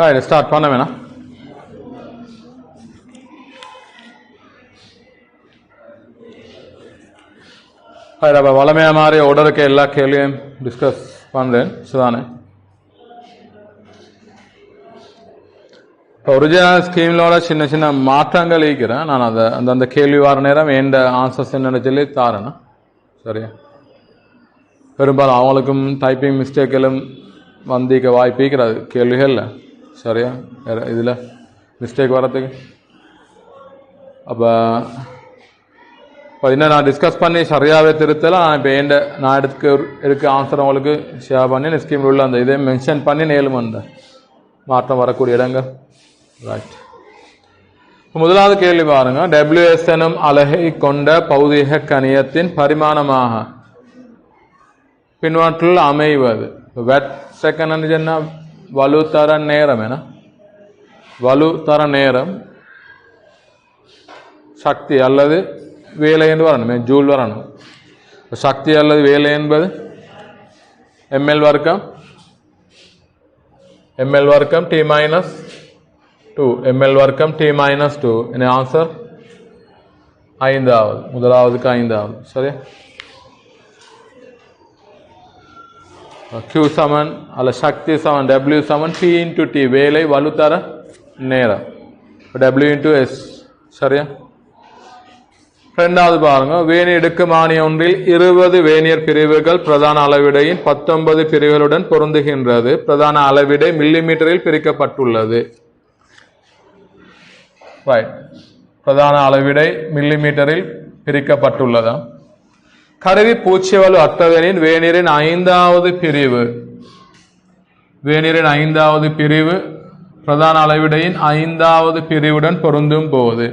Right, start பண்ண வேணாம். அப்போ வளமையாக மாதிரி ஆர்டருக்கு எல்லா கேள்வியும் டிஸ்கஸ் பண்ணுறேன். சுதானே, இப்போ ஒரிஜினல் ஸ்கீம்லோட சின்ன சின்ன மாற்றங்கள் இருக்கிறேன். நான் அதை அந்த கேள்வி வர நேரம் எந்த ஆன்சர்ஸ் என்னென்னு சொல்லி தாரேண்ணா. சரியா, பெரும்பாலும் அவங்களுக்கும் டைப்பிங் மிஸ்டேக்கெல்லாம் வந்திக்க வாய்ப்பு இருக்கிறது கேள்விகளில். சரியா, இதில் மிஸ்டேக் வரத்துக்கு. அப்போ இன்னும் நான் டிஸ்கஸ் பண்ணி சரியாகவே திருத்தலாம். நான் இப்போ நான் எடுக்க ஆன்சர் உங்களுக்கு ஷேர் பண்ணி ஸ்கீம் உள்ள அந்த இதே மென்ஷன் பண்ணி நேலும் அந்த மாற்றம் வரக்கூடிய இடங்கள். ரைட், முதலாவது கேள்வி பாருங்க. WS எனும் அலகை கொண்ட பௌதிக கணியத்தின் பரிமாணமாக பின்வற்றில் அமைவது. வெட் செகண்ட் என்ன? வலுத்தர நேரம். என வலுத்தர நேரம் சக்தி அல்லது வேலை என்று வரணும், ஜூல் வரணும். சக்தி அல்லது வேலை என்பது ml வர்க்கம் T minus 2, ml வர்க்கம் T minus 2. என்ன ஆன்சர்? ஐந்தாவது, முதலாவதுக்கு ஐந்தாவது. சரி, Q சமன் அல்ல சக்தி சமன் W சமன் P into T, வேலை வலுத்தர நேரம் W into S. சரியா, இரண்டாவது பாருங்க. வேணியர் இடுக்குமானி ஒன்றில் 20 வேணியர் பிரிவுகள் பிரதான அளவிடையின் 19 பிரிவுகளுடன் பொருந்துகின்றது. பிரதான அளவிடை மில்லிமீட்டரில் பிரிக்கப்பட்டுள்ளது. பிரதான அளவிடை மில்லிமீட்டரில் பிரிக்கப்பட்டுள்ளதா? கருவி பூச்சிவலு அட்டவணையின் வேணியரின் ஐந்தாவது பிரிவு பிரதான அளவிடையின் ஐந்தாவது பிரிவுடன் பொருந்தும் போது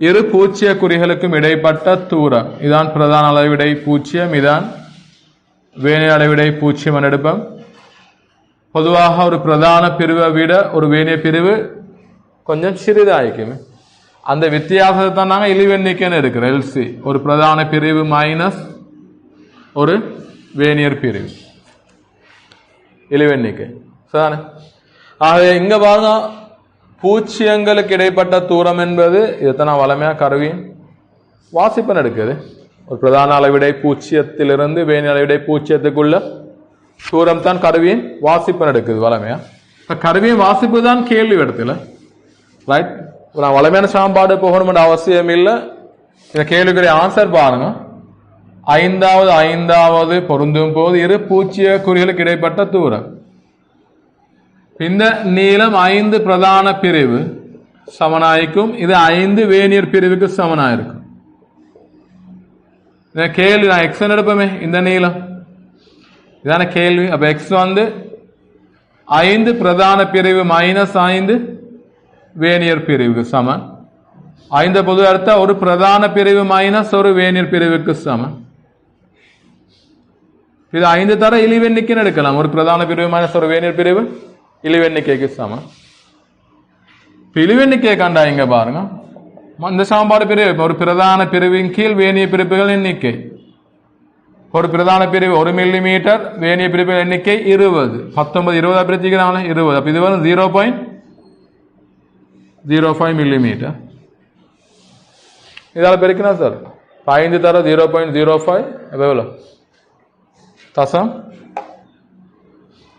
இரு பூச்சிய குறிகளுக்கும் இடைப்பட்ட தூரம், இதான் பிரதான அளவிடை பூச்சியம், இதான் வேணியர் அளவிடை பூச்சியம் எடுப்போம். பொதுவாக ஒரு பிரதான பிரிவை விட ஒரு வேணியர் பிரிவு கொஞ்சம் சிறிதாயிக்குமே. அந்த வித்தியாசத்தை தான் நாங்கள் இழிவெண்ணிக்கைன்னு எடுக்கிறோம். LC ஒரு பிரதான பிரிவு மைனஸ் ஒரு வேணியர் பிரிவு, இழிவெண்ணிக்கை. சரிதானே? ஆகவே இங்க பாருங்க, பூச்சியங்களுக்கு இடைப்பட்ட தூரம் என்பது இதைத்தான் வளமையா கருவியின் வாசிப்பன் எடுக்குது. ஒரு பிரதான அளவிடை பூச்சியத்திலிருந்து வேணியர் அளவிடை பூச்சியத்துக்குள்ள தூரம் தான் கருவியின் வாசிப்பன் எடுக்குது வளமையா. கருவியின் வாசிப்பு தான் கேள்வி இடத்துல. ரைட், நான் வளமையான சாம்பாடு போகணும்னு அவசியம் இல்லை. இந்த கேள்விக்குரிய ஆன்சர் பாருங்க. ஐந்தாவது பொருந்தும் போது இரு பூச்சிய குறிகளுக்கு இடைப்பட்ட தூரம். இந்த நீளம் 5 பிரதான பிரிவு சமனாயிருக்கும். இது 5 வேணியர் பிரிவுக்கு சமனாயிருக்கும். இந்த கேள்வி நான் எக்ஸ் எடுப்போமே, இந்த நீளம் இதான கேள்வி. அப்ப எக்ஸ் வந்து 5 பிரதான பிரிவு மைனஸ் 5 வேணியர் பிரிவுக்கு சமன். 5 பொது எடுத்தா ஒரு பிரதான பிரிவு மைனஸ் ஒரு வேணியர் பிரிவுக்கு சமன். இது 5 தர இழிவெண்ணிக்கைன்னு எடுக்கலாம். ஒரு பிரதான பிரிவு மைனஸ் ஒரு வேணியர் பிரிவு இழிவெண்ணிக்கைக்கு சமன். இழிவெண்ணிக்கையை கண்டா இங்க பாருங்க, இந்த சாம்பாடு பிரிவு ஒரு பிரதான பிரிவின் கீழ் வேணிய பிரிவுகள் எண்ணிக்கை. ஒரு பிரதான பிரிவு 1 மில்லிமீட்டர், வேணிய பிரிவுகள் எண்ணிக்கை 20. 19 20 பிரிச்சுக்கிறாங்க 20. அப்ப இது வந்து 0.05 மில்லிமீட்டர். இதால பெருக்கணும் சார். 5 தர 0.05 எவ்வளோ? தசம்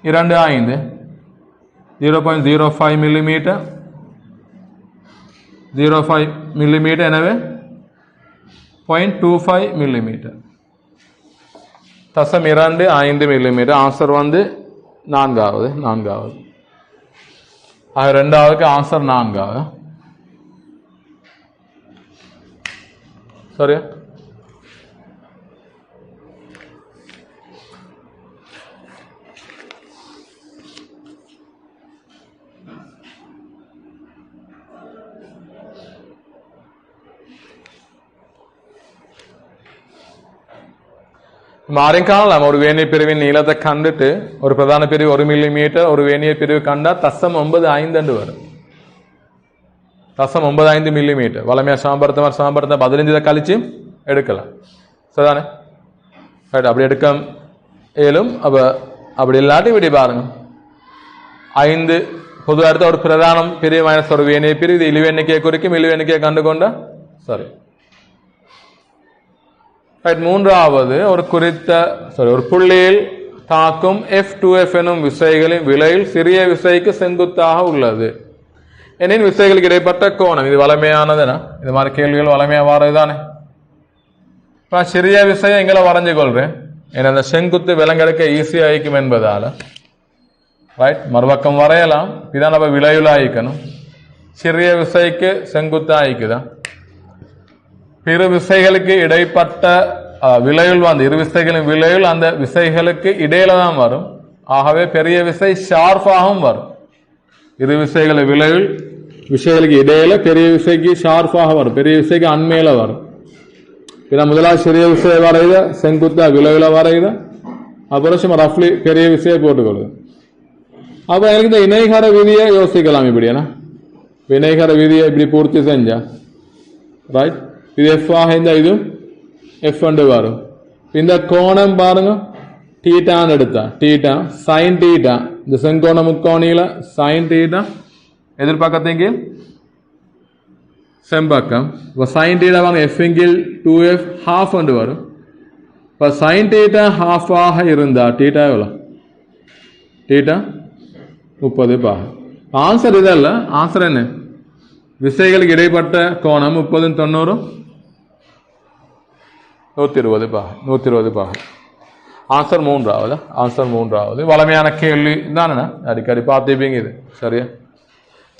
25 0.05 மில்லிமீட்டர் 0.5 மில்லிமீட்டர். எனவே 0.25 மில்லிமீட்டர் தசம் 25 மில்லிமீட்டர். ஆன்சர் வந்து நான்காவது. இரண்டாவதுக்கு ஆன்சர் 4. சரியா? மாறியும் காணலாம். ஒரு வேணியர் பிரிவின் நீளத்தை கண்டுட்டு ஒரு பிரதான பிரிவு 1 மில்லிமீட்டர், ஒரு வேணியர் பிரிவு கண்டா தசம் 95 வரும். 0.95 மில்லிமீட்டர். வளமையாக சாம்பரத்தை 15 கழிச்சு எடுக்கலாம். சரிதானே? ரைட், அப்படி எடுக்க இயலும். அப்படி இல்லாட்டி இப்படி பாருங்க, 5 பொதுவாக எடுத்த ஒரு பிரதானம் பெரிய மைனஸ் ஒரு வேணியை பிரி, இது இழிவு எண்ணிக்கையை குறிக்கும். இழிவு எண்ணிக்கையை கண்டுகொண்ட சரி. ரைட், மூன்றாவது ஒரு ஒரு புள்ளியில் தாக்கும் F2F எனும் விசைகளின் விலையில் சிறிய விசைக்கு செங்குத்தாக உள்ளது எனின் விசைகளுக்கு இடைப்பட்ட கோணம். இது வளமையானதுனா இது மாதிரி கேள்விகள் வளமையா வாரதுதானே. நான் சிறிய விசையை எங்களை வரைஞ்சு கொள்றேன், ஏன்னா அந்த செங்குத்து விலங்கெடுக்க ஈஸியா ஆயிக்கும் என்பதால. ரைட், மறுபக்கம் வரையலாம். இதான் நம்ம விளைவுல ஆயிக்கணும். சிறிய விசைக்கு செங்குத்தா ஆயிக்குதான். இரு விசைகளுக்கு இடைப்பட்ட விளைவில் இரு விசைகளின் விளைவில் அந்த விசைகளுக்கு இடையில தான் வரும். ஆகவே பெரிய விசை ஷார்ப்பாகவும் வரும். இரு விசைகளை விளைவில் விசைகளுக்கு இடையில பெரிய விசைக்கு ஷார்ப்பாக வரும், பெரிய விசைக்கு அண்மையில வரும். இதான் முதலாவது சிறிய விசையை வரையுத, செங்குத்தா விளைவுல வரையுத, அப்புறம் சும்மா ரஃப்லி பெரிய விசையை போட்டுக்கொள்ளுது. அப்ப எனக்கு இந்த இணைகர விதியை யோசிக்கலாம். இப்படியா இணைகர விதியை இப்படி பூர்த்தி செஞ்சா ரைட், இது எஃப் ஆக இருந்தா இது எஃப் அண்டு வரும். இந்த கோணம் பாருங்க, டீட்டான்னு எடுத்தா டீட்டா சைன் டீட்டா, இந்த செங்கோண முக்கோணியில சைன் டீட்டா எதிர்பக்கத்தைக்கு செம்பக்கம். இப்போ சைன் டீட்டா வாங்க எஃப் இங்கில் 2f ஹாஃப் அண்டு வரும். இப்போ சைன் டீட்டா ஹாஃப் ஆக இருந்தா டீட்டா எவ்வளோ? டீட்டா 30 பாக. ஆன்சர் இதல்ல, ஆன்சர் என்ன? விசைகளுக்கு இடைப்பட்ட கோணம் 30 90 120 பாக. 120 பாக. ஆன்சர் மூன்றாவது. ஆன்சர் மூன்றாவது. வளமையான கேள்வி தானே, அடிக்கடி பார்த்துப்பீங்க. இது சரியா?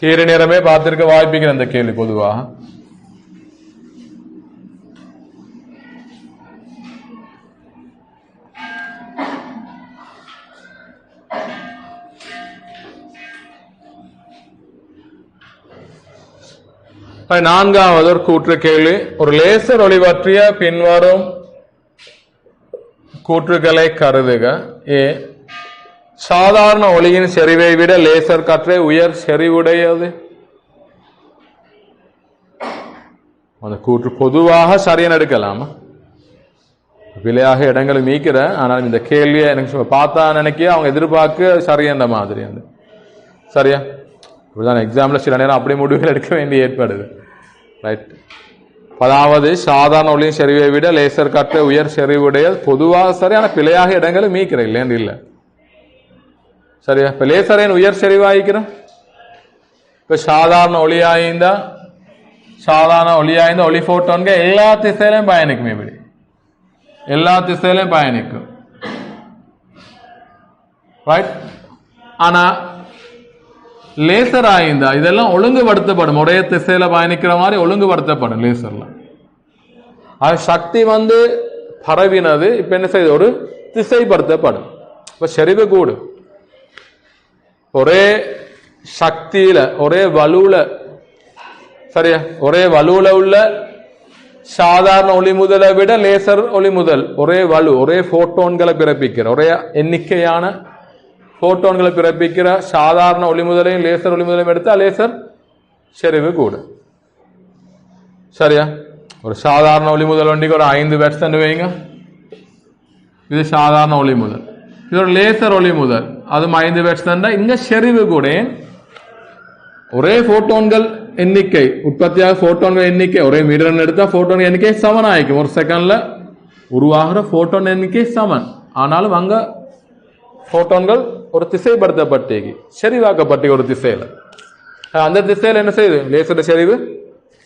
தீர நேரமே பார்த்திருக்க வாய்ப்பீங்க அந்த கேள்வி பொதுவாக. நான்காவது ஒரு கூற்று கேள்வி. ஒரு லேசர் ஒளி பற்றிய பின்வரும் கூற்றுகளை கருதுக. ஏ, சாதாரண ஒளியின் செறிவை விட லேசர் கற்றை உயர் செறிவுடையது. அந்த கூற்று பொதுவாக சரியான எடுக்கலாமா? விலையாக இடங்களை மீக்கிற, ஆனால் இந்த கேள்வியை எனக்கு பார்த்தா நினைக்க அவங்க எதிர்பார்க்க சரியான மாதிரி அந்த சரியா? இப்படிதான் எக்ஸாம்ல சில நேரம் அப்படி முடிவுகள் எடுக்க வேண்டிய ஏற்பாடுது. ரைட், அதாவது சாதாரண ஒளியின் செறிவை விட லேசர் கற்றை உயர் செறிவுடைய பொதுவாக சரியான பிழையாக இடங்களை மீக்கிற இல்லைன்னு இல்லை சரியா? இப்ப லேசரின் உயர் செறிவாய்க்கிறோம். இப்ப சாதாரண ஒளியாயிருந்தா ஒளி போட்டோன்க எல்லா திசையிலையும் பயணிக்கும். இப்படி எல்லா திசையிலையும் பயணிக்கும். ரைட், ஆனா லேசர் ஆயிருந்தா இதெல்லாம் ஒழுங்குபடுத்தப்படும், ஒரே திசையில பயணிக்கிற மாதிரி ஒழுங்குபடுத்தப்படும் லேசர்ல. அது சக்தி பரவினது இப்ப என்ன செய்யுது? ஒரு திசைப்படுத்தப்படும். இப்ப செறிவு கூடு ஒரே சக்தியில ஒரே வலுல சரியா? ஒரே வலுல உள்ள சாதாரண ஒளி முதலை விட லேசர் ஒளி முதல் ஒரே வலு, ஒரே போட்டோன்களை பிறப்பிக்கிற, ஒரே எண்ணிக்கையான போட்டோன்களை பிறப்பிக்கிற சாதாரண ஒளி முதலையும் லேசர் ஒளி முதலையும் எடுத்தா லேசர் செறிவு கூடு. சரியா? ஒரு சாதாரண ஒளி முதல் வண்டிக்கு ஒரு 5 வாட்ஸ் வைங்க. இது சாதாரண ஒளி முதல். இது ஒரு லேசர் ஒளி முதல், அதுவும் 5 வாட்ஸ் தண்டா. இங்க செறிவு கூட ஒரே போட்டோன்கள் எண்ணிக்கை, உற்பத்தியாக போட்டோன்கள் எண்ணிக்கை ஒரே மீட்டர் எடுத்தா போட்டோன் எண்ணிக்கை சமன் ஆயிக்கும். ஒரு செகண்ட்ல உருவாகிற போட்டோன் எண்ணிக்கை சமன். ஆனாலும் அங்க போட்டோன்கள் ஒரு திசைப்படுத்தப்பட்டு செறிவாக்கப்பட்டு ஒரு திசையில, அந்த திசையில என்ன செய்யுது? லேசர் செறிவு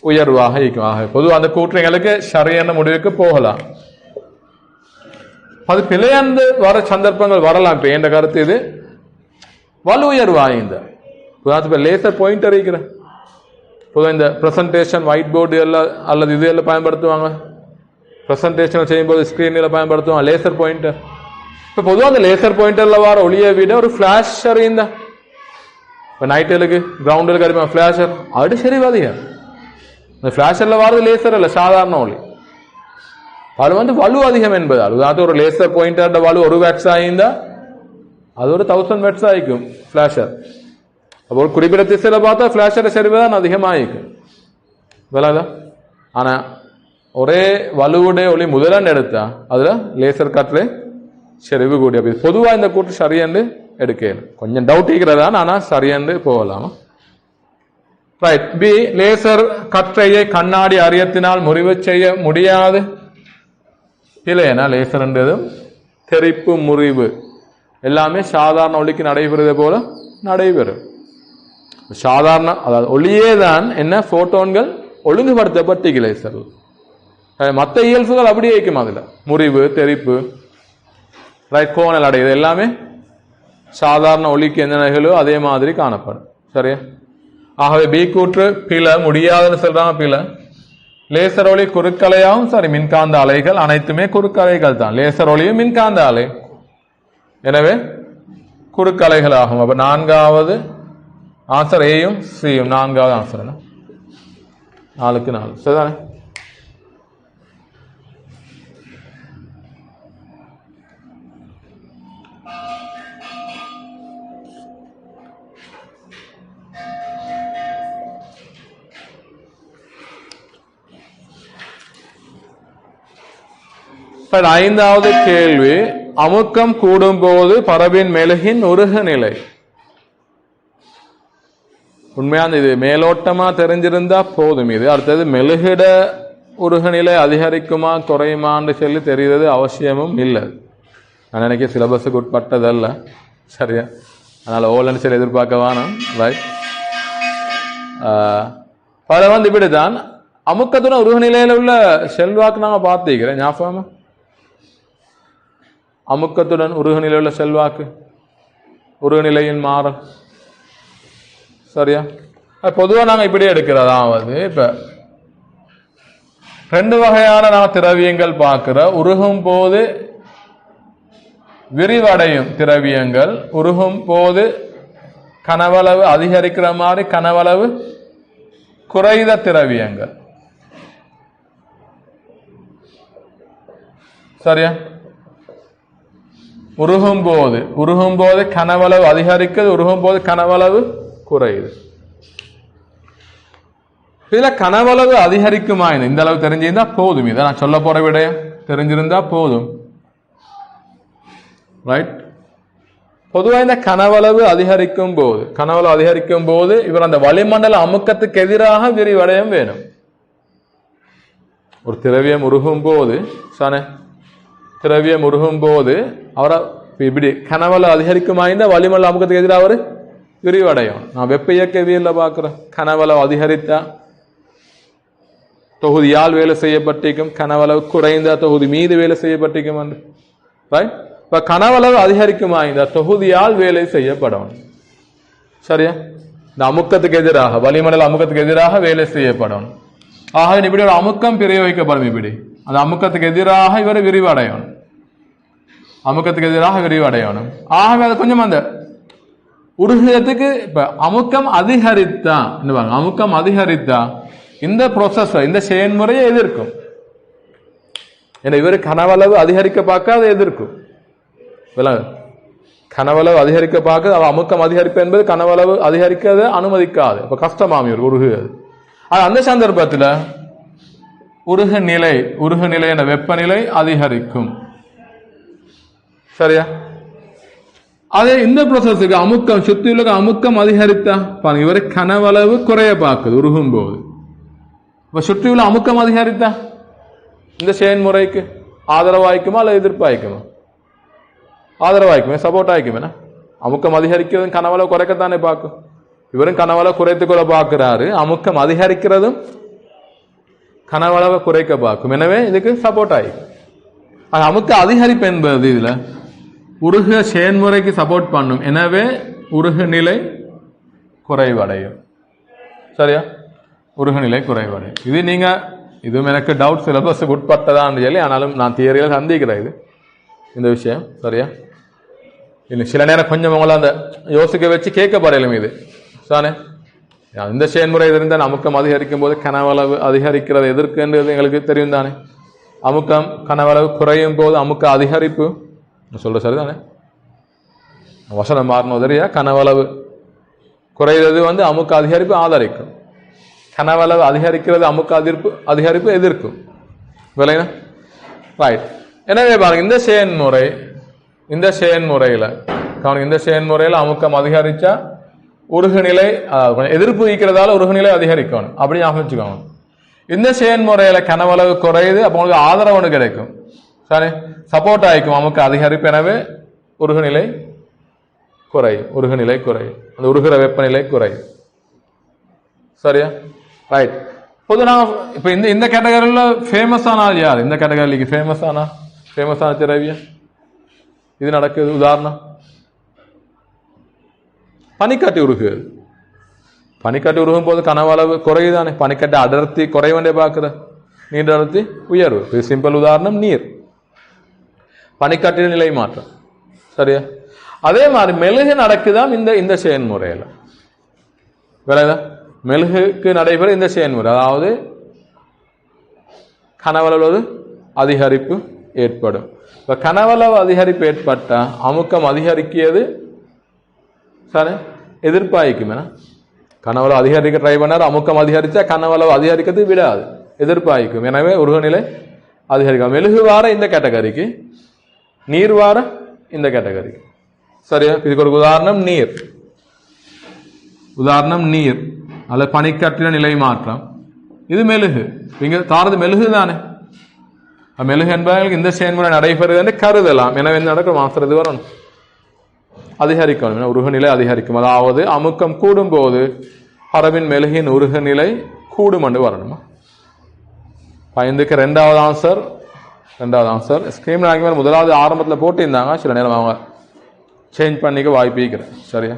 உயர்வாக இருக்கும். ஆக பொதுவாக அந்த கூற்றுங்களுக்கு சரியான முடிவுக்கு போகலாம். அது பிழையந்து வர சந்தர்ப்பங்கள் வரலாம். இப்ப என்ற கருத்து இது வலு உயர்வாய்ந்த லேசர் பாயிண்டர் இருக்கிற பொதுவாக இந்த பிரசன்டேஷன் ஒயிட் போர்டு எல்லாம் அல்லது இது எல்லாம் பயன்படுத்துவாங்க. பிரசன்டேஷன் செய்யும்போது ஸ்கிரீனில் பயன்படுத்துவாங்க லேசர் பாயிண்டர். இப்ப பொதுவாக அந்த லேசர் பாயிண்டர்ல வர ஒளியை விட ஒரு பிளாஷர் இந்த நைட்டுக்கு கிரவுண்டுக்கு அடிப்பா பிளாஷர் அது சரிவாதியா. இந்த பிளாஷர்ல வர்றது லேசர் இல்ல, சாதாரண ஒளி. அது வலு அதிகம் என்பதால் உதாரணம் ஒரு லேசர் பாயிண்டர் வலு 1 வாட்ஸ் ஆயிருந்தா அது ஒரு 1000 வாட்ஸ் ஆயிக்கும் பிளாஷர். அப்போ ஒரு குறிப்பிட்ட திசையில பார்த்தா பிளாஷர் செறிவுதான் அதிகமாயிக்கும். விளாதா ஆனால் ஒரே வலுவுடைய ஒளி முதலன்னு எடுத்தா அதில் லேசர் காற்று செறிவு கூடிய பொதுவாக இந்த கூற்று சரியென்று எடுக்கணும். கொஞ்சம் டவுட் இருக்கிறதான், ஆனால் சரியென்று போகலாம். ரைட். பி, லேசர் கற்றையை கண்ணாடி அரியத்தினால் முறிவு செய்ய முடியாது. இல்லையா, லேசர்ன்றதும் தெரிப்பு முறிவு எல்லாமே சாதாரண ஒளிக்கு நடைபெறுவதை போல நடைபெறும். சாதாரண அதாவது ஒளியே தான் என்ன போட்டோன்கள் ஒழுங்குபடுத்தப்பட்டு லேசர். மற்ற இயல்புகள் அப்படியே வைக்கும். அதில் முறிவு தெரிப்பு ரைட் கோணல் அடையுது எல்லாமே சாதாரண ஒளிக்கு எந்த நிகழ்வோ அதே மாதிரி காணப்படும். சரியா? ஆகவே பி கூற்று பிழை, முடியாதுன்னு சொல்றாங்க. பிழை. லேசர் ஒளி குறுக்கலையாகவும் சரி மின்காந்த அலைகள் அனைத்துமே குறுக்கலைகள் தான். லேசர் ஒளியும் மின்காந்த அலை, எனவே குறுக்கலைகள் ஆகும். அப்ப நான்காவது ஆன்சர் ஏயும் சியும். நான்காவது ஆன்சர் 4க்கு 4. சரிதானே? ஐந்தாவது கேள்வி, அமுக்கம் கூடும் போது பரவின் மெழுகின் உருகு நிலை. உண்மையான இது மேலோட்டமா தெரிஞ்சிருந்தா போதும். இது அடுத்தது மெழுகிட உருகு நிலை அதிகரிக்குமா குறையுமான்னு சொல்லி தெரிகிறது அவசியமும் இல்லை. நான் நினைக்க சிலபஸுக்கு உட்பட்டதல்ல. சரியா? அதனால ஓலன்னு சொல்லி எதிர்பார்க்க வேணும். ரைட். பல இப்படிதான் அமுக்கத்துடன் உருகு நிலையில உள்ள செல்வாக்கு நாங்க பார்த்துக்கிறேன். ஞாபகமா? அமுக்கத்துடன் உருகுநிலை உள்ள செல்வாக்கு, உருகுநிலையின் மாறல். சரியா? பொதுவாக நாங்கள் இப்படி எடுக்கிறதாவது இப்ப 2 வகையான நான் திரவியங்கள் பார்க்கிற. உருகும் போது விரிவடையும் திரவியங்கள், உருகும் போது கனவளவு அதிகரிக்கிற மாதிரி கனவளவு குறைந்த திரவியங்கள். சரியா? உருகும் போது கனவளவு அதிகரிக்குது, உருகும் போது கனவளவு குறையுது. இதுல கனவளவு அதிகரிக்குமா இந்த அளவு தெரிஞ்சிருந்தா போதும். இதை நான் சொல்ல போற விட தெரிஞ்சிருந்தா போதும். ரைட். பொதுவாக இந்த கனவளவு அதிகரிக்கும் போது இவர் அந்த வளிமண்டல அமுக்கத்துக்கு எதிராக விரிவடையும் வேணும். ஒரு திரவியம் உருகும் போது திரவியம் உருகும் போது அவரை இப்படி கனவளவு அதிகரிக்குமா இந்த வளிமண்டல அமுக்கத்துக்கு எதிராக அவர் விரிவடையும். நான் வெப்ப இயக்கவியல்ல பார்க்கிறேன். கனவளவு அதிகரித்தா தொகுதியால் வேலை செய்யப்பட்டிருக்கும், கனவளவு குறைந்த தொகுதி மீது வேலை செய்யப்பட்டிருக்கும். ரைட். இப்ப கனவளவு அதிகரிக்குமா இந்த தொகுதியால் வேலை செய்யப்படும். சரியா? இந்த அமுக்கத்துக்கு எதிராக வளிமண்டல அமுக்கத்துக்கு எதிராக வேலை செய்யப்படும். ஆக இப்படி ஒரு அமுக்கம் பிரயோகிக்கப்படும். இப்படி அந்த அமுக்கத்துக்கு எதிராக இவர் விரிவடையணும். அமுக்கத்துக்கு எதிராக விரிவடையணும். ஆகவே அது கொஞ்சம் அந்த உருகுறதுக்கு இப்ப அமுக்கம் அதிகரித்தா இந்த ப்ரோசஸ் இந்த செயல்முறையை எதிர்க்கும். ஏன்னா இவர் கனவளவு அதிகரிக்க பார்க்க அதை எதிர்க்கும். கனவளவு அதிகரிக்க பார்க்க அமுக்கம் அதிகரிப்பு என்பது கனவளவு அதிகரிக்கிறத அனுமதிக்காது. இப்ப கஷ்டமாமி ஒரு உருகுது. அந்த சந்தர்ப்பத்தில் உருகு நிலை என்ற வெப்பநிலை அதிகரிக்கும். சரியா? அதே இந்த ப்ரோசஸுக்கு அமுக்கம் சுத்தியுள்ள அமுக்கம் அதிகரித்தா பாருங்க, இவரை கனவளவு குறைய பார்க்குது உருகும் போது. இப்ப சுற்றியுள்ள அமுக்கம் அதிகரித்தா இந்த செயல்முறைக்கு ஆதரவாய்க்குமா அல்ல எதிர்ப்பாய்க்குமா? ஆதரவாய்க்குமே, சப்போர்ட் ஆயிக்குமே. அமுக்கம் அதிகரிக்கிறதும் கனவளவு குறைக்கத்தானே பார்க்கும். இவரும் கனவளவு குறைத்துக்கொள்ள பார்க்கிறாரு, அமுக்கம் அதிகரிக்கிறதும் கனவளவை குறைக்க பார்க்கும். எனவே இதுக்கு சப்போர்ட் ஆயிக்கும். அமுக்க அதிகரிப்பு என்பது இதுல உருகு செயல்முறைக்கு சப்போர்ட் பண்ணும். எனவே உருகு நிலை குறைவடையும். சரியா? உருகு நிலை குறைவடையும். இது நீங்க இதுவும் எனக்கு டவுட் சிலபஸ் உட்பட்டதான் சொல்லி, ஆனாலும் நான் தியரியில சந்திக்கிறேன் இந்த விஷயம். சரியா? இன்னும் சில நேரம் கொஞ்சம் உங்களை அந்த யோசிக்க வச்சு கேட்க பறையலும் இது சானே. இந்த செயல்முறை இருந்தால் அமுக்கம் அதிகரிக்கும் போது கனவளவு அதிகரிக்கிறது எதற்குன்றது எங்களுக்கு தெரியும் தானே. அமுக்கம் கனவளவு குறையும் போது அமுக்க அதிகரிப்பு சொல்ற சரிதானே. வசனம் மாறணும் தெரியா. கனவளவு குறைகிறது அமுக்க அதிகரிப்பு ஆதரிக்கும். கனவளவு அதிகரிக்கிறது அமுக்க அதிகரிப்பு எதிர்க்கும் விளையா ரைட். எனவே பாருங்க இந்த செயன்முறையில் அமுக்கம் அதிகரிச்சா உருகுநிலை எதிர்ப்பு வைக்கிறதால உருகுநிலை அதிகரிக்கணும் அப்படி ஞாபகம் வச்சுக்கோங்க. இந்த செயன்முறையில கனவளவு குறையுது, அப்போ உங்களுக்கு ஆதரவு ஒன்று கிடைக்கும், சரி, சப்போர்ட் ஆகிக்கும் அமுக்க அதிகரிப்பு. எனவே உருகுநிலை குறையும், அந்த உருகுற வெப்பநிலை குறையும். சரியா ரைட். பொது நான் இப்ப இந்த கேட்டகரியில் ஃபேமஸான ஆள் யார்? இந்த கேட்டகரிக்கு ஃபேமஸான திரவியம் இது நடக்குது. உதாரணம் பனிக்கட்டி உருகுது. பனிக்கட்டி உருகும் போது கனவளவு குறையுதானே, பனிக்கட்டி அடர்த்தி குறைய வேண்டிய பார்க்குற, நீர் அடர்த்தி உயர்வு. இது சிம்பிள் உதாரணம் நீர், பனிக்கட்டின் நிலை மாற்றம். சரியா அதே மாதிரி மெழுகு நடக்குதான் இந்த செயல்முறையில். விளையாதா மெழுகுக்கு நடைபெற இந்த செயல்முறை, அதாவது கனவளவு அதிகரிப்பு ஏற்படும். இப்போ கனவளவு அதிகரிப்பு ஏற்பட்டா அமுக்கம் அதிகரிக்கிறது, சரி, எதிர்ப்பாய்க்கும். ஏன்னா கனவளவு அதிகரிக்க ட்ரை பண்ணார், அமுக்கம் அதிகரித்தா கனவளவு அதிகரிக்கிறது விடாது, எதிர்ப்பாய்க்கும். எனவே உருகுநிலை அதிகரிக்கும். மெழுகு வார இந்த கேட்டகரிக்கு, நீர் வார இந்த கேட்டகரிக்கு. சரியா இதுக்கு ஒரு உதாரணம் நீர் அல்லது பனிக்கட்டின நிலை மாற்றம். இது மெழுகு, இங்க தாரது மெழுகு தானே. மெழுகு என்பவர்களுக்கு இந்த செயல்முறை நடைபெறுது என்று கருதலாம். எனவே நடக்கும் மாசுறது வரணும், அதிகரிக்கணும், உருகுநிலை அதிகரிக்கும். அதாவது அமுக்கம் கூடும் போது அரபின் மெழுகின் உருகுநிலை கூடும் என்று வரணுமா. 5க்கு ரெண்டாவது ஆன்சர் ஸ்கிரீன் ஆகிய முதலாவது ஆரம்பத்தில் போட்டிருந்தாங்க, சில நேரம் அவங்க சேஞ்ச் பண்ணிக்க வாய்ப்பு இருக்கிறேன். சரியா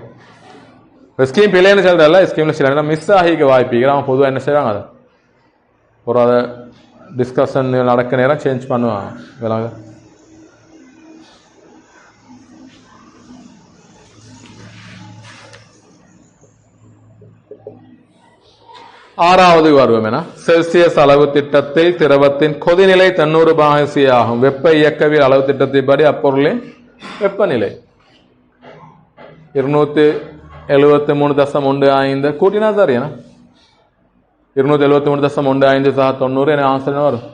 ஸ்கீம் பிள்ளைன்னு சொல்றல, ஸ்கீமில் சில நேரம் மிஸ் ஆகிக்க வாய்ப்பு இருக்கிறான். அவங்க பொதுவாக என்ன செய்வாங்க, அதை ஒரு அதை டிஸ்கஷன் நடக்க நேரம் சேஞ்ச் பண்ணுவாங்க. விளங்க ஆறாவது வருவோம். என செல்சியஸ் அளவு திட்டத்தில் திரவத்தின் கொதிநிலை 90°C ஆகும். வெப்ப இயக்கவியல் அளவு திட்டத்தின் படி அப்பொருளின் வெப்பநிலை 273.15 கூட்டினா சரியா 273.15 சக 90 என ஆன்சர் வரும்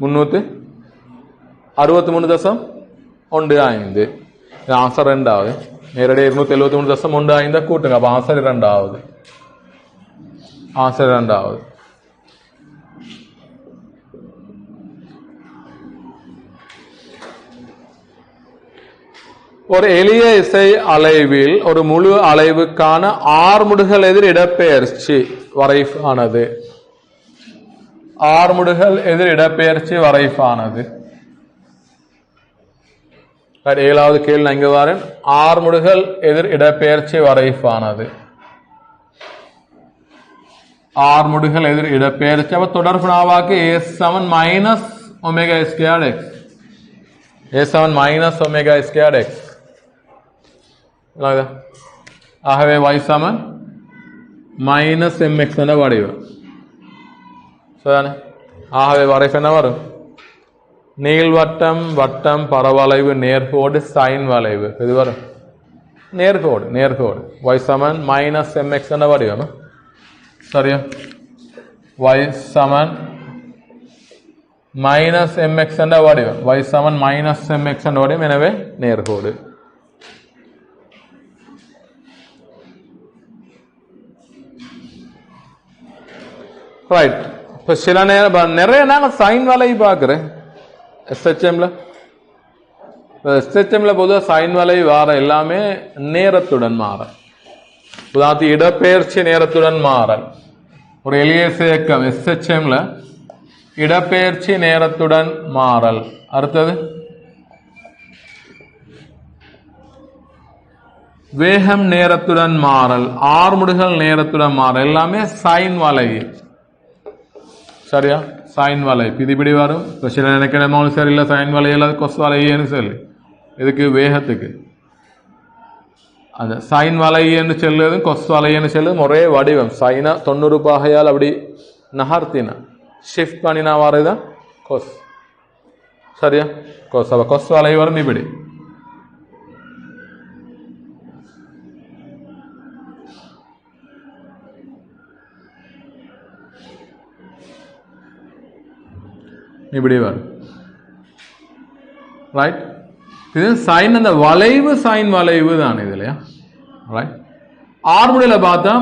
363.15. ஆன்சர் ரெண்டாவது. நேரடியாக 273.15 கூட்டுங்க, அப்ப ஆன்சர் இரண்டாவது. ஒரு எளிய இசை அலைவில் ஒரு முழு அலைவுக்கான ஆர்முடுகள் எதிர் இடப்பெயர்ச்சி வரைஃபானது. ஏழாவது கேள்வி நான் இங்க வரேன். ஆர்முடுகள் எதிர் இடப்பெயர்ச்சி வரைஃபானது. அப்ப தொடர்பு நாவாக்கு A7 - ω²x. ஆகவே y சமன் -mx என்ற வடிவம். ஆகவே வரைஃப் என்ன வரும்? நீள்வட்டம், வட்டம், பரவளைவு, நேர்கோடு, சைன் வளைவு. இது வரும் நேர்கோடு. y சமன் -mx என்ற வடிவம். சரியா y சமன் -mx என்ற வடிவம். எனவே நேர்கோடு. ரைட். இப்போ சில நேரம் நிறைய நாங்கள் சைன் வளைவு பார்க்குறேன் எஸ்ஹெச்எம்ல பொதுவாக சைன் வளைவு வார எல்லாமே நேரத்துடன் மாறல். உதாரணத்துக்கு இடப்பெயர்ச்சி நேரத்துடன் மாறல். ஒரு எளிய இயக்கம் எஸ்ஹெச்எம்ல இடப்பெயர்ச்சி நேரத்துடன் மாறல். அடுத்தது வேகம் நேரத்துடன் மாறல், ஆர்முடுகள் நேரத்துடன் மாறல், எல்லாமே சைன் வளைவு. சரியா சைன் வலை பிதிபிடி வரும். சில நினைக்கிறோம் சரியில்லை சைன் வலை இல்லாத கொஸ் வலைன்னு சொல்லி இதுக்கு வேகத்துக்கு அந்த சைன் வலை என்று சொல்லுவதும் கொஸ் வலைன்னு சொல்லுவதும் ஒரே வடிவம். சைனா 90 பாகையால் அப்படி நகர்த்தினா ஷிஃப்ட் பண்ணினா வரதுதான் கொஸ். சரியா கொஸ். அப்ப கொஸ் வலை வரும் இப்படி. இப்படி வரும். ரைட், இது சைன், அந்த வளைவு சைன் வளைவு தான் இது இல்லையா. ரைட், ஆர்முடியில் பார்த்தா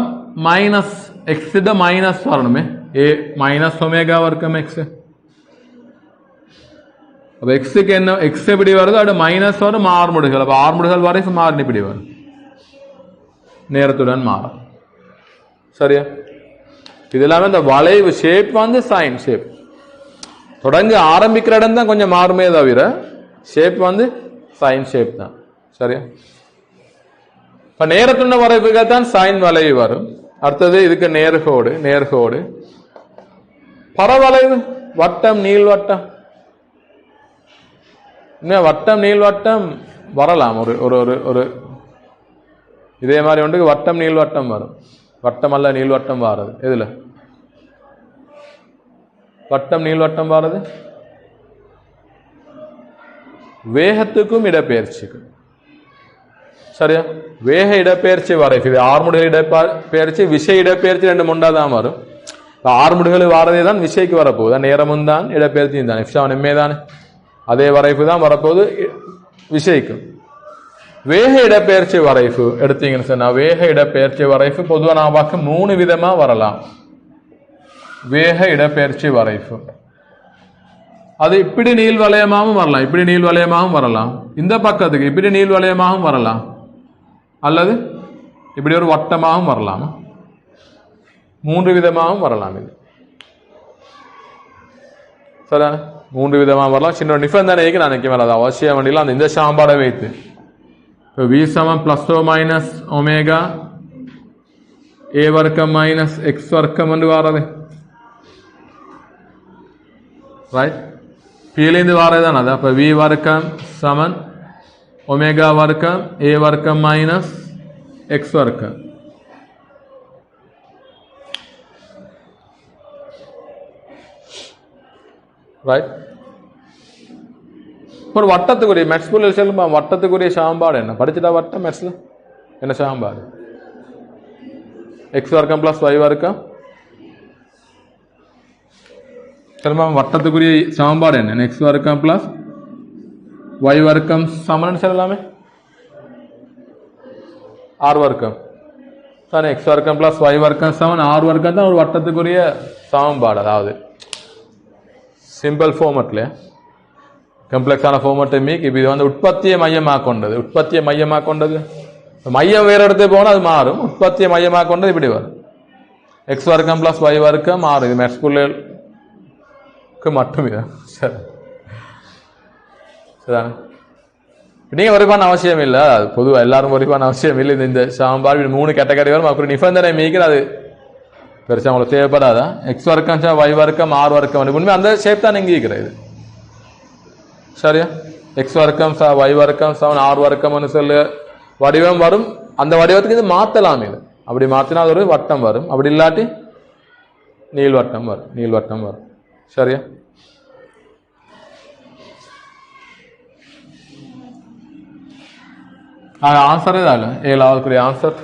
மைனஸ் எக்ஸ் மைனஸ் வரணுமே, ஏ மைனஸ் ஒமேகா வர்க்கம் எக்ஸ். அப்போ எக்ஸுக்கு என்ன, எக்ஸ் எப்படி வருதோ அது மைனஸ் வரும் ஆர்முடுகள். அப்போ ஆர்முடுகள் வரைக்கும் மாறினு இப்படி வரும், நேரத்துடன் மாறும். சரியா, இது எல்லாமே இந்த வளைவு ஷேப் வந்து சைன் ஷேப். தொடங்க ஆரம்பிக்கிற இடம் தான் கொஞ்சம் மாறுமே தவிர ஷேப் வந்து சைன் ஷேப் தான். சரியா, இப்போ நேரத்துடன் வரைவுகள் தான் சைன் வளைவு வரும். அடுத்தது இதுக்கு நேர்கோடு, நேர்கோடு, பரவளைவு, வட்டம், நீள்வட்டம். இன்னும் வட்டம் நீள்வட்டம் வரலாம். ஒரு ஒரு ஒரு இதே மாதிரி ஒன்றுக்கு வட்டம் நீள்வட்டம் வரும். வட்டம் அல்ல நீள்வட்டம் வாரது எதுல? வட்டம் நீள்வட்டம் வாரது வேகத்துக்கும் இடப்பெயர்ச்சிக்கும். சரியா, வேக இடப்பெயர்ச்சி வரைக்கும் இது ஆர்முடுகள் இடப்பெயர்ச்சி, விசை இடப்பெயர்ச்சி ரெண்டு முண்டா தான் வரும். ஆர்முடுகள் வாரதே தான் விசைக்கு வரப்போகுது, நேரமும் தான் இடப்பெயர்ச்சியும் தான், எஃப்சான் எம்ஏ தானே, அதே வரைப்பு தான் வரப்போகுது விசைக்கும். வேக இடப்பெயர்ச்சி வரைப்பு எடுத்தீங்கன்னு சொன்னா, வேக இடப்பெயர்ச்சி வரைப்பு பொதுவாக நான் பார்க்க 3 விதமா வரலாம். வேக இடப்பெயர்ச்சி வரைப்பு அது இப்படி நீள் வளையமாகவும் வரலாம், இப்படி நீள் வளையமாகவும் வரலாம், இந்த பக்கத்துக்கு இப்படி நீள் வளையமாகவும் வரலாம், அல்லது இப்படி ஒரு வட்டமாகவும் வரலாம். 3 விதமாகவும் வரலாம். இது சரிதான, 3 விதமாக வரலாம். சின்ன நிபந்தனைக்கு நான் நினைக்க அது அவசியம் வேண்டியல. அந்த இந்த சாம்பாடை வைத்து இப்போ வி சமம் பிளஸ் ஓ மைனஸ் ஒமேகா ஏ வர்க்கம் மைனஸ் எக்ஸ் வர்க்கம் என்று வாரது. ரைட், கீழேந்து வாரது தான் அது. அப்போ வி வர்க்கம் சமன் ஒமேகா வர்க்கம் ஏ வர்க்கம் மைனஸ் எக்ஸ் வர்க்கம். ரைட், ஒரு வட்டத்துக்குரிய மெட்ஸ்புல் செல்லும் வட்டத்துக்குரிய சாம்பாடு என்ன படிச்சுட்டா? வட்டம் மெட்ஸ்ல என்ன சாம்பாடு? எக்ஸ் வர்க்கம் பிளஸ் ஒய் வர்க்கம். செல்லுமா வட்டத்துக்குரிய சாம்பாடு என்ன? எக்ஸ் வர்க்கம் பிளஸ் ஒய் வர்க்கம் சமன் சொல்லலாமே, ஆர் வர்க்கம் தானே. எக்ஸ் வர்க்கம் பிளஸ் ஒய் வர்க்கம் சமன் ஆர் வர்க்கம் தான் ஒரு வட்டத்துக்குரிய சாம்பாடு. அதாவது சிம்பிள் ஃபார்மட்ல கம்ப்ளெக்ஸான ஃபார்மட்டை மீக். இப்போ இது வந்து உற்பத்தியை மையமாக கொண்டது, உற்பத்தியை மையமாக கொண்டது. மையம் வேறு இடத்துக்கு போனால் அது மாறும். உற்பத்தியை மையமாக கொண்டது இப்படி வரும், எக்ஸ் வர்க்கம் பிளஸ் ஒய் வர்க்கம் மாறும். இது மெட்ஸ்புல்லுக்கு மட்டும் இதான். சரி சரிதானே, நீங்கள் வரைப்பான அவசியம் இல்லை, அது பொதுவாக எல்லாரும் வரைப்பான அவசியம் இல்லை. இந்த சாம்பார் 3 கேட்டகரி வரும். அப்புறம் நிபந்தனை மீக்கிறது அது பெருசாக உங்களுக்கு தேவைப்படாதா? எக்ஸ் வர்க்கம் ஒய் வர்க்கம் ஆர் வர்க்கம் உண்மை அந்த ஷேப் தான் நீங்க இருக்கிறது. சரியா, எக்ஸ் வர்க்கம் ஒய் வர்க்கம் சமன் ஆர் வர்க்கம்னு சொல்லு வடிவம் வரும். அந்த வடிவத்துக்கு இது மாற்றலாம். இது அப்படி மாற்றினா அது ஒரு வட்டம் வரும், அப்படி இல்லாட்டி நீள்வட்டம் வரும், நீள்வட்டம் வரும். சரியா, ஆன்சர் இதால 7வது ஆன்சர்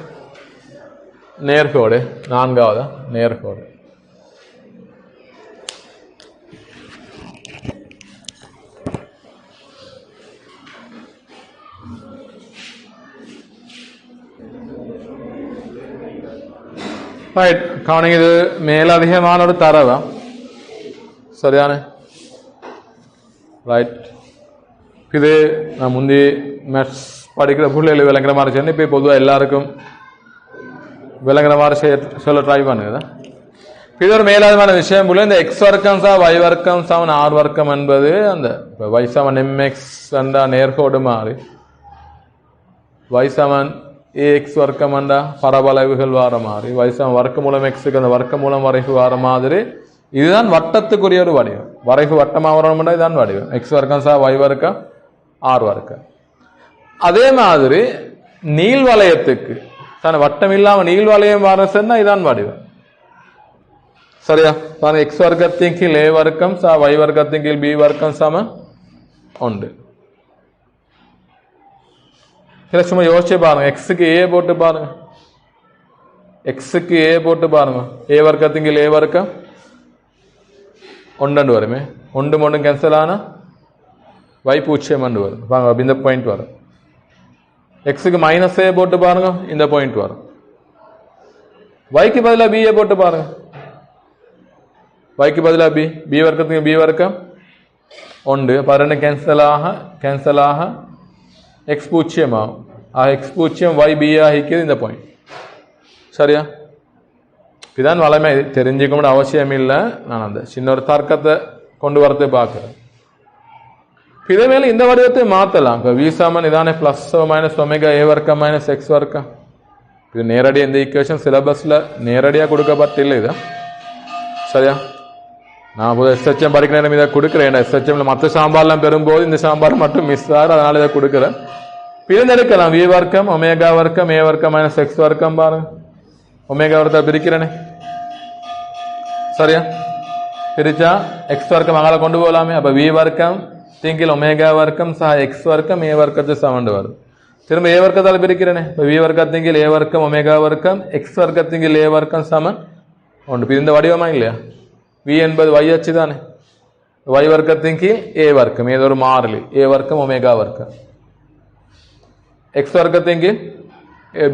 நேர்கோடு. 4வது நேர்கோடு. ரைட், கவனிங்க, இது மேலதிகமான ஒரு தரவா. சரியானே, ரைட். இது நான் முந்தி மேத்ஸ் படிக்கிற பிள்ளைகள் விளங்குற மாதிரி சொன்னேன். இப்போ பொதுவாக எல்லாருக்கும் விளங்குற மாதிரி சொல்ல ட்ரை பண்ணுங்க. இது ஒரு மேலாதமான விஷயம் போல. இந்த எக்ஸ் வர்க்கம் ஒய் வர்க்கம் சமன் ஆர் வர்க்கம் என்பது அந்த இப்போ y சமன் mx என்ற நேர்கோடு மாறி y சமன் ax வர்க்கம் என்ற பரவளைவுகள் வார மாதிரி y சமன் வர்க்க மூலம் எக்ஸுக்கு அந்த வர்க்க மூலம் வரைவு வார மாதிரி இதுதான் வட்டத்துக்குரிய ஒரு வடிவம். வரைவு வட்டமாக வரணும்னா இதுதான் வடிவம். எக்ஸ் வர்க்கம் ஒய் வர்க்கம் ஆர் வர்க்கம். அதே மாதிரி நீள் வளையத்துக்கு தானே வட்டம் இல்லாமல் நீள் வளையம் வர சொன்னா இதான் வடிவம். சரியா, தானே எக்ஸ் வர்க்கத்தின் கீழ் ஏ வர்க்கம் ஒய் வர்க்கத்தின் கீழ் பி வர்க்கம் சமன் 1. இதை சும்மா யோசிச்சு பாருங்க. எக்ஸுக்கு ஏ போட்டு பாருங்க, எக்ஸுக்கு ஏ போட்டு பாருங்க. ஏ வர்க்கத்தின் கீழ் ஏ வர்க்கம் ஒன்று வருமே, ஒன்று கேன்சல் ஆனால் y பூஜ்ஜியம் வரும். பாருங்க இந்த பாயிண்ட் வரும். எக்ஸுக்கு மைனஸே போட்டு பாருங்க, இந்த பாயிண்ட் வரும். yக்கு பதிலாக b போட்டு பாருங்க, yக்கு பதிலாக b வர்க்கத்துக்கு b வர்க்கம் 1 12 கேன்சல் ஆக x பூஜ்ஜியம் ஆகும். x பூஜ்ஜியம் y b ஆகிக்குது இந்த பாயிண்ட். சரியா? இதுதான் வளமை. தெரிஞ்சுக்கணும் அவசியம் இல்லை. நான் அந்த சின்ன ஒரு தர்க்கத்தை கொண்டு வரத்தை பார்க்குறேன். இதே மேலே இந்த வடிவத்தை மாற்றலாம். இப்போ v சமன் இதானே ப்ளஸ் மைனஸ் ஒமேகா a வர்க்கம் மைனஸ் எக்ஸ் வர்க்கம். இது நேரடியாக இந்த ஈக்குவேஷன் சிலபஸில் நேரடியாக கொடுக்கப்பட்டில்லை. இதான் சரியா? நான் போது எஸ்ஹெச்எம் படிக்கிற நேரம் இதை கொடுக்குறேன். எஸ்ஹெச்எம்ல மற்ற சாம்பார்லாம் பெறும்போது இந்த சாம்பார் மட்டும் மிஸ் ஆகும், அதனால இதை கொடுக்குறேன். பிரிந்தெடுக்கலாம். v வர்க்கம் ஒமேகா வர்க்கம் a வர்க்கம் மைனஸ் எக்ஸ் வர்க்கம் பாருங்க. ஒமேகா வர்க்கம் பிரிக்கிறேனே, சரியா? பிரிச்சா எக்ஸ் வர்க்கம் அங்கால கொண்டு போகலாமே. அப்போ v வர்க்கம் திங்கில் ஒமேகா வர்க்கம் சா எக்ஸ் வர்க்கம் a வர்க்கத்தை சமண்டு வரும். திரும்ப a வர்க்கத்தால் பிரிக்கிறேனே. இப்போ v வர்க்கத்திங்கில் a வர்க்கம் ஒமேகா வர்க்கம் எக்ஸ் வர்க்கத்திங்கில் a வர்க்கம் சமன் 1. பிரிந்த வடிவமா இல்லையா? v என்பது y அச்சு தானே. y வர்க்கத்திங்கில் a வர்க்கம், ஏதோ ஒரு மாறிலி a வர்க்கம் ஒமேகா வர்க்கம். எக்ஸ் வர்க்கத்திங்கில்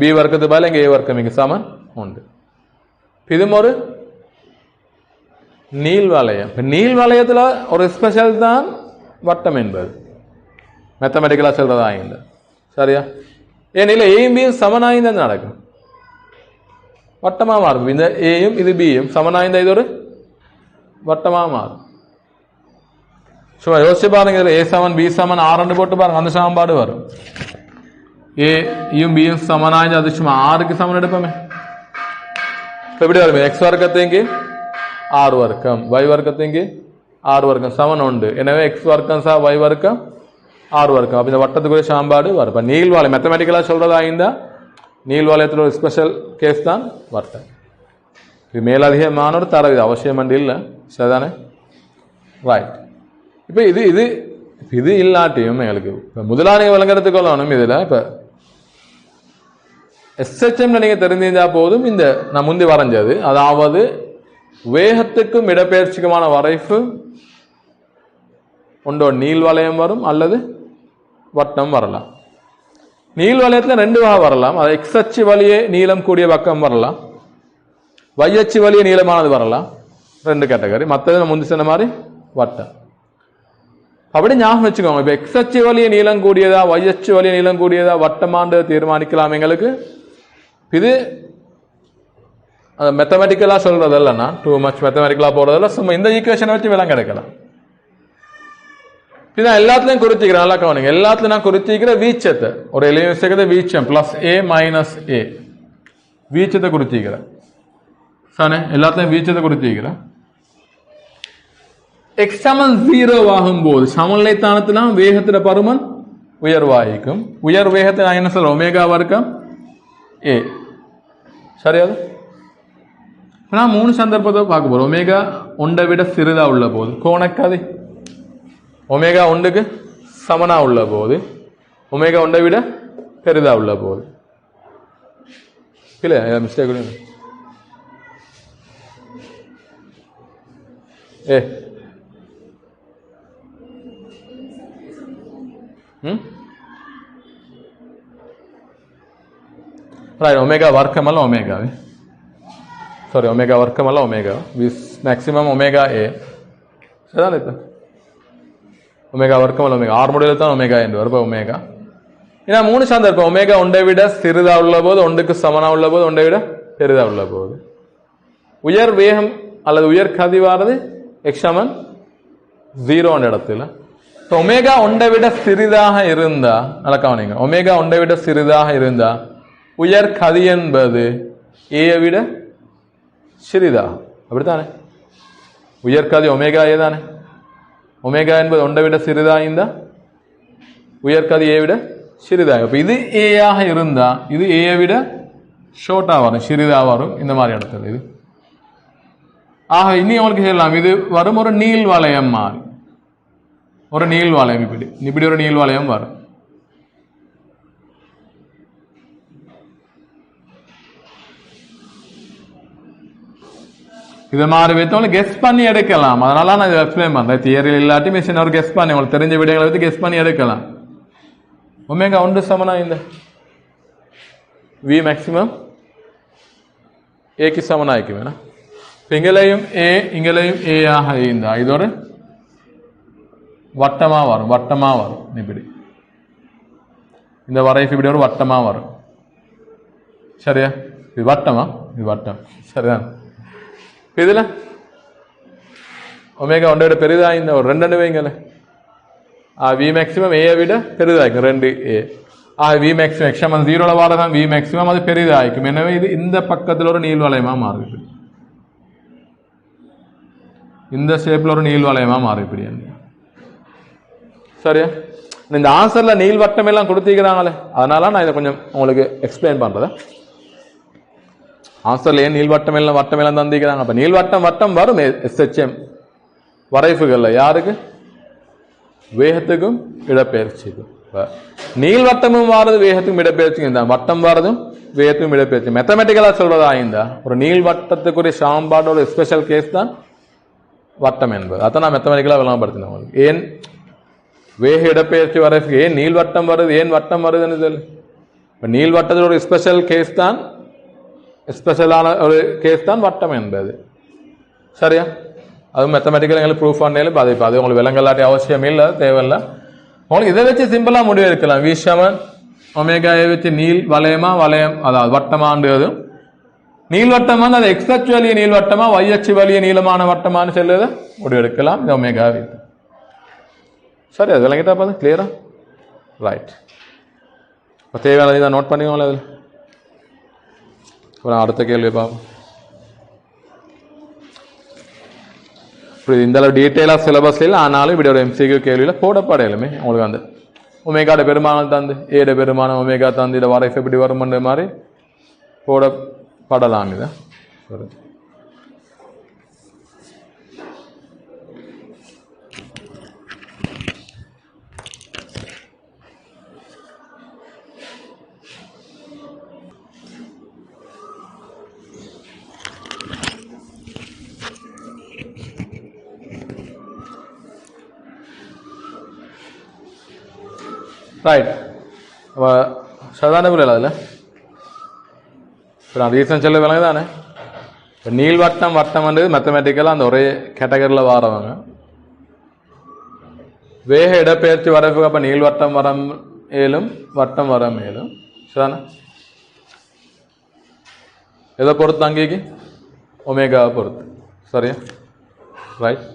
b வர்க்கத்து பதில் இங்கே a வர்க்கம் இங்கே சமன் 1. இதுவும் ஒரு நீள் வளையம். நீள் வளையத்தில் ஒரு ஸ்பெஷல் தான் வட்டம் என்பது. மேத்தமெட்டிக்கலாக சொல்றதா இல்லை, சரியா? ஏனில்லை ஏயும் பியும் சமனாய்ந்த நடக்கும், வட்டமாக மாறும். இந்த ஏயும் இது பியும் சமனாய்ந்த இது ஒரு வட்டமாக மாறும். சும்மா யோசிச்சு பாருங்க. ஏ சமன் பி சமன் ஆறு போட்டு பாருங்க, அந்த சமன்பாடு வரும். ஏயும் பியும் சமனாய்ந்து அது சும்மா ஆறுக்கு சமன் எடுப்போமே. எப்படி வரும்? எக்ஸ் வர்க்கத்திங்கு ஆறு வர்க்கம் y வர்க்கத்திங்கு ஆறு வர்க்கம் சமன் 1. எனவே எக்ஸ் வர்க்கம் சா y வர்க்கம் ஆறு வர்க்கம். அப்போ இந்த வட்டத்துக்குரிய சாம்பாடு வரும். இப்போ நீள்வாளை மேத்தமெட்டிக்கலாக சொல்றதா இருந்தால் நீள்வாளையத்தில் ஒரு ஸ்பெஷல் கேஸ் தான் வட்டம். இது மேலதிகமான ஒரு தரவு, இது அவசியம் என்று இல்லை, சரிதானே? ரைட். இப்போ இது இது இது இல்லாட்டியும் எங்களுக்கு இப்போ முதலாளியை விளங்குறதுக்கொள்ளணும். இதில் இப்போ எஸ்ஹெச்எம்ல நீங்கள் தெரிஞ்சிருந்தா போதும். இந்த நான் முந்தி வரைஞ்சது, அதாவது வேகத்துக்கும் இடப்பெயர்ச்சிக்குமான வரைப்பு ஒன்றோ நீள் வளையம் வரும் அல்லது வட்டம் வரலாம். நீள் வளையத்தில் 2 வகை வரலாம். அது எக்ஸ் அச்சு வழியே நீளம் கூடிய பக்கம் வரலாம், y அச்சு வழியே நீளமானது வரலாம். 2 கேட்டகரி. மற்றது முந்தி சொன்ன மாதிரி வட்டம். அப்படி ஞாபகம் வச்சுக்கோங்க. இப்போ எக்ஸ் அச்சு வழியே நீளம் கூடியதா y அச்சு வழியே நீளம் கூடியதா வட்டமாண்டு தீர்மானிக்கலாம். எங்களுக்கு இது மெத்தமெட்டிக்கலாக சொல்றது இல்லைன்னா டூ மச் மெத்தமெட்டிக்கலாக போறதில்ல, சும்மா இந்த ஈக்குவேஷனை வச்சு விளங்க கிடைக்கலாம். இதான் எல்லாத்துலையும் குறிச்சிக்கிறேன், நல்லா கவனிங்க. எல்லாத்துலையும் நான் குறிச்சிக்கிற வீச்சத்தை, ஒரு எளிய விஷயத்தை வீச்சம் பிளஸ் a மைனஸ் a வீச்சத்தை குறிச்சிக்கிறேன். சானே எல்லாத்துலையும் வீச்சத்தை குறிச்சிக்கிறேன். எக்ஸ் சமன் 0 ஆகும்போது சமநிலைத்தானத்திலாம் வேகத்தின் பருமன் உயர்வாகிக்கும். உயர் வேகத்தை நான் என்ன சொல்றேன்? ஒமேகா வர்க்கம் a. சரியாது? நான் 3 சந்தர்ப்பத்தை பார்க்க போறோம். ஒமேகா 1 விட சிறிதா உள்ள போது கோணக்கதை, ஒமேகா 1க்கு சமனா உள்ள போது, ஒமேகா 1 விட பெரிதா உள்ள போது. இல்லையா? மிஸ்டேக் ஒமேகா வர்க்கமல்ல ஒமேகா, சாரி ஒமேகா வர்க்கமல்ல ஒமேகா மேக்ஸிமம் ஒமேகா ஏ. சரிதான்? இப்போ ஒமேகா வர்க்கமல்ல ஒமேகா ஆறு முடிவில் தான் ஒமேகா என்று வரும். ஒமேகா ஏன்னா 3 சந்தர்ப்பம். ஒமேகா 1 விட சிறிதா உள்ள போது, 1க்கு சமனா உள்ள போது, 1 விட பெரிதா உள்ள போது. உயர் வேகம் அல்லது உயர் கதிவானது எக்ஸ் சமன் 0 இடத்துல. ஒமேகா 1 விட சிறிதாக இருந்தா, நல்லா கவனிங்க, ஒமேகா 1 விட சிறிதாக இருந்தா உயர் கதி என்பது ஏ விட சிறிதா, அப்படித்தானே? உயர் கதி ஒமேகா ஏ தானே. ஒமேகா என்பது 1 விட சிறிதா இருந்தா உயர் கதி ஏ விட சிறிதா. இப்போ இது ஏ ஆக இருந்தா இது ஏ விட ஷோர்ட்டா வரும், சிறிதா வரும் இந்த மாதிரி இடத்துல. இது ஆக இனி உங்களுக்கு சொல்லலாம், இது வரும் ஒரு நீள் வளையம் மாறி, ஒரு நீள் வளையம் இப்படி இப்படி ஒரு நீள் வளையம் வரும். இதை மாதிரி வைத்தவங்களை கெஸ் பண்ணி எடுக்கலாம். அதனால நான் இதை எக்ஸ்பிளைன் பண்றேன். தியரியில் இல்லாட்டி மிஷின் ஒரு கெஸ் பண்ணி உங்களுக்கு தெரிஞ்ச விடயங்களை வச்சு கெஸ் பண்ணி எடுக்கலாம். ஒமேகா 1 சமனா இந்த வி மேக்சிமம் ஏக்கு சமனாய்க்கு வேணா இங்களையும் ஏ ஆக இருந்தா இது ஒரு வட்டமா வரும். இப்படி இந்த வரைக்கு இப்படி ஒரு வட்டமா வரும். சரியா? இது வட்டம் சரிதான். இதுல ஒமேகா 1 விட பெரிதா இந்த ஒரு 2 வைங்களே வி மேக்சிமம் ஏ விட பெரிதாய்க்கும் 2a. வி மேக்சிமம் எக்ஸாம் 0ல வாரதான் வி மேக்சிமம் அது பெரிதாய்க்கும். எனவே இது இந்த பக்கத்தில் ஒரு நீள்வளையமா மாறுது. இந்த ஷேப்ல ஒரு நீள்வளையமா மாறும் இப்படி. சரியா? இந்த ஆன்சர்ல நீள்வட்டம் எல்லாம் கொடுத்திருக்கிறாங்களே, அதனால நான் இதை கொஞ்சம் உங்களுக்கு எக்ஸ்பிளைன் பண்றேன். ஆன்சர்ல ஏன் நீள்வட்டம் எல்லாம் தந்திக்கிறாங்க. அப்ப வட்டம் வரும் SHM வரைப்புகள்ல யாருக்கு? வேகத்துக்கும் இடப்பெயர்ச்சிக்கும். நீள்வட்டமும் வாரது வேகத்துக்கும் இடப்பெயர்ச்சிக்கும் தான். வட்டம் வாரதும் வேகத்துக்கும் இடப்பெயர்ச்சி. மேத்தமெட்டிக்கலா சொல்றதா இருந்தா ஒரு நீள்வட்டத்துக்குரிய சாம்பாடோட ஸ்பெஷல் கேஸ் தான் வட்டம் என்பது. அதான் நான் மேத்தமெட்டிக்கலா விளம்பரப்படுத்தினேன் உங்களுக்கு. ஏன் வேக இடப்பெயர்ச்சி வரைக்கு ஏன் நீள்வட்டம் வருது, ஏன் வட்டம் வருதுன்னு சொல்லு. நீள்வட்டத்தில் ஒரு ஸ்பெஷலான ஒரு கேஸ் தான் வட்டம் என்பது. சரியா? அது மேத்தமெட்டிக்கல் எங்களுக்கு ப்ரூஃப் பண்ணாலும் அது உங்களுக்கு விலங்கலாட்டி அவசியம் இல்லை, தேவையில்லை. உங்களுக்கு இதை வச்சு சிம்பிளா முடிவு எடுக்கலாம். வி சமன் ஒமேகாயை வச்சு வளையம் அதாவது வட்டமாண்டுவதும் நீள்வட்டம் அது எக்ஸ் அச்சு வழிய நீள்வட்டமா y அச்சு வழிய நீளமான வட்டமானு சொல்லுது முடிவு எடுக்கலாம். இது ஒமேகா வைத்து. சரி, அது விளங்கிட்டா பாது கிளியரா? ரைட். இப்போ தேவையானதை தான் நோட் பண்ணிக்கோங்களேன். அதில் அப்புறம் அடுத்த கேள்வி பார்ப்போம். இந்த அளவு டீட்டெயிலாக சிலபஸ் இல்லை, ஆனாலும் இப்படி ஒரு MCQ கேள்வியில் போடப்படையிலுமே உங்களுக்கு அந்த ஒமேகாட பெருமானம் தந்து ஏட பெருமானம் ஒமேகா தந்து இதை வரைஃப் எப்படி வரும்ன்ற மாதிரி போடப்படலாம். இதை சரி. ரைட். அப்போ சாதாரண பிள்ளை அதில் இப்போ நான் ரீசன் சொல்ல விலங்கு தானே. இப்போ வட்டம்ன்றது மேத்தமெட்டிக்கலாக அந்த ஒரே கேட்டகரியில் வாரவங்க. வேக இடப்பெயர்ச்சி வரவுக்கு அப்போ நீள்வட்டம் வர மேலும் வட்டம் வர மேலும் சரிதானே. எதை பொறுத்து அங்கேக்கு? ஒமேகாவை பொறுத்து. சரியா? ரைட்.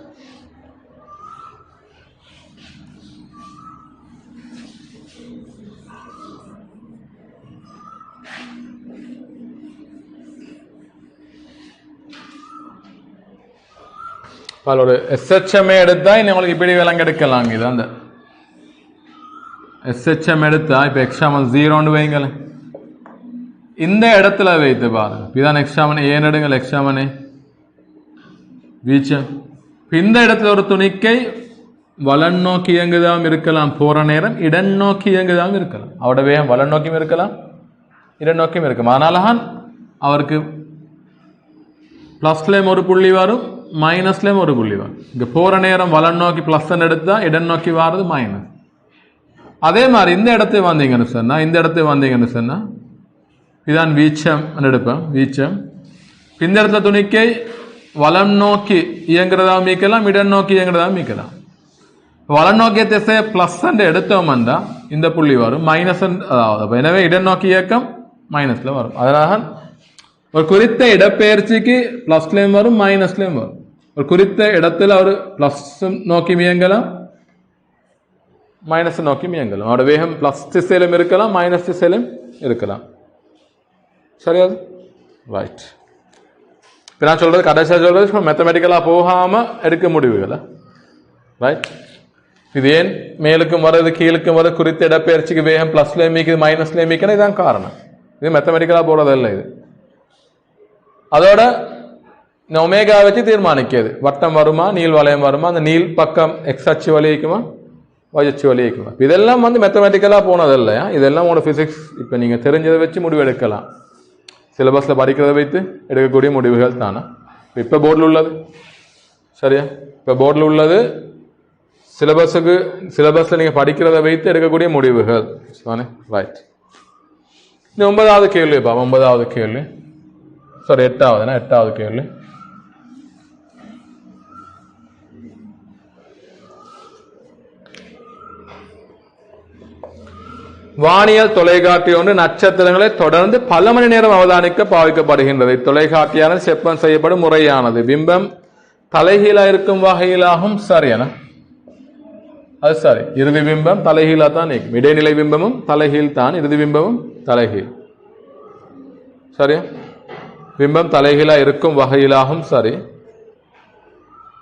ஒரு SHM எடுத்தா உங்களுக்கு இப்படி விலங்கெடுக்கலாம். இது அந்த SHM எடுத்தா இப்ப எக்ஸாம்பிள் 0 வைங்களேன், இந்த இடத்துல வைத்து பாருங்க. இதான் எக்ஸாமனை ஏன் எடுங்கள், எக்ஸாமனை வீச்சம். இந்த இடத்துல ஒரு துணிக்கை வலன் நோக்கி இயங்குதாம் இருக்கலாம், போற நேரம் இடன் நோக்கி இயங்குதாம் இருக்கலாம். அவரோட வேகம் வலன் நோக்கியும் இருக்கலாம், இடன் நோக்கியும் இருக்கலாம். அதனாலதான் அவருக்கு பிளஸ்லயும் ஒரு புள்ளி வரும், மைனஸ்லயும் ஒரு புள்ளி வரும். இங்க போற நேரம் வலன் நோக்கி பிளஸ் எடுத்தா இடன் நோக்கி வாரது மைனஸ். அதே மாதிரி இந்த இடத்துக்கு வந்தீங்கன்னு சொன்னா இதான் வீச்சம் எடுப்பேன். வீச்சம் இந்த இடத்துல துணிக்கை வலம் நோக்கி இயங்குறதா மீக்கலாம், இடன் நோக்கி இயங்குறதா மீக்கலாம். வலம் நோக்கிய திசையை பிளஸ் எடுத்தோம் வந்தா இந்த புள்ளி வரும், மைனஸ் அதாவது எனவே இடன் நோக்கி இயக்கம் மைனஸ்ல வரும். அதனால ஒரு குறித்த இடப்பெயர்ச்சிக்கு பிளஸ்லயும் வரும், மைனஸ்லயும் வரும். ஒரு குறித்த இடத்துல ஒரு பிளஸ் நோக்கி இயங்கலாம், மைனஸ் நோக்கி இயங்கலாம். அவரோட வேகம் பிளஸ் திசையிலும் இருக்கலாம், மைனஸ் திசையிலும் இருக்கலாம். சரியா? ரைட். இப்போ நான் சொல்றது கடைசியாக சொல்றது மேத்தமெட்டிக்கலா போகாம எடுக்க முடிவுகளை. ரைட். இது ஏன் மேலுக்கும் வருது கீழுக்கும் வருது, குறித்த இடப்பெயர்ச்சிக்கு வேகம் பிளஸ்ல மீக்குது மைனஸ்ல மீக்கணும், இதுதான் காரணம். இது மேத்தமெட்டிக்கலா போறதில்லை. இது அதோட ஒமேகா வச்சு தீர்மானிக்கிறது. வட்டம் வருமா, நீள் வளையம் வருமா, அந்த நீள் பக்கம் எக்ஸ் அச்சு வலிக்குமா, ஒய் அச்சு வலிக்குமா. இதெல்லாம் மேத்தமெட்டிக்கலா போனது இல்லையா, இதெல்லாம் உங்களோட பிசிக்ஸ் இப்போ நீங்க தெரிஞ்சதை வச்சு முடிவு எடுக்கலாம். சிலபஸ்ல படிக்கிறத வைத்து எடுக்கக்கூடிய முடிவுகள் தானே. இப்போ போர்டில் உள்ளது சரியா? இப்போ போர்டில் உள்ளது சிலபஸில் நீங்கள் படிக்கிறத வைத்து எடுக்கக்கூடிய முடிவுகள். ரைட். இந்த 9வது கேள்வி பா. 9வது கேள்வி சாரி 8வது கேள்வி. வானியல் தொலைக்காட்டி ஒன்று நட்சத்திரங்களை தொடர்ந்து பல மணி நேரம் அவதானிக்க பாவிக்கப்படுகின்றது. தொலைக்காட்டியானது செப்பம் செய்யப்படும் முறையானது. பிம்பம் தலைகீழா இருக்கும் வகையிலாகும். சரியான அது சரி. இறுதி பிம்பம் தலைகீழா தான் இருக்கும். இடைநிலை பிம்பமும் தலைகீழ் தான். இறுதி பிம்பமும் தலைகீழ். சரியா? பிம்பம் தலைகீழா இருக்கும் வகையிலாகும். சரி.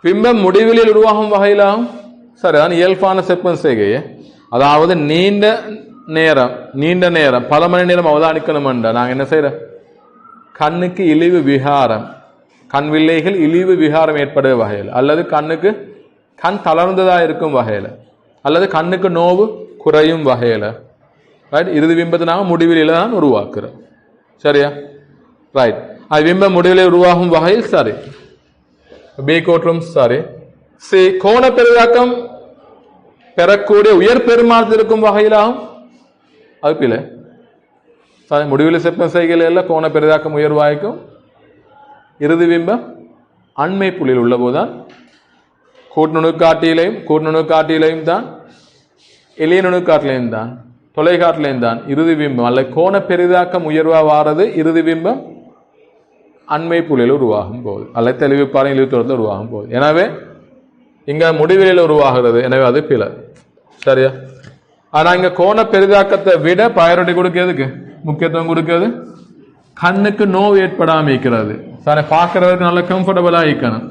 பிம்பம் முடிவில் உருவாகும் வகையிலாகும். சரி. அதான் இயல்பான செப்பம் செய்கையே. அதாவது நீண்ட நேரம் பல மணி நேரம் அவதானிக்கணும் என்ற நாங்கள் என்ன செய்யறோம்? கண்ணுக்கு இழிவு விகாரம், கண் வில்லைகள் இழிவு விகாரம் ஏற்படுற வகையில், அல்லது கண்ணுக்கு கண் தளர்ந்ததா இருக்கும் வகையில், அல்லது கண்ணுக்கு நோவு குறையும் வகையில் ரைட். இறுதி பிம்பத்தை நாங்கள் முடிவில தான் உருவாக்குறோம். சரியா? ரைட். அது பிம்பம் முடிவிலே உருவாகும் வகையில் சரி. பி கோட்டும் சரி. சி கோண பெரிதாக்கம் பெறக்கூடிய உயர் பெருமானத்தில் இருக்கும் வகையிலாகும். அது பிள்ளை சரி. முடிவில் செப்பம் செய்கையில் கோண பெரிதாக்கம் உயர்வாய்க்கும். இறுதி பிம்பம் அண்மை புள்ளியில் உள்ள போதுதான் கூட்டுணுக்காட்டியிலையும் தான், எளிய நுணுக்காட்டிலையும் தான், தொலைக்காட்டிலையும் தான் இறுதி பிம்பம் அல்ல கோண பெரிதாக்கம் உயர்வா வாரது. இறுதி பிம்பம் அண்மை புள்ளியில் உருவாகும் போது அல்ல தெளிவுப்பாறை இழிவுத்தோரத்தில் உருவாகும் போது. எனவே இங்க முடிவிலில் உருவாகிறது. எனவே அது பிழை. சரியா? ஆனா இங்க கோண பெரிதாக்கத்தை விட ப்ரையாரிட்டி கொடுக்கிறதுக்கு முக்கியத்துவம் கொடுக்கிறது கண்ணுக்கு நோவு ஏற்படாம இருக்கிறது. சரி. பார்க்கறதுக்கு நல்ல கம்ஃபர்டபுளா இருக்கணும்.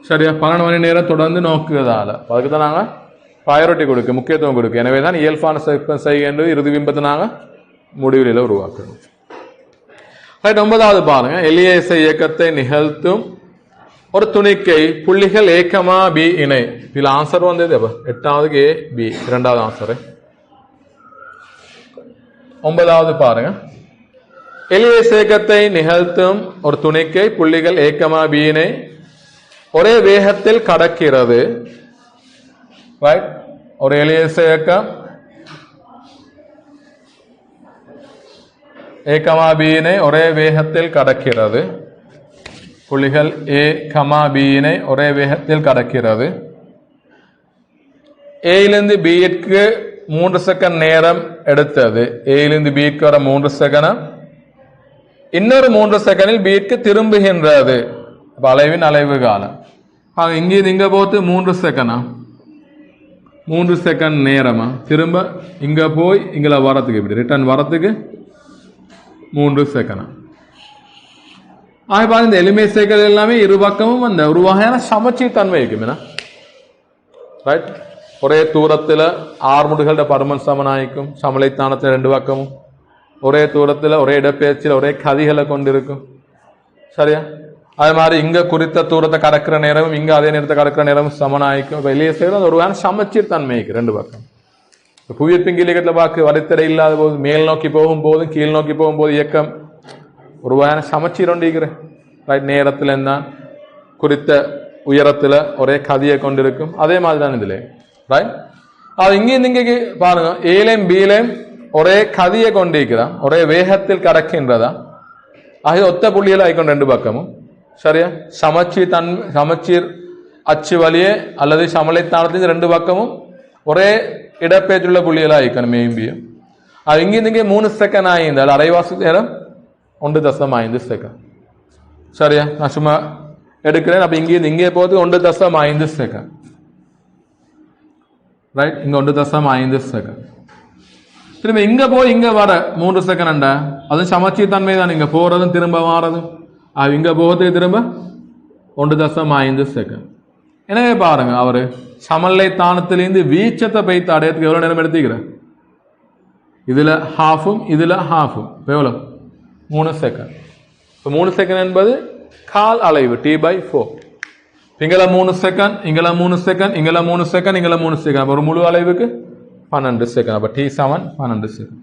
சரியா? 12 மணி நேரம் தொடர்ந்து நோக்குவதால அதுக்கு தான் நாங்கள் ப்ரையாரிட்டி கொடுக்க முக்கியத்துவம் கொடுக்க. எனவே தான் இயல்பான செப்பம் செய்கின்ற இறுதி பிம்பத்தை நாங்கள் முடிவிலில் உருவாக்கணும். ரைட். 9வது பாருங்க. எளிய இசை இயக்கத்தை நிகழ்த்தும் ஒரு துணிக்கை புள்ளிகள் ஏக்கமா பி இணை. இதுல ஆன்சர் வந்தது 8வது ஏ பி. 2வது ஆன்சர். 9வது பாருங்க. எளிய இயக்கத்தை நிகழ்த்தும் ஒரு துணிக்கை புள்ளிகள் ஏக்கமா பி இணை ஒரே வேகத்தில் கடக்கிறது. ரைட். ஒரு எளிய இயக்கம் ஏகமா பியினை ஒரே வேகத்தில் கடக்கிறது. புள்ளிகள் ஏ கமா பியினை ஒரே வேகத்தில் கடக்கிறது. ஏயிலிருந்து பிக்கு 3 செகண்ட் நேரம் எடுத்தது. ஏயிலிருந்து பிக்கு வர 3 செகண்ட், இன்னொரு 3 செகண்டில் பிக்கு திரும்புகின்றது. அலைவின் அலைவு காலம். இங்கே இங்க போத்து 3 செகண்டா, 3 செகண்ட் நேரமா, திரும்ப இங்க போய் இங்கே வரத்துக்கு இப்படி ரிட்டர்ன் வரத்துக்கு 3 செகண்ட். ஆக இந்த எளிமை சேர்க்கல் எல்லாமே இரு பக்கமும் அந்த ஒரு வகையான சமச்சீர் தன்மை இருக்குமே. ரைட். ஒரே தூரத்தில் ஆறுமுடுகளோட பருமன் சமனாய்க்கும். சமலைத்தானத்தில் 2 பக்கமும் ஒரே தூரத்தில் ஒரே இடப்பெயர்ச்சியில் ஒரே கதிகளை கொண்டிருக்கும். சரியா? அதே மாதிரி இங்க குறித்த தூரத்தை கடக்கிற நேரமும் இங்க அதே நேரத்தை கடக்கிற நேரமும் சமனாய்க்கும். இப்போ எளிய சேர்க்கல் ஒரு வகையான சமச்சீர் தன்மைக்கு 2 பக்கம். புவியீர்ப்பு பிங்கிலிகத்தில் வாக்கு வரைத்தடை இல்லாத போது மேல் நோக்கி போகும் போதும் கீழ் நோக்கி போகும்போது இயக்கம் ஒரு வகையான சமச்சீர் ஒன்றிருக்கிறேன். ரைட். நேரத்தில் தான் குறித்த உயரத்தில் ஒரே கதியை கொண்டிருக்கும். அதே மாதிரி தான் இதில். ரைட். அது இங்கேருந்து இங்கே பாருங்க. ஏலையும் பீலையும் ஒரே கதியை கொண்டிருக்கிறான், ஒரே வேகத்தில் கடக்கின்றதா. ஆகிய ஒத்த புள்ளியில் ஆயிக்கும் 2 பக்கமும். சரியா? சமச்சீர் அச்சு வழியே அல்லது சமலைத்தானத்தின் 2 பக்கமும் ஒரே இடப்பெயர்ச்சியுள்ள புள்ளியெல்லாம் ஆயிக்கணும் மேம்பியும். அது இங்கே 3 செகண்ட் ஆயிருந்தால் அரைவாசி நேரம் 1.5 செகண்ட். சரியா? நான் சும்மா எடுக்கிறேன். அப்ப இங்கே போது 1.5 செகண்ட். ரைட். இங்க 1.5 செகண்ட். திரும்ப இங்க போய் இங்க வர 3 செகண்ட். அதுவும் சமச்சீர் தன்மை தான். இங்க போறதும் திரும்ப வாரதும். இங்க போகிறதுக்கு திரும்ப 1.5 செகண்ட். எனவே பாருங்க, அவரு சமநிலை தானத்திலிருந்து வீச்சத்தை பைத்து அடையத்துக்கு எவ்வளவு நேரம் எடுத்துக்கிறேன்? இதுல ஹாஃபும் இதுல ஹாஃபும் எவ்வளவு? 3 செகண்ட். இப்போ 3 செகண்ட் என்பது கால் அலைவு T/4. இங்கல 3 செகண்ட், இங்கல 3 செகண்ட், இங்கல 3 செகண்ட், இங்கல 3 செகண்ட். ஒரு முழு அலைவுக்கு 12 செகண்ட். அப்ப T7 12 செகண்ட்.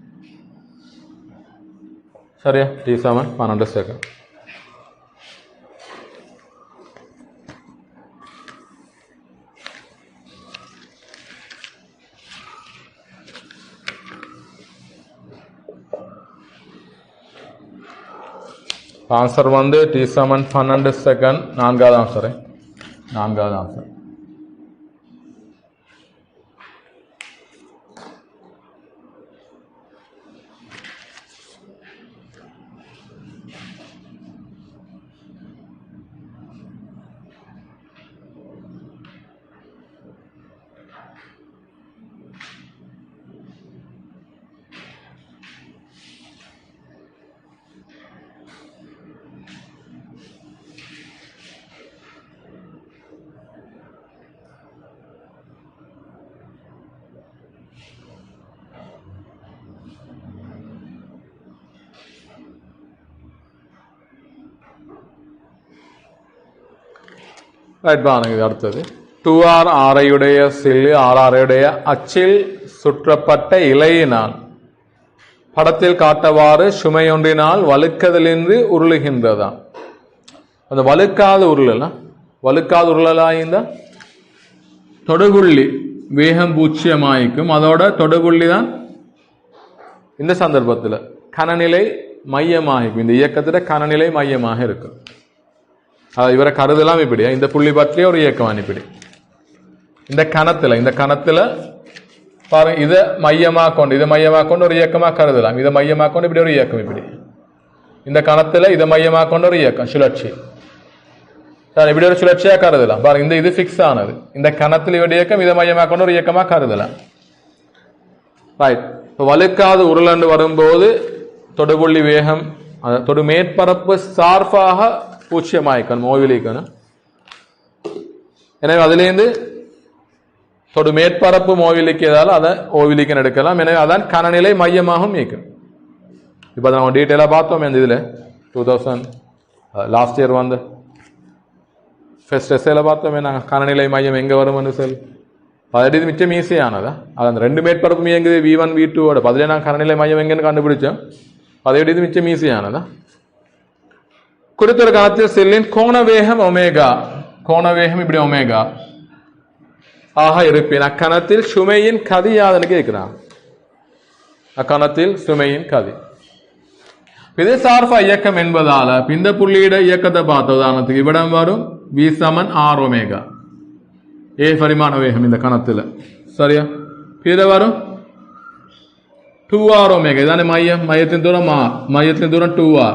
சரியா? T7 12 second. ஆன்சர் வந்து t சமன் 12 செகண்ட். நான்காவது ஆன்சர். ரைட் பாருங்க, இது அடுத்தது 2r ஆரையுடைய சில்லு ஆரையுடைய அச்சில் சுற்றப்பட்ட இலையினால் படத்தில் காட்டவாறு சுமையொன்றினால் வழுக்கதிலிருந்து உருளுகின்றதா. அந்த வழுக்காத உருளலாயிருந்தா தொடுகுள்ளி வேகம் பூச்சியமாயிக்கும். அதோட தொடுகுள்ளி தான் இந்த சந்தர்ப்பத்தில் கனநிலை மையமாகிக்கும். இந்த இயக்கத்தில் கனநிலை மையமாக இருக்கும். இவரை கருதலாம் இப்படி, இந்த புள்ளி பற்றிய ஒரு இயக்கம் இப்படி. இந்த கணத்துல பாருங்க, இதை மையமாக கொண்டு ஒரு இயக்கமாக கருதலாம். இதை மையமாக கொண்டு இப்படி ஒரு இயக்கம் இப்படி. இந்த கணத்துல இதை மையமாக கொண்டு ஒரு இயக்கம் சுழற்சி இப்படி ஒரு சுழற்சியா கருதலாம். பாருங்க, இந்த இது பிக்ஸ் ஆனது. இந்த கணத்துல இவருடைய இயக்கம் இதை மையமாக கொண்டு ஒரு இயக்கமாக கருதலாம். ரைட். வழுக்காது உருளண்டு வரும்போது தொடுபுள்ளி வேகம் தொடு மேற்பரப்பு சார்பாக பூச்சியமாய்க்கணும், ஓய்விலிக்கணும். எனவே அதிலேருந்து தொடு மேற்பரப்பு ஓய்விலிக்கிறதால அதை ஓய்விலிக்கன் எடுக்கலாம். எனவே அதான் கனநிலை மையமாகவும் இயக்கும். இப்போ நம்ம டீட்டெயிலாக பார்த்தோம். இந்த இதில் 2000 லாஸ்ட் இயர் வந்து ஃபர்ஸ்ட் எஸ்ஸையில் பார்த்தோமே நாங்கள் கனநிலை மையம் எங்கே வரும்னு சொல்லி. அது மிச்சம் ஈஸியானதா. அது அந்த ரெண்டு மேற்பரப்பும் இயங்குது V1 V2ஓட. அதிலே நாங்கள் கனநிலை மையம் எங்கன்னு கண்டுபிடிச்சோம். அதை இது மிச்சம் ஈஸியானதா. குறித்த ஒரு கணத்தில் செல்லின் கோணவேகம் ஒமேகா, கோணவேகம் இப்படி ஒமேகா ஆக இருப்பேன். அக்கணத்தில் சுமையின் கதி யாதுன்னு கேட்கிறான். அக்கணத்தில் சுமையின் கதி இது சார்பா இயக்கம் என்பதால இந்த புள்ளியிட இயக்கத்தை பார்த்த உதாரணத்துக்கு இவ்விடம் வரும் V சமன் R ஒமேகா. ஏ பரிமாண வேகம் இந்த கணத்தில். சரியா? இதில் வரும் 2R ஒமேகா. இதான மையம், மையத்தின் தூரம் R, மையத்தின் தூரம் 2R.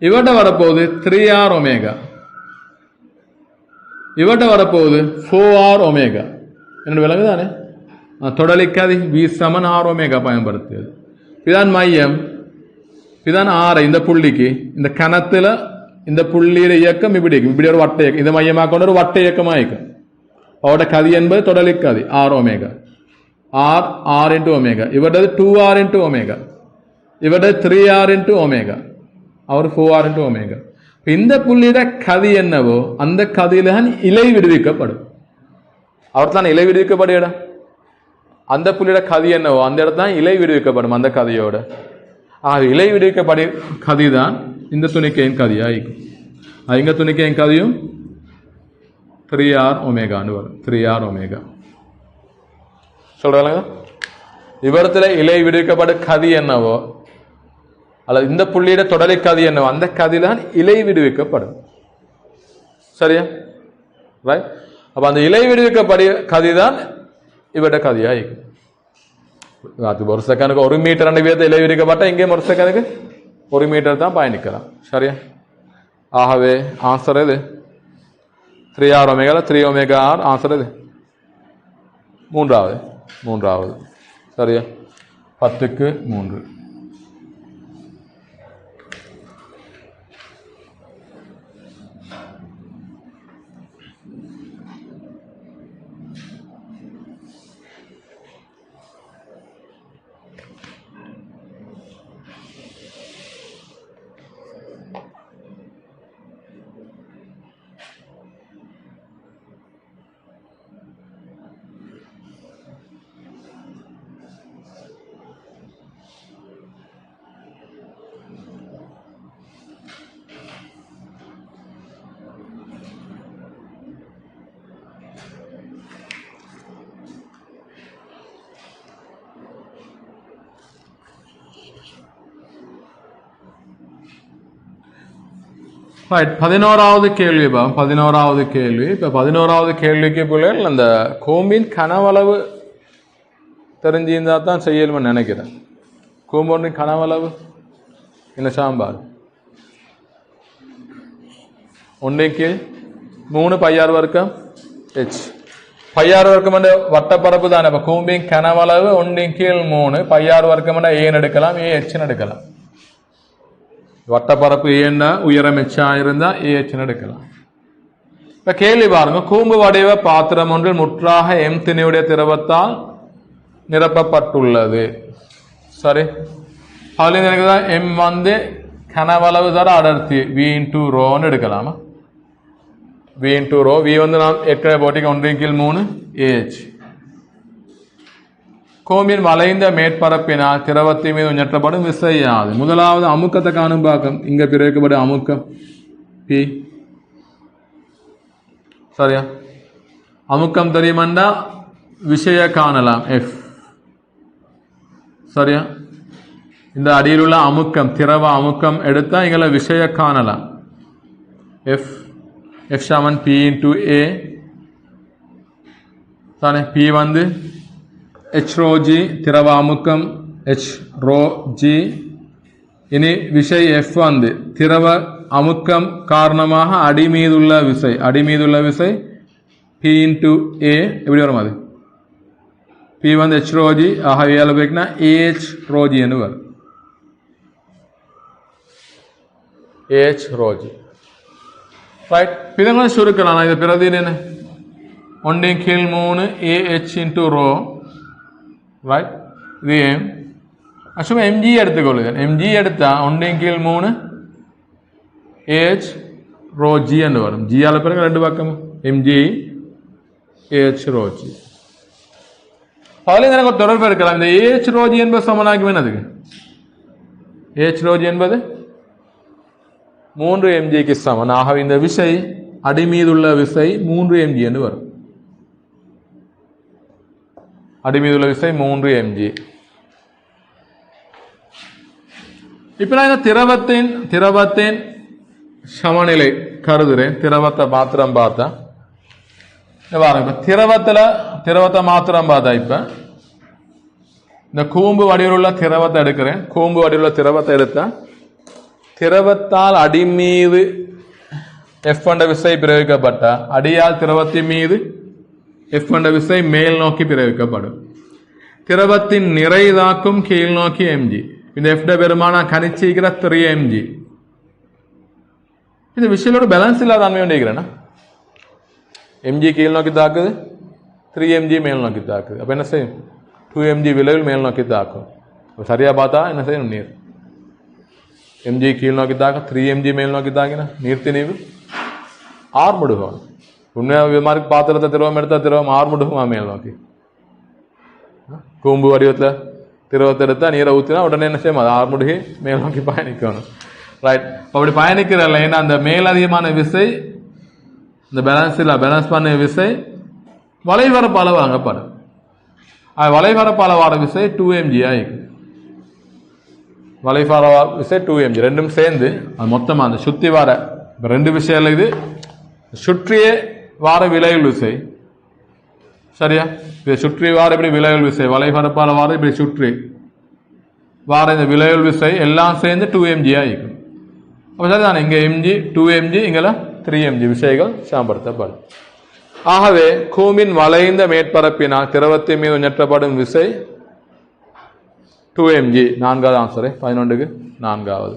இவட்ட வரப்போகுது 3R ஒமேகா. இவட்ட வரப்போகுது 4R ஒமேகா. என்னோட விலங்கு தானே தொடலிக்காது. V சமன் R ஒமேகா பயன்படுத்தியது. இதான் மையம், இதான் R. இந்த புள்ளிக்கு இந்த கணத்துல இந்த புள்ளியிட இயக்கம் இப்படி இருக்கும். இப்படி ஒரு வட்ட இயக்கம், இதை மையமாக கொண்டு ஒரு வட்ட இயக்கமாக இருக்கும். அவரோட கதி என்பது தொடலிக்காது R omega. R into omega. இவரது 2R இன்டு ஒமேகா. இவரது 3R இன்டு ஒமேகா. அவர் 4R இன்டு ஒமேகா. இந்த புள்ளியிட கதி என்னவோ அந்த கதியில தான் இலை விடுவிக்கப்படும். அவர் தான் இலை விடுவிக்கப்படும் இடம். அந்த புள்ளியிட கதி என்னவோ அந்த இடத்துல தான் இலை விடுவிக்கப்படும். அந்த கதியோட இலை விடுவிக்கப்பட கதிதான் இந்த துணிக்கையின் கதியாகும். இங்க துணிக்கையின் கதியும் 3R ஒமேகான்னு வரும். 3R ஒமேகா சொல்றாங்க. இவரத்துல இலை விடுவிக்கப்படும் கதி என்னவோ அல்லது இந்த புள்ளியிட தொடரை கதி என்னவோ அந்த கதிதான் இலை விடுவிக்கப்படும். சரியா? ரைட். அப்ப அந்த இலை விடுவிக்கப்பட கதிதான் இவருடைய கதியாகும். ஒரு செகண்டுக்கு 1 மீட்டர் வீதத்தை இலை விடுவிக்கப்பட்ட இங்கேயும் ஒரு செகண்டுக்கு 1 மீட்டர் தான் பயணிக்கலாம். சரியா? ஆகவே ஆன்சர் எது? 3R omega 3 omega R. Answer எது? மூன்றாவது. சரியா? 10க்கு 3. ரைட், 11வது கேள்வி. 11வது கேள்வி. இப்போ 11வது கேள்விக்கு பிள்ளைகள் அந்த கூம்பின் கனவளவு தெரிஞ்சிருந்தா தான் செய்யணும்னு நினைக்கிறேன். கூம்பொன்றின் கனவளவு என்ன சாம்பார் 1/3 πr வர்க்கம் h. πr வர்க்கம் என்ற வட்டப்பரப்பு தானே. இப்போ கூம்பின் கனவளவு 1/3 πr வர்க்கம் என்ற ஏன்னு எடுக்கலாம், ஏஹ்னு எடுக்கலாம். வட்டப்பரப்பு ஏன்னா உயரம் h இருந்தா ஏஹ்னு எடுக்கலாம். இப்ப கேள்வி பாருங்க, கூம்பு வடிவ பாத்திரம் ஒன்றில் முற்றாக m திணிவுடைய திரவத்தால் நிரப்பப்பட்டுள்ளது. சரி, அதுல எனக்கு தான் m வந்து கனவளவு தர அடர்த்தி v/ρ எடுக்கலாமா. v/ρ, v வந்து நாம் ஏற்கனவே போட்டிக்கு 1/3 ah. கூம்பின் வளைந்த மேற்பரப்பினால் திரவத்தின் மீது உயர்த்தப்படும் விசை யாது? முதலாவது அமுக்கத்தை காணும் பாக்கம். இங்க பிரிக்கப்படும் அமுக்கம் P. சரியா, அமுக்கம் தெரியுமெண்டா விசைய காணலாம் F. சரியா, இந்த அடியில் உள்ள அமுக்கம் திரவ அமுக்கம் எடுத்தா இங்களை விசைய காணலாம். F = P/A தானே. P வந்து h/ρg திரவ அமுக்கம் h/ρg. இனி விசை F வந்து திரவ அமுக்கம் காரணமாக அடி மீதுள்ள விசை. அடி மீதுள்ள விசை P/A. எப்படி வரும் அது? P வந்து h/ρg. ஆக ஏழு ah/ρg என்று வரும். ah/ρg. ரைட், இதெல்லாம் சுருக்கலாம். இது பிறகு என்ன 1/3 ah/ρ. ரைட், இது சும்மா mg எடுத்துக்கொள்ளுங்க. mg எடுத்தா 1/3 ah/ρg என்று வரும். g ஆல பிறகு ரெண்டு பக்கம் mg ah/ρg. அதுல எனக்கு ஒரு தொடர்பு இருக்கலாம். இந்த ah/ρg என்பது சமனாகும் என்னதுக்கு? ah/ρg என்பது 3 mgக்கு சமன். ஆகவே இந்த விசை அடி மீதுள்ள விசை 3 mg என்று வரும். அடி மீதுள்ள விசை 3 mg. இப்ப நான் இந்த திரவத்தின் சமநிலை கருதுறேன். திரவத்தை மாத்திரம் பார்த்தா பாருங்க, திரவத்தை மாத்திரம் பார்த்தா இப்ப இந்த கூம்பு வடிவிலுள்ள திரவத்தை எடுக்கிறேன். கூம்பு வடிவிலுள்ள திரவத்தை எடுத்தா திரவத்தால் அடி மீது F என்ற விசை பிரயோகிக்கப்பட்ட அடியால் திரவத்தின் மீது F என்ற விசை மேல் நோக்கி பிரயோகிக்கப்படும். திரவத்தின் நிறைதாக்கும் கீழ் நோக்கி mg. இந்த F பெருமானா கணிச்சிக்கிற 3 mg. இந்த விஷயத்தோட பேலன்ஸ் இல்லாத தன்மை வேண்டிக்கிறேன்னா mg கீழ் நோக்கி தாக்குது, 3 mg மேல் நோக்கி தாக்குது. அப்ப என்ன செய்யும்? 2 mg விளைவில் மேல் நோக்கி தாக்கும். சரியா பார்த்தா என்ன செய்யணும்? நீர் mg கீழ் நோக்கி தாக்க 3 mg மேல் நோக்கி தாக்கினா நீர் திணிவு ஆர்முடுகம். உண்மையாக மாதிரி பாத்திரத்தை திரவம் எடுத்தா திரவம் ஆர்முடுகுமா மேல் நோக்கி? கூம்பு வடிவத்தில் திரவத்தை எடுத்தா நீரை ஊற்றினா உடனே என்ன செய்யும்? அது ஆர்முடுகி மேல் நோக்கி பயணிக்கணும். ரைட், அப்படி பயணிக்கிறல்ல. ஏன்னா அந்த மேலதிகமான விசை, இந்த பேலன்ஸ் பண்ண விசை வளைவரப்பால வாங்கப்படும். வளைவரப்பால வார விசை 2 mg ஆயிருக்கு. வளைவர விசை 2 mg ரெண்டும் சேர்ந்து அது மொத்தமா அந்த சுத்தி வார ரெண்டு விஷயம். இது சுற்றிய வார விளைவு விசை. சரியா, இதை சுற்றி வார இப்படி விளைவு விசை, வளைவரப்பால வார இப்படி சுற்றி வார இந்த விளைவு விசை எல்லாம் சேர்ந்து 2 mg ஆயிக்கும். அப்ப சரிதானே, இங்க mg 2 mg, இங்கெல்லாம் 3 mg விசைகள் சாம்படுத்தப்படும். ஆகவே கூம்பின் வளைந்த மேற்பரப்பினால் திரவத்தின் மீது உயர்த்தப்படும் விசை 2 mg. நான்காவது ஆன்சரு 11க்கு நான்காவது.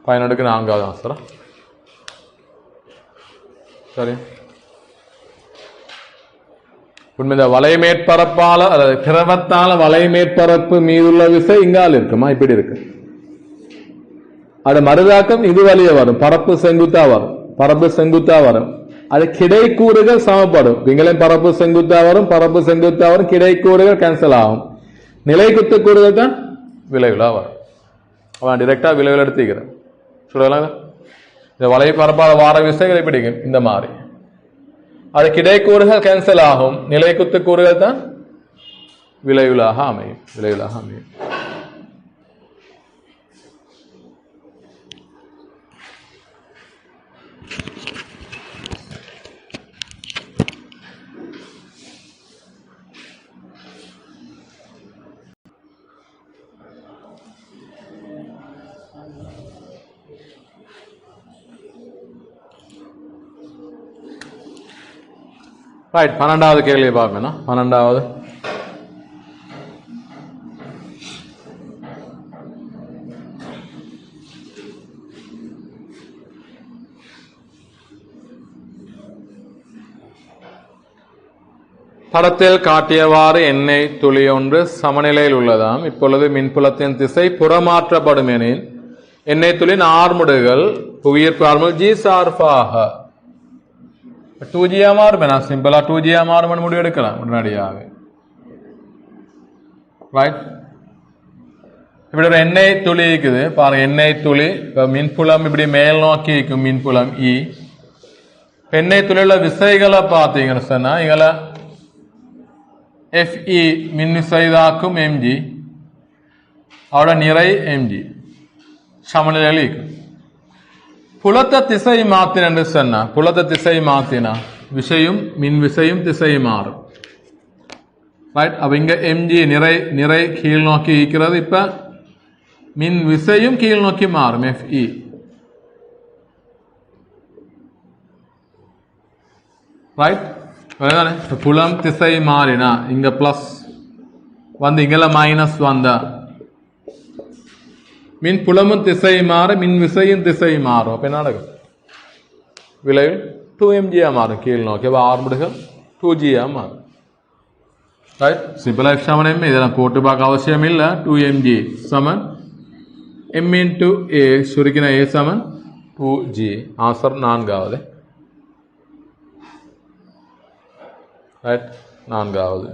11க்கு நான்காவது ஆன்சரா? சரி, உண்மை இந்த வலை மேற்பரப்பால அதாவது திரவத்தால வலை மேற்பரப்பு மீதுள்ள விசை இங்கால் இருக்குமா? இப்படி இருக்கு. அது மறுதாக்கம் இது வழியே வரும். பரப்பு செங்குத்தா வரும். அது கிடைக்கூறுகள் சமப்படும். இங்களையும் பரப்பு செங்குத்தா வரும், கிடைக்கூறுகள் கேன்சல் ஆகும். நிலைக்குத்து கூறுகள் தான் விளைவுலா வரும். அவன் டிரெக்டா விளைவில் எடுத்துக்கிறேன். சொல்லலாம், இந்த வலை பரப்பாத வார விசைகளை பிடிக்கும் இந்த மாதிரி. அது கிடைக்கூறுகள் கேன்சல் ஆகும், நிலைக்குத்து கூறுகள் தான் விளைவுலாக அமையும். ரைட், 12வது கேள்வியை பார்க்கணும். 12வது படத்தில் காட்டியவாறு எண்ணெய் துளி ஒன்று சமநிலையில் உள்ளதாம். இப்பொழுது மின்புலத்தின் திசை புறமாற்றப்படும் எனில் எண்ணெய் துளியின் ஆர்முடுகள் புவியீர்ப்பு ஆர்முடு ஜி சார்பாக 2G மாறும். நான் சிம்பிளா 2G மாறும் முடிவு எடுக்கலாம் உடனடியாக. ரைட், இப்படி ஒரு எண்ணெய் துளி இருக்குது பாருங்க. எண்ணெய் துளி இப்ப மின்புலம் இப்படி மேல் நோக்கி இருக்கும். மின்புலம் இ. எண்ணெய் துளியுள்ள விசைகளை பார்த்தீங்கன்னு சொன்னா இங்களை FE மின் விசைதாக்கும் mg அவட நிறை mg சமநிலையில் இருக்கும். புலத்த திசை மாத்தின என்று சொன்னா புலத்த திசை மாத்தினா விசையும் மின் விசையும் திசை மாறும். ரைட், அப்ப இங்க mg நிறை கீழ் நோக்கி இருக்கிறது. இப்ப மின் விசையும் கீழ் நோக்கி மாறும் FE. ரைட், புலம் திசை மாறினா இங்க பிளஸ் வந்து இங்கல மைனஸ் வந்தா மின் புலமும் திசை மாற மின் விசையும் திசை மாறும். அப்ப என்ன நடக்கும்? விளைவு 2mg மாறும் கீழ் நோக்கி. ஆர்முடுகள் 2g மாறும். ரைட், சிம்பிளா சமனம் இதெல்லாம் போட்டு பார்க்க அவசியம் இல்லை. 2mg சமன் m into a சுருக்கின a சமன் 2g. ஆன்சர் 4வது. ரைட், 4வது.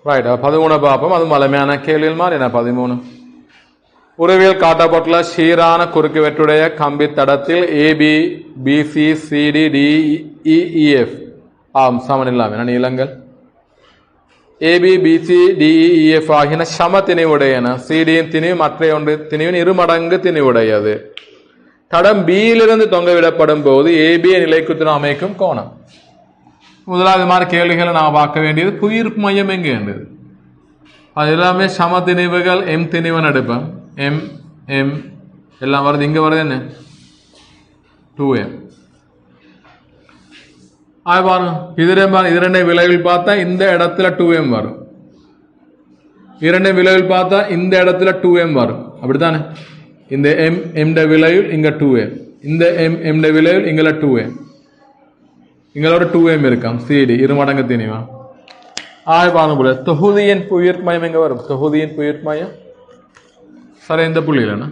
ரைட், 13 பார்ப்போம். அது மலைமையான கேள்வியில் மாதிரி என்ன 13 உருவியல் காட்டப்பட்டுள்ள சீரான குறுக்கு வெற்றுடைய கம்பி தடத்தில் AB BC CD DEEF ஆம் சமனில்லாம நீளங்கள் AB BC DEEF ஆகியன சம திணிவுடையன. CDயின் திணிவு மற்ற ஒன்று திணிவின் 2 மடங்கு திணிவுடையது. தடம் Bயிலிருந்து தொங்கவிடப்படும் போது AB நிலைக்குத்து அமைக்கும் கோணம். முதலாவது மாதிரி கேள்விகளை நான் பார்க்க வேண்டியது புவியீர்ப்பு மையம் எங்கே இருந்தது. அது எல்லாமே சம திணிவுகள். M திணிவன் எடுப்பேன். M M எல்லாம் வருது. இங்க வருது என்ன 2m. பாருங்க, இதனை விளைவில் பார்த்தா இந்த இடத்துல 2m வரும். இரண்டை விளைவில் பார்த்தா இந்த இடத்துல 2m வரும். அப்படித்தானே? இந்த m விளைவில் இங்க 2m, இந்த m விளைவில் இங்கல 2m, இங்களோட 2m இருக்காம். CD 2 மடங்கு திணிவா. பாருங்க போல தொகுதியின் புவியீர்ப்பு மையம் எங்க வரும்? தொகுதியின் புவியீர்ப்பு மையம் சரி இந்த புள்ளியிலண்ணா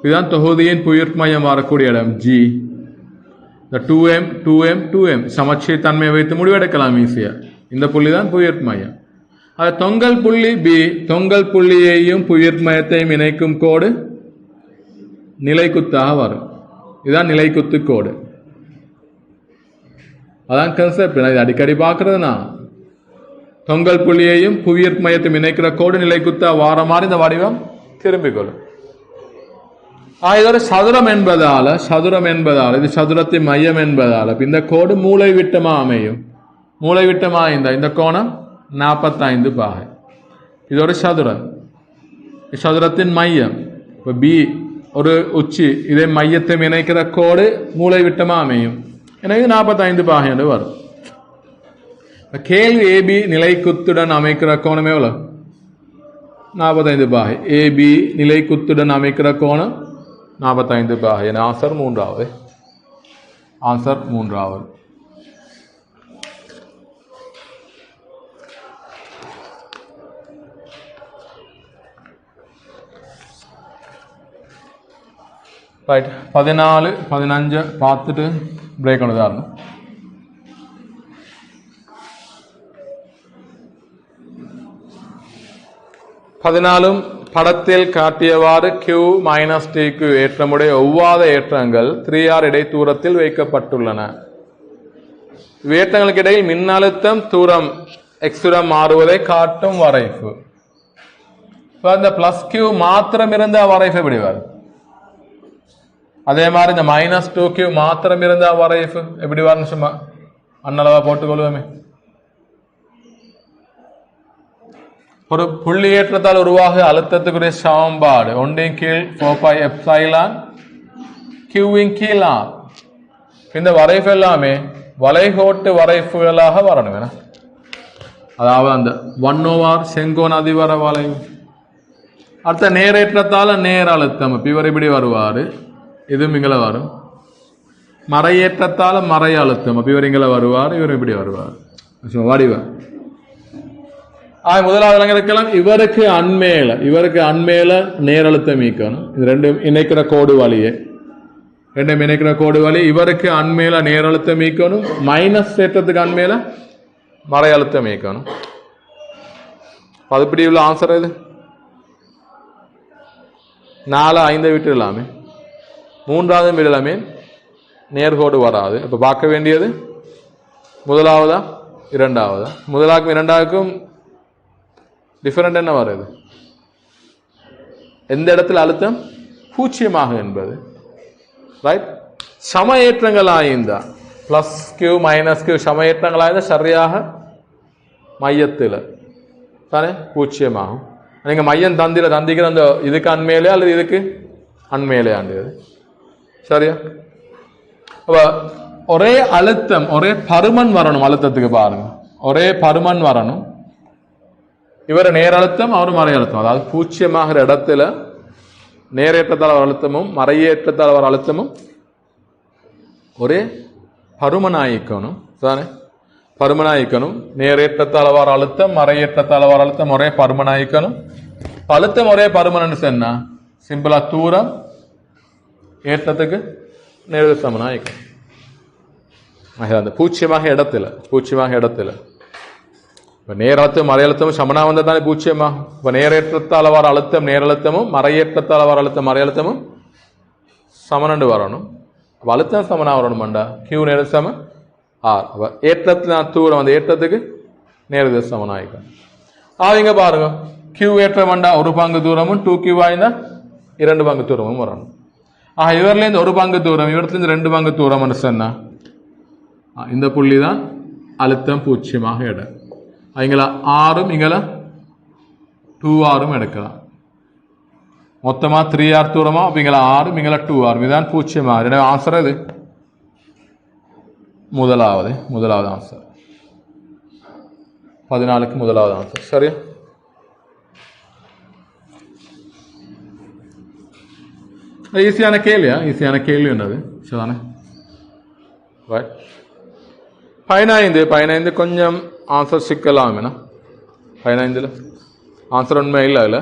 இதுதான் தொகுதியின் புவியீர்ப்பு மையம் வரக்கூடிய இடம் G. இந்த 2m சமச்சீர் தன்மையை வைத்து முடிவெடுக்கலாம் ஈஸியா. இந்த புள்ளி தான் புவியீர்ப்பு மையம். அது தொங்கல் புள்ளி B. தொங்கல் புள்ளியையும் புவியீர்ப்பு மையத்தையும் இணைக்கும் கோடு நிலைக்குத்தாக வரும். இதுதான் நிலைக்குத்து கோடு. அதான் கன்செப்ட். இது அடிக்கடி பார்க்கறதுனா தொங்கல் புள்ளியையும் புவியீர்ப்பு மையத்தையும் இணைக்கிற கோடு நிலைக்குத்தா வார மாதிரி இந்த வடிவம் திரும்பிக் கொள்ளும். இதோட சதுரம் என்பதால் இது சதுரத்தின் மையம் என்பதால் இந்த கோடு மூளை விட்டமா அமையும். மூளை விட்டமா இந்த கோணம் 45 பாகை. இதோட சதுரத்தின் மையம் இப்போ B ஒரு உச்சி, இதே மையத்தை இணைக்கிற கோடு மூளை விட்டமா அமையும். எனவே 45 பாகை என்று வரும். கேள்வி AB நிலைக்குத்துடன் அமைக்கிற கோணம் எவ்வளவு? 45 பாகை. AB நிலைக்குத்துடன் அமைக்கிற கோணம் 45 பாகை. ஆன்சர் 3வது. ஆன்சர் 3வது. ரைட், 14 15 பார்த்துட்டு பிரேக் ஒன்று தான். படத்தில் காட்டியவாறு Q-TQ ஏற்றமுடைய ஒவ்வாத ஏற்றங்கள் 3R இடை தூரத்தில் வைக்கப்பட்டுள்ளன. ஏற்றங்களுக்கு இடையில் மின்னழுத்தம் தூரம் x தூரம் மாறுவதை காட்டும் வரைப்பு. இந்த +Q மாத்திரம் இருந்த வரைப்பு எப்படி வரும்? அதே மாதிரி இந்த -2q மாத்திரம் இருந்தா வரைஃப் எப்படி வரணும் சும்மா அன்னளவா போட்டுக்கொள்வோமே. ஒரு புள்ளியேற்றத்தால் உருவாக அழுத்தத்துக்குரிய சமன்பாடு 1/கீழ் 4πε கியூவின் கீழ் r. இந்த வரைஃப் எல்லாமே வளைகோட்டு வரைஃபுகளாக வரணும் என, அதாவது அந்த 1/r செங்கோண அதிவர வளைவு. அடுத்த நேரேற்றத்தால நேர் அழுத்தம் இவர் இப்படி வருவாரு, இது இங்கே வரும். மறையேற்றத்தால மறை அழுத்தம் இவர் இங்கே வருவார், இவர் இப்படி வருவார் வடிவம். முதலாவது இருக்கலாம். இவருக்கு அண்மையில நேர் அழுத்தம் ஈக்கணும். இது ரெண்டும் இணைக்கிற கோடு வழியே, ரெண்டும் இணைக்கிற கோடு வழி. இவருக்கு அண்மையில நேர் அழுத்தம் ஈக்கணும், மைனஸ் ஏற்றத்துக்கு அண்மையில மறை அழுத்தம் ஈக்கணும். அதுபடி உள்ள ஆன்சர் இது 4 5 விட்டுலாமே, 3வது விடலாமே, நேர்கோடு வராது. இப்ப பார்க்க வேண்டியது முதலாவதா இரண்டாவதா. முதலாவுக்கும் இரண்டாவுக்கும் டிஃபரெண்ட் என்ன வருது? எந்த இடத்துல அழுத்தம் 0 என்பது ரைட். சமயேற்றங்களாயிருந்தா +q -q சமயேற்றங்களாயிருந்தா சரியாக மையத்தில் தானே 0 நீங்க மையம் தந்திக்கிற அந்த இதுக்கு அண்மையிலே அல்லது இதுக்கு அண்மையிலே ஆண்டியது சரியா. அப்ப ஒரே அழுத்தம் ஒரே பருமன் வரணும். அழுத்தத்துக்கு பாருங்க, ஒரே பருமன் வரணும். இவர் நேர் அழுத்தம், அவர் மறை அழுத்தம். அதாவது 0 இடத்துல நேரேற்றத்தால் வர அழுத்தமும் மறையேற்றத்தால் வர அழுத்தமும் ஒரே பருமனாயிக்கணும் தானே, பருமனாயிக்கணும். நேரேற்றத்தால் வர அழுத்தம் மறையேற்றத்தால் வர அழுத்தம் ஒரே பருமனாயிக்கணும். அழுத்தம் ஒரே பருமன் சொன்னா சிம்பிளா தூரம் ஏற்றத்துக்கு நேர் சமனாயிக்கணும். அந்த 0 இடத்துல இப்போ நேர் அழுத்தம் மறை அழுத்தமும் சமனா வந்தால் தானே 0. இப்போ நேரேற்றத்தால் வர அழுத்தம் நேர் அழுத்தமும் மறையேற்றத்தால் வர அழுத்தம் மறை அழுத்தமும் சமனண்டு வரணும். அப்போ அழுத்தம் சமனா வரணுமாண்டா கியூ நேர் சம ஆர். அப்போ ஏற்றத்தில் தூரம் அந்த ஏற்றத்துக்கு நேர் சமனாயிக்கும். இங்க பாருங்க, கியூ ஏற்றம் வேண்டா 1 பங்கு தூரமும் 2q ஆயிருந்தா 2 பங்கு தூரமும் வரணும். இவர்லேருந்து 1 பங்கு தூரம், இவர்லேருந்து 2 பங்கு தூரம் சொன்னா இந்த புள்ளி தான் அழுத்தம் 0 இடம். இங்கே ஆறும் இங்கே 2r எடுக்கலாம். மொத்தமா 3r தூரமா, அப்ப இங்கே 6 இங்கே 2r, இதுதான் 0. எனவே ஆன்சர் இது முதலாவது ஆன்சர் 14க்கு முதலாவது ஆன்சர் சரியா. ஈஸியான கேள்வி என்னது சரிதானே. 15 கொஞ்சம் ஆன்சர் சிக்கலாம். 15 ஆன்சர் உண்மை இல்லை. அதில்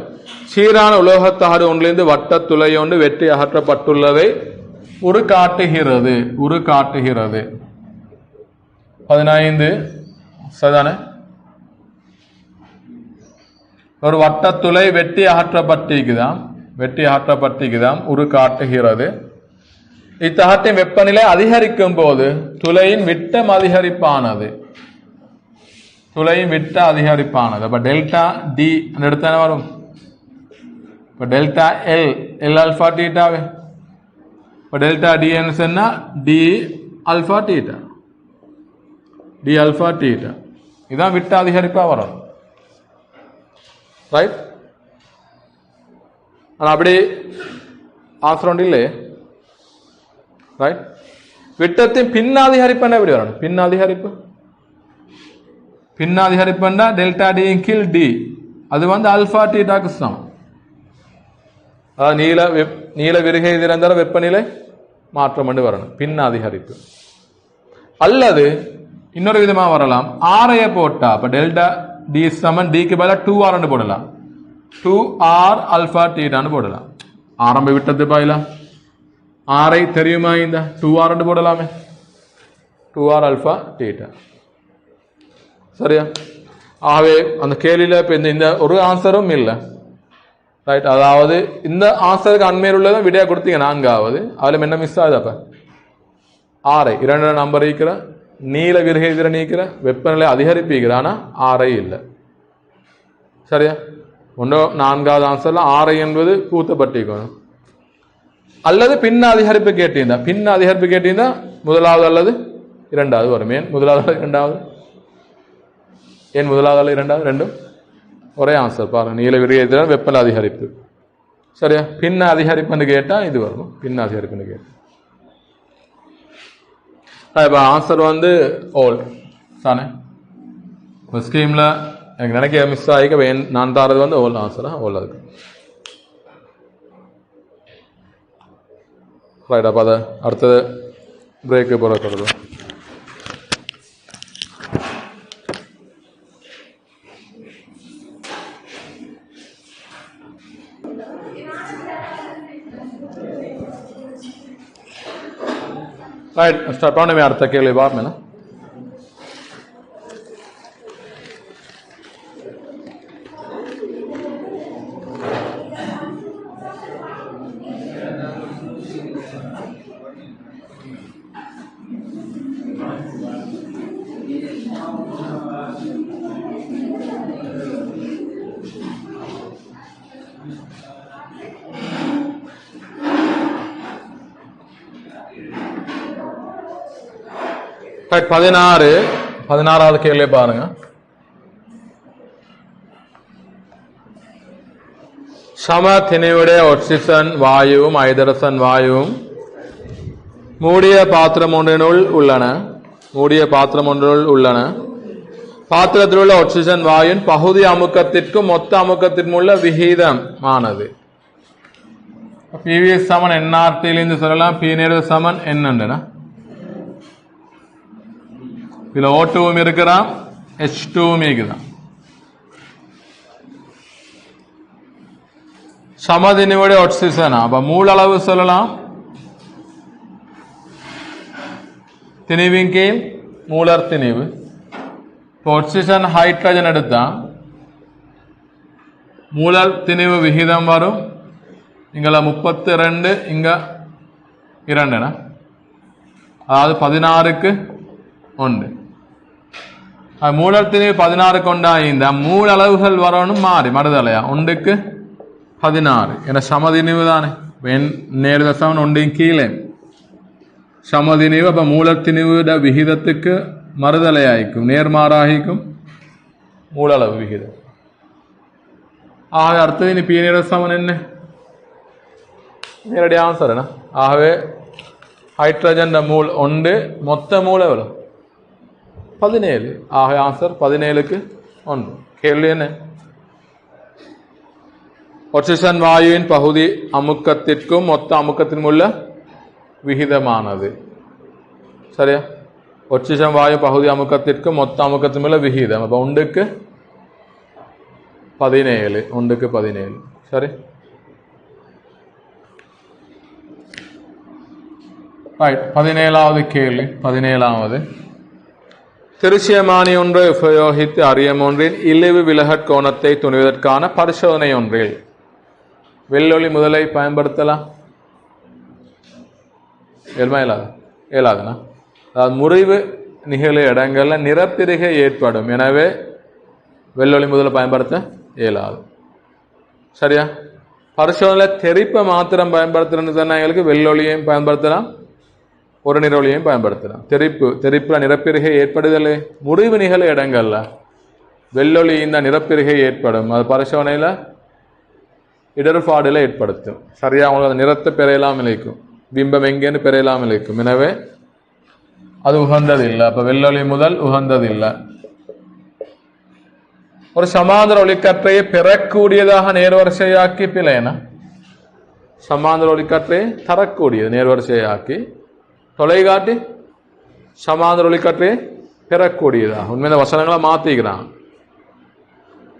சீரான உலோகத்தகடு ஒன்றிலிருந்து வட்ட துளை ஒன்று வெட்டி அகற்றப்பட்டுள்ளதை உரு காட்டுகிறது. 15 சரிதானே. ஒரு வட்டத்துளை வெட்டி அகற்றப்பட்டிருக்குதாம், உரு காட்டுகிறது. இத்தகட்டின் வெப்பநிலை அதிகரிக்கும் போது துளையின் விட்டம் அதிகரிப்பானது. அப்ப டெல்டா டி அந்த இடத்துல வரும். இப்ப டெல்டா எல் ஆல்பா டீட்டாவே. இப்ப டெல்டா டி என்ன சொன்னா டி ஆல்பா டீட்டா இதான் விட்ட அதிகரிப்பா வரும் ரைட். ஆனா அப்படி ஆன்சர் ஒன்று இல்லை ரைட். விட்டத்தின் பின்னாதிகரிப்பு எப்படி வரணும்? பின்னாதிகரிப்புன்னா டெல்டா டி கீழ் டி, அது ஆல்பா டீட்டாக்கு சமம். அதாவது நீல விரிகை திறந்தால வெப்பநிலை மாற்றம் வரணும் பின்னாதிகரிப்பு. அல்லது இன்னொரு விதமா வரலாம், ஆரைய போட்டா அப்ப டெல்டா டி சமன் டிக்கு பதிலாக 2r போடலாம். 2r ஆல்பா டீட்டான்னு போடலாம். ஆரம்ப விட்டது பாயிலா ஆரை தெரியுமா? இந்த 2r போடலாமே, 2r ஆல்பா டீட்டா சரியா. ஆகவே அந்த கேள்வியில இப்ப இந்த ஒரு ஆன்சரும் இல்லை ரைட். அதாவது இந்த ஆன்சருக்கு அண்மையில் உள்ளதான் விடையா கொடுத்தீங்க 4வது. அதுல என்ன மிஸ் ஆகுது? அப்ப ஆரை 2 நம்பர் ஈக்கிற நீல விரிகை திறன் நீக்கிற வெப்பநிலை அதிகரிப்பிக்கிற, ஆனா ஆரை இல்லை சரியா. 4வது ஆன்சர்ல ஆரை என்பது பூத்தப்பட்டிக்கணும். அல்லது பின்ன அதிகரிப்பு கேட்டிருந்தா பின்ன அதிகரிப்பு கேட்டிருந்தா முதலாவது அல்லது இரண்டாவது வரும். ஏன் முதலாவது இரண்டாவது? ஏன் முதலாவது அல்லது இரண்டாவது? ரெண்டும் ஒரே ஆன்சர் பாருங்க. நீல விரியத்தினால் வெப்பநிலை அதிகரிப்பு. சரியா? பின்ன அதிகரிப்புன்னு கேட்டால் இது வரும். பின்ன அதிகரிப்புன்னு கேட்டால் இப்போ ஆன்சர் வந்து ஓல் தானே. இப்போ ஸ்கீமில் எனக்கு நினைக்க மிஸ் ஆகிக்க நான் தரது வந்து ஓல் ஆன்சரா ஓல் அதுக்கு ரைட். அப்போ அதை அடுத்தது பிரேக்கு போகிறது. ரைட் ஸ்டார்ட் பண்ணவே அடுத்த கேள்வி பார்ப்பேன். ரைட் 16வது கேள்வி பாருங்க. சம திணிவுடைய ஆக்சிஜன் வாயுவும் ஹைட்ரஜன் வாயுவும் மூடிய பாத்திரம் ஒன்றினுள் உள்ளன. பாத்திரத்தில் உள்ள ஆக்சிஜன் வாயுவின் பகுதி அமுக்கத்திற்கும் மொத்த அமுக்கத்திற்கும் உள்ள விகிதமானது. பிவி சமன் என்ஆர்டிலிருந்து சொல்லலாம். பி நேர சமன் என்னன்னா இதுல O2 இருக்கிறான், H2 இருக்குதான். சமதிணிவுடைய ஆக்சிஜன் அப்ப மூல அளவு சொல்லலாம். திணிவின் கீழ் மூலர் திணிவு. இப்போ ஆக்சிஜன் ஹைட்ரஜன் எடுத்தா மூலர் திணிவு விகிதம் வரும். இங்க 32 இங்க 2 அதாவது 16க்கு 1. மூலர் திணிவு 16 கொண்டா இந்த மூல அளவுகள் வரணும் மறுதலையா 1க்கு 16 என சமதிணிவு தானே. நேர் தசமன் 1 கீழே சமதிணிவு. அப்ப மூலர் திணிவு விகிதத்துக்கு மறுதலையாயிக்கும் நேர்மாறாகிக்கும் மூல அளவு விகிதம். ஆகவே அடுத்தது இனி பி நேர சமன் என்ன? நேரடி ஆன்சர் என்ன? ஆகவே ஹைட்ரஜன் மூல் 1 மொத்த மூல எவ்வளவு? 17. ஆக ஆன்சர் 17க்கு 1. கேள்வி என்ன? ஆக்சிஜன் வாயுவின் பகுதி அமுக்கத்திற்கும் மொத்த அமுக்கத்திற்கும் உள்ள விகிதமானது. சரியா? ஆக்சிஜன் வாயு பகுதி அமுக்கத்திற்கும் மொத்த அமுக்கத்திற்கும் உள்ள விகிதம். அப்ப 1க்கு 17. சரி. ரைட் 17வது கேள்வி. 17வது திருச்சியமானி ஒன்றை உபயோகித்து அறியம் ஒன்றின் இழிவு விலகற் கோணத்தை துணிவதற்கான பரிசோதனை ஒன்றில் வெள்ளொளி முதலை பயன்படுத்தலாம். இயலாதுன்னா அதாவது முறிவு நிகழ இடங்கள்ல நிறப்பிரிகை ஏற்படும். எனவே வெள்ளொளி முதலை பயன்படுத்த இயலாது. சரியா? பரிசோதனை தெரிப்பை மாத்திரம் பயன்படுத்துறேன்னு சொன்னா எங்களுக்கு வெள்ளொளியையும் பயன்படுத்தலாம், ஒரு நிறவொளியையும் பயன்படுத்தலாம். தெரிப்புல நிறப்பிரிகை ஏற்படுதலே முறிவு நிகழ இடங்கள்ல வெள்ளொளி இந்த நிறப்பிரிகை ஏற்படும். அது பரிசோதனையில இடர்பாடுல ஏற்படுத்தும். சரியா? அவங்களுக்கு அந்த நிறத்தை பெறையலாம் இழைக்கும், பிம்பம் எங்கேன்னு பெறையலாம் இழைக்கும். எனவே அது உகந்ததில்லை. அப்ப வெள்ளொளி முதல் உகந்ததில்லை. ஒரு சமாந்தர ஒளிக்கற்றையை பெறக்கூடியதாக நேர்வரிசையாக்கி பிழைனா சமாந்தர ஒளிக்கற்றையை தரக்கூடியது நேர்வரிசையாக்கி தொலைகாட்டி சமாந்தர ஒளிக்கற்றையை பெறக்கூடியதாக உண்மையான வசனங்களை மாத்திக்கிறான்.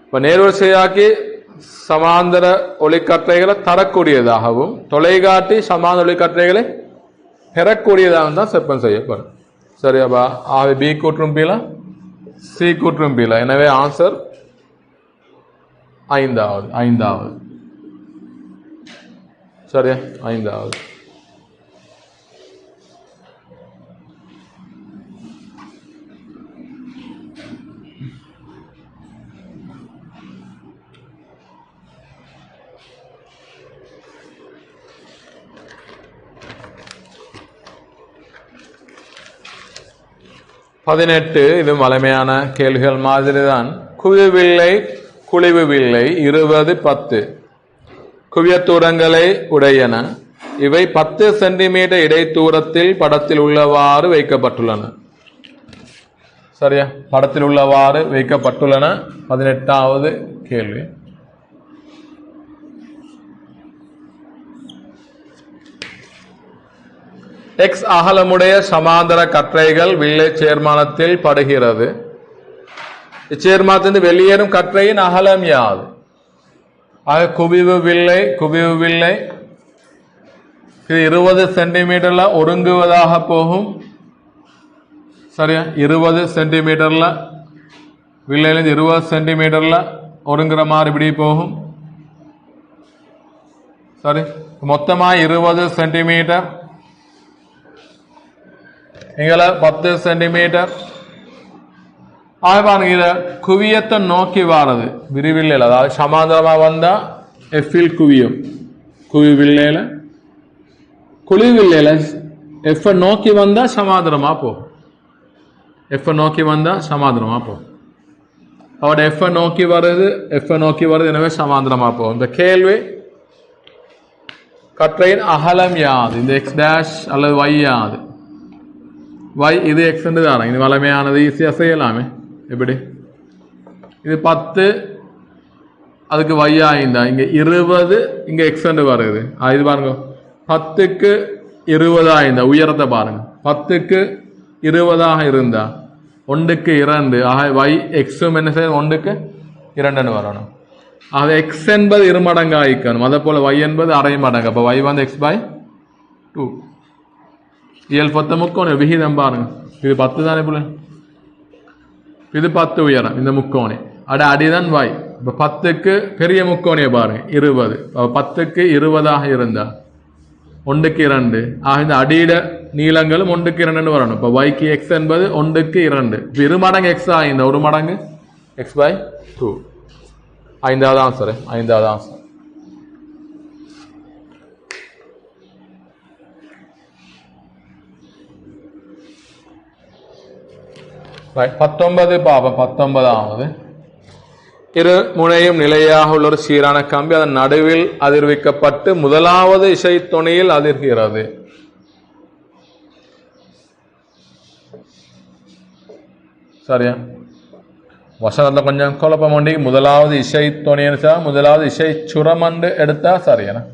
இப்ப நேர்வரிசையாக்கி சமாந்தர ஒளிக்கற்றைகளை தரக்கூடியதாகவும் தொலைகாட்டி சமாந்தர ஒளிக்கற்றைகளை பெறக்கூடியதாக தான் செப்பம் செய்யப்படும். சரியாப்பா? ஆகவே பி கூற்றும் பீல சி கூற்றும் பீல. எனவே ஆன்சர் ஐந்தாவது. சரியா? ஐந்தாவது. 18 இது வலிமையான கேள்விகள் மாதிரி தான். குவிவில்லை குழிவு வில்லை 20 10 குவிய தூரங்களை உடையன. இவை 10 சென்டிமீட்டர் இடைத்தூரத்தில் படத்தில் உள்ளவாறு வைக்கப்பட்டுள்ளன. சரியா, படத்தில் உள்ளவாறு வைக்கப்பட்டுள்ளன. 18வது கேள்வி. எக்ஸ் அகலமுடைய சமாந்தர கற்றைகள் வில்லை சேர்மானத்தில் படுகிறது. இச்சேர்மானத்திலிருந்து வெளியேறும் கற்றையின் அகலம் யாது? ஆக குவிவு வில்லை இது 20 சென்டிமீட்டர்ல ஒருங்குவதாக போகும். சரியா, 20 சென்டிமீட்டர்ல வில்லையிலிருந்து 20 சென்டிமீட்டர்ல ஒருங்குற மாதிரி இப்படி போகும். சரி, மொத்தமா 20 சென்டிமீட்டர், இங்கே 10 சென்டிமீட்டர். ஆக இத குவியத்தை நோக்கி வாரது விரிவில்லையில், அதாவது சமாந்தரமா வந்தா எஃபில் குவியும். குவிவில்லையில குழிவில்லையில எஃப் நோக்கி வந்தா சமாந்தரமா போகும். எஃப் நோக்கி வந்தா சமாந்தரமா போகும். அவட எஃப் நோக்கி வருது, எனவே சமாந்தரமா போகும். இந்த கேள்வி கற்றையின் அகலம் யாது? இந்த எக்ஸ் டேஷ் அல்லது y யாது? y இது எக்ஸ் தானே, இது வலிமையானது, ஈஸியா செய்யலாமே. எப்படி இது 10, அதுக்கு y ஆயிருந்தா இங்க 20, இங்க எக்ஸ் வருது. இது பாருங்க, 10க்கு 20 ஆயிருந்தா உயரத்தை பாருங்க. 10க்கு 20 இருந்தா 1க்கு 2, ஆக y எக்ஸும் என்ன செய்ய 1க்கு 2 வரணும். ஆக எக்ஸ் என்பது இருமடங்கு ஆயிக்கணும். அதே போல y என்பது அரை மடங்கு. அப்ப y வந்து x/2. இயல் 10 முக்கோணம் விகிதம் பாருங்க. இது 10 தானே போல, இது 10 உயரம் இந்த முக்கோணி. அடிதான் y. இப்ப 10க்கு பெரிய முக்கோணியை பாருங்க 20. 10க்கு 20 இருந்தா 1க்கு 2, ஆக இந்த அடியிட நீளங்களும் 1க்கு 2 வரணும். இப்ப yக்கு x என்பது 1க்கு 2. இரு மடங்கு x ஆகிந்த ஒரு மடங்கு x/2. 5வது ஆன்சர். 5வது ஆன்சர். ரைட், 19 பாவம். 19வது இரு முனையும் நிலையாக உள்ள ஒரு சீரான கம்பி அதன் நடுவில் அதிர்விக்கப்பட்டு முதலாவது இசை துணையில் அதிர்கிறது. சரியா, வசனத்தை கொஞ்சம் குழப்பம் உண்டி. முதலாவது இசை துணின்னு முதலாவது இசை சுரமண்டு எடுத்தா சரியான.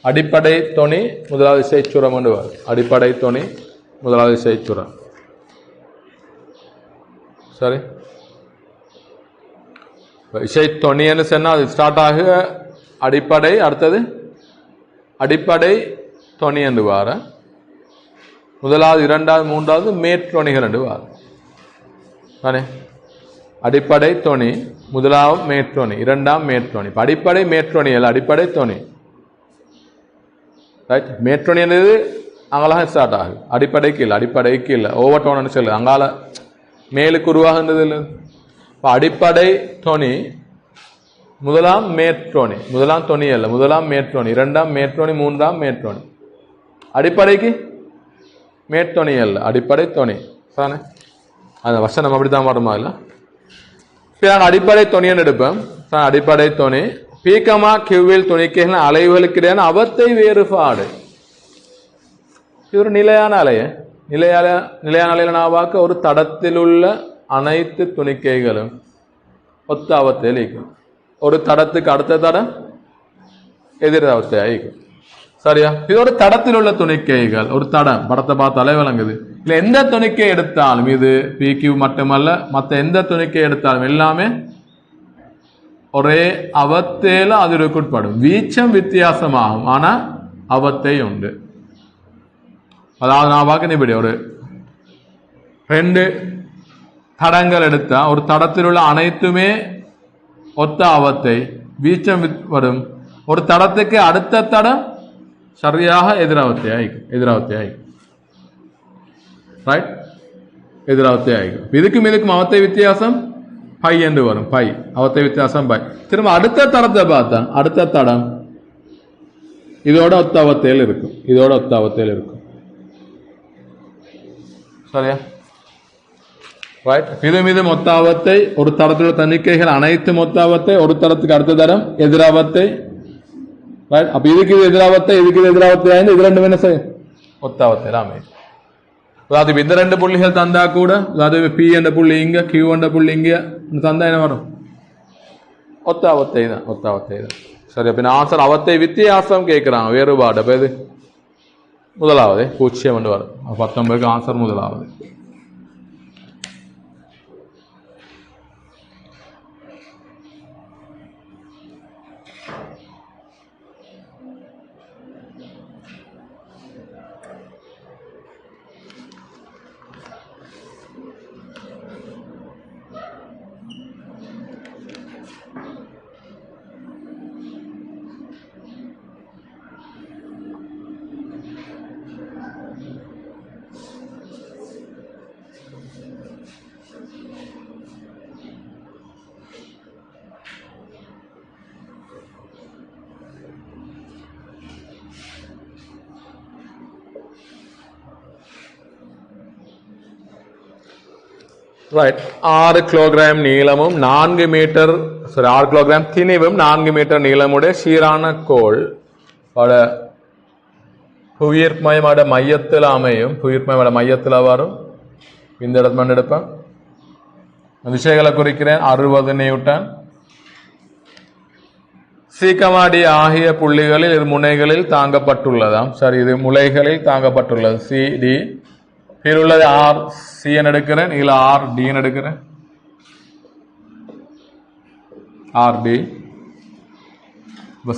அடிப்படை துணி முதலாவது இசை சுரமண்டு வரும். அடிப்படை துணி முதலாவது இசை சுரம். சரி, இசை தொனின்னு சொன்னா அது ஸ்டார்ட் ஆக அடிப்படை, அடுத்தது அடிப்படை தொனி என்று வார, முதலாவது 2வது 3வது மேற்றொணிகள் என்று வார தானே. அடிப்படை தொனி, முதலாவது மேற்றொணி, 2ஆம் மேற்றொணி. அடிப்படை மேற்றொணி அல்ல, அடிப்படை தொனி. ரைட், மேற்றொணி என்பது அங்கெல்லாம் ஸ்டார்ட் ஆகுது. அடிப்படைக்கு இல்லை, அடிப்படைக்கு இல்லை, ஓவர் டோன்னு சொல்லு, அங்கால மேலுக்கு உருவாகின்றது இல்லை. இப்போ அடிப்படை தொனி முதலாம் மேற்றோணி, முதலாம் தொனி அல்ல, முதலாம் மேற்றோணி, 2ஆம் மேற்றோணி, 3ஆம் மேற்றோணி. அடிப்படைக்கு மேற்றோணி அல்ல, அடிப்படை தொனி தானே. அந்த வசனம் அப்படித்தான் வருமா இல்லை? இப்போ நான் அடிப்படை தொனின்னு எடுப்பேன். அடிப்படை தொனி பீக்கமா கிவ்வில் துணிக்கைகள் அலைவுகளுக்கு இடையான அவத்தை வேறுபாடு. இது ஒரு நிலையான அலைய, நிலையான அலையில நான் பார்க்க ஒரு தடத்தில் உள்ள அனைத்து துணிக்கைகளும் ஒத்த அவத்தை அழிக்கும். ஒரு தடத்துக்கு அடுத்த தடம் எதிர் அவத்தை அழிக்கும். சரியா, இது ஒரு தடத்தில் உள்ள துணிக்கைகள். ஒரு தடம் படத்தை பார்த்து அலை விளங்குது. இல்ல எந்த துணிக்கை எடுத்தாலும், இது பிக்யூ மட்டுமல்ல, மற்ற எந்த துணிக்கை எடுத்தாலும் எல்லாமே ஒரே அவத்தையில அதிர்வுக்கு உட்படும். வீச்சம் வித்தியாசமாகும், ஆனா அவத்தை உண்டு. அதாவது நான் பார்க்க இப்படி ஒரு 2 தடங்கள் எடுத்தா ஒரு தடத்தில் உள்ள அனைத்துமே ஒத்த அவத்தை, வீச்சம் வரும். ஒரு தடத்துக்கு அடுத்த தடம் சரியாக எதிராவத்தை ஆயிக்கும். ரைட், எதிராவத்தை ஆயிக்கும். இதுக்கும் அவத்தை வித்தியாசம் பை என்று வரும். பை அவத்தை வித்தியாசம் பை. திரும்ப அடுத்த தடத்தை பார்த்தா அடுத்த தடம் இதோட ஒத்த அவத்தையில் இருக்கும். சரியா, ரைட். இது மொத்தாவத்தை ஒரு தரத்தோட தணிக்கைகள் அனைத்து மொத்தாவத்தை ஒரு தரத்துக்கு அடுத்த தரம் எதிராவத்தை. ரைட். அப்ப இதுக்கு இது எதிராவத்தை, இதுக்கு இது எதிராவத்தை ஆயிருந்து இது ரெண்டும் என்ன செய்யும்? ஒத்தாவத்தை ராமே. அதாவது இந்த ரெண்டு புள்ளிகள் தந்தா கூட, அதாவது பி என்ற புள்ளி இங்க, கியூ என்ற புள்ளி இங்க தந்தா என்ன வரும்? ஒத்தாவத்தை தான், ஒத்தாவத்தை தான். சரி, அப்ப ஆன்சர் அவத்தை வித்தியாசம் கேட்கிறாங்க, வேறுபாடு. அப்ப இது முதலாவது 0 வரும். 19க்கு ஆன்சர் முதலாவது. ரைட். 6 கிலோகிராம் நீளமும் 4 மீட்டர் 6 கிலோகிராம் திணிவும் 4 மீட்டர் நீளமுடைய சீரான கோள் புவியீர்ப்பமையோட மையத்தில் அமையும். புவியீர்ப்பமையோட மையத்தில் வரும். இந்த இடத்துல எடுப்பேன். விஷயங்களை குறிக்கிறேன். 60 நியூட்டன். சீக்கமாடி ஆகிய புள்ளிகளில் இது முனைகளில் தாங்கப்பட்டுள்ளதாம். சரி, இது முளைகளில் தாங்கப்பட்டுள்ளது. C D. கீழே உள்ளது ஆர் சி என் எடுக்கிறேன், இதுல ஆர் டி எடுக்கிறேன். R D.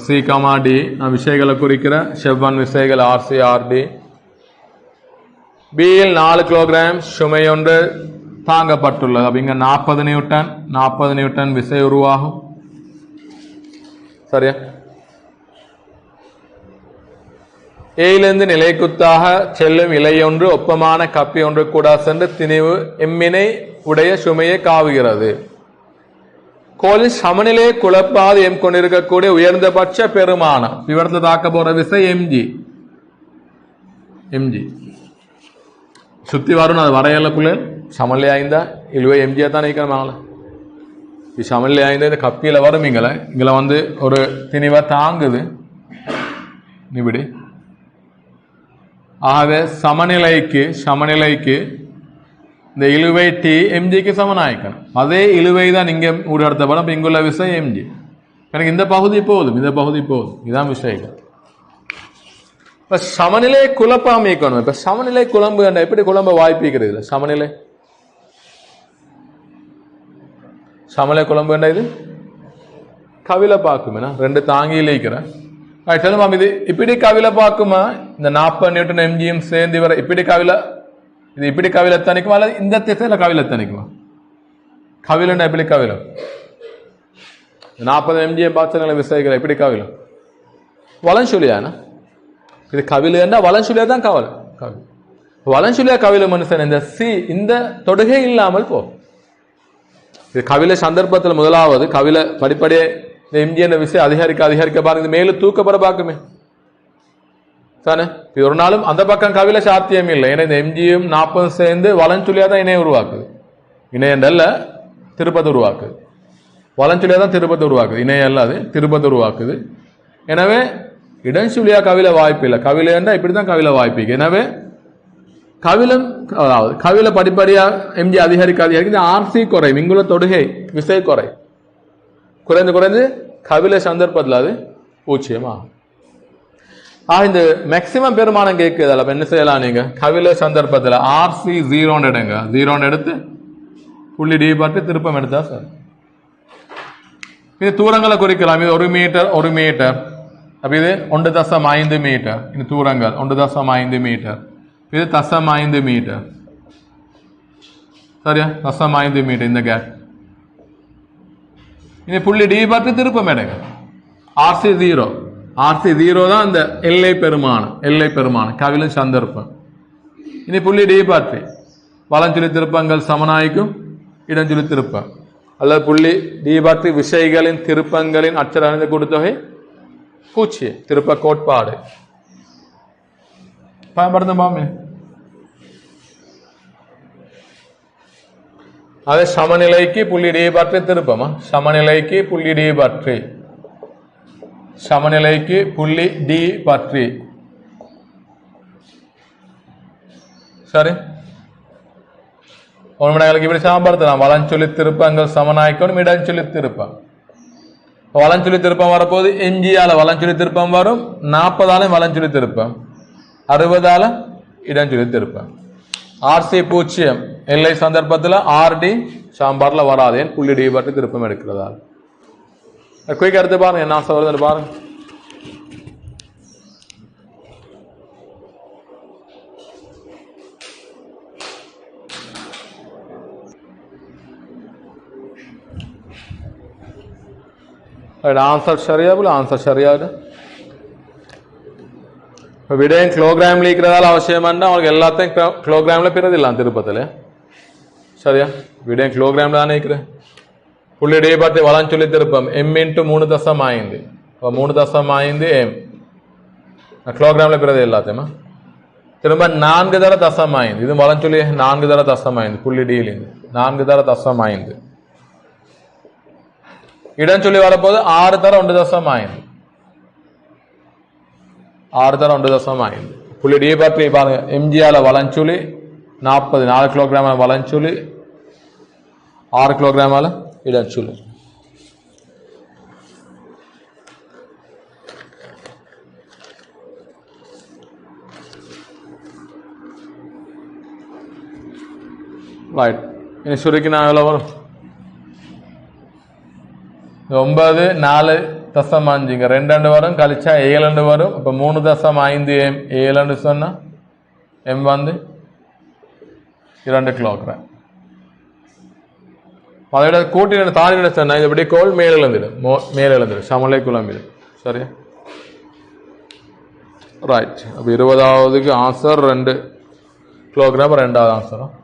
C comma D நான் விஷயங்களை குறிக்கிறேன். செவ்வன் விசைகள் ஆர் சி ஆர் டி. பியில் 4 கிலோகிராம் சுமை ஒன்று தாங்கப்பட்டுள்ளது. அப்ப இங்க 40 நியூட்டன் 40 நியூட்டன் விசை உருவாகும். சரியா? ஏயிலிருந்து நிலைக்குத்தாக செல்லும் இலையொன்று ஒப்பமான கப்பி ஒன்று கூட சென்று திணிவு எம்மினை உடைய சுமையை காவுகிறது. கோலின் சமநிலை குழப்பாது எம் கொண்டிருக்கக்கூடிய உயர்ந்தபட்ச பெருமானம் இவரது தாக்க போற விசை எம்ஜி. எம்ஜி சுத்தி வரும். அது வரையலுக்குள்ள சமநிலை ஆய்ந்தா இழுவை எம்ஜியா தான் நினைக்கிறேன். சமநிலை ஆய்ந்த இந்த கப்பியில வரும். இங்களை வந்து ஒரு திணிவா தாங்குது. நிபிடி. ஆகவே சமநிலைக்கு இந்த இழுவை டி எம்ஜிக்கு சமனாய்க்கணும். அதே இழுவை தான் இங்க ஊடறுத்தப்படும். இங்குள்ள விசை எம்ஜி. எனக்கு இந்த பகுதி போதும், இந்த பகுதி போதும். இதுதான் விஷயம். இப்ப சமநிலை குழப்பாம இருக்கணும். இப்ப சமநிலை குழம்பு எப்படி குழம்ப வாய்ப்பிக்கிறது? சமநிலை குழம்பு என்ன? இது கவில பாக்குமே. 2 தாங்கியில இருக்கிறேன். இது இப்படி கவில பாக்குமா? இந்த 40 நியூட்டன் எம்ஜியும் சேர்ந்து வர இப்படி கவில, இது இப்படி கவில தணிக்குமா அல்லது இந்த திசையில கவில தணிக்குமா? கவிலன்னா எப்படி கவிலம்? 40 எம்ஜிஎம் பாச்சங்கள விசைகளை எப்படி கவிலம்? வலன்சுழியானா? இது கவிலன்னா வலன்சுழியா தான் கவலை. வலன்சுழியா கவில மனுஷன் இந்த சி இந்த தொடுகை இல்லாமல் போ. இது கவில சந்தர்ப்பத்தில் முதலாவது கவில படிப்படியே இந்த எம்ஜிஎன் விசை அதிகரிக்க பாருங்க. இது மேலும் தூக்கப்பட பார்க்குமே தானே. இது ஒரு நாளும் அந்த பக்கம் கவில சாத்தியம் இல்லை. ஏன்னா இந்த எம்ஜியும் 40 சேர்ந்து வலன்சுழியா தான் இணைய உருவாக்குது. இணையண்டல்ல திருப்பத்தை உருவாக்குது. வலன்சுழியா தான் திருப்பத்தை உருவாக்குது. இணைய அல்ல, அது திருப்பத்தை உருவாக்குது. எனவே இடன்சுழியா கவில வாய்ப்பு இல்லை. கவில என்றா இப்படிதான் கவில வாய்ப்பு. எனவே கவிலம், அதாவது கவில படிப்படியா எம்ஜி அதிகரிக்க இந்த ஆர்சி குறையும். இங்குள்ள தொடுகை விசை குறைந்து கவில சந்தர்ப்பத்தில் அது 0 ஆகும். இந்த மேக்சிமம் பெருமானம் கேட்குது. என்ன செய்யலாம்? நீங்க கவில சந்தர்ப்பத்தில் ஆர்சி 0 எடுங்க. 0 எடுத்து புள்ளி டி பார்த்து திருப்பம் எடுத்தா சார். இது தூரங்களை குறிக்கலாம். இது 1 மீட்டர் 1 மீட்டர். அப்ப இது 1.5 மீட்டர். இது தூரங்கள் 1.5 மீட்டர். இது 0.5 மீட்டர். சரியா? 0.5 மீட்டர் இந்த கேப். இனி புள்ளி டி பார்த்து திருப்பம் எடுங்க. ஆர்சி 0. ஆர்சி 0 தான் இந்த எல்லை பெருமானம் கவில சந்தர்ப்பம். இனி புள்ளி டி பார்த்து வலஞ்சுழி திருப்பங்கள் சமனாய்க்கும் இடஞ்சுழி திருப்பம் அல்லது புள்ளி டி பார்த்து விசைகளின் திருப்பங்களின் அச்சர அணிந்த கூட்டுத்தொகை 0. திருப்ப கோட்பாடு பயன்படுத்த அது சமநிலைக்கு புள்ளி டி பற்றி திருப்பமா, சமநிலைக்கு புள்ளி டி பற்றி, சமநிலைக்கு புள்ளி டி பற்றி. சரி, ஒரு மணிகளுக்கு இப்படி சாம்படுத்தலாம். வலஞ்சொலி திருப்பங்கள் சமனாய்க்கணும், இடஞ்சொலி திருப்பம். வலஞ்சொலி திருப்பம் வரப்போது எஞ்சியால வலஞ்சொலி திருப்பம் வரும், 40ஆல வலஞ்சொலி திருப்பம், 60ஆல இடஞ்சொலி திருப்பம். ஆர்சி 0 எல்லை சந்தர்ப்பத்தில் ஆர்டி சாம்பார்ல வராது, ஏன் புள்ளி டி பற்றி திருப்பம் எடுக்கிறதால். குயிக் எடுத்து பாருங்க என்ன சொல்றது பாருங்க. ஆன்சர் சரியா போல, ஆன்சர் சரியா. விடயம் கிலோகிராம் இருக்கிறதால அவசியம் அவங்களுக்கு எல்லாத்தையும் கிலோகிராம்ல பிறதில்லாம் திருப்பத்தில். சரியா, விடயம் கிலோகிராம்ல தானே இருக்கிறேன். புள்ளி டி பற்றி வலஞ்சொலி திருப்பம் m × 3.5, 3.5 m கிலோகிராம்ல பிறகு எல்லாத்தையுமா திரும்ப 4 தர தசம் 5. இது வலஞ்சொலி 4 தர தசம் 5, புள்ளி டியில் 4 தர தசம் 5. இடஞ்சொல்லி வரப்போது 6 தர 1.5, 6 தர 1.5. புள்ளி டி பற்றி பாருங்க, எம்ஜிஆல வலஞ்சொலி 40, 4 கிலோகிராம் வலஞ்சொலி, 6 கிலோகிராமால இடஞ்சொல்லி. ரைட், இனி சுருக்கி நான் எவ்வளோ வரும்? 9 4 தசம் 5 இங்க 2 வரும், கழிச்சா 7 வரும். அப்ப 3.5 m 7 சொன்னா m வந்து 2 கிலோகிராம். அதோட கூட்டி தாண்டி சொன்னா இது எப்படி கோல் மேல் எழுந்துடும், மேல் எழுந்துடும், சமலை குழம்பிடும். சரியா, ரைட். அப்ப 20ஆவதுக்கு ஆன்சர் 2 கிலோகிராம், 2வது ஆன்சரும்.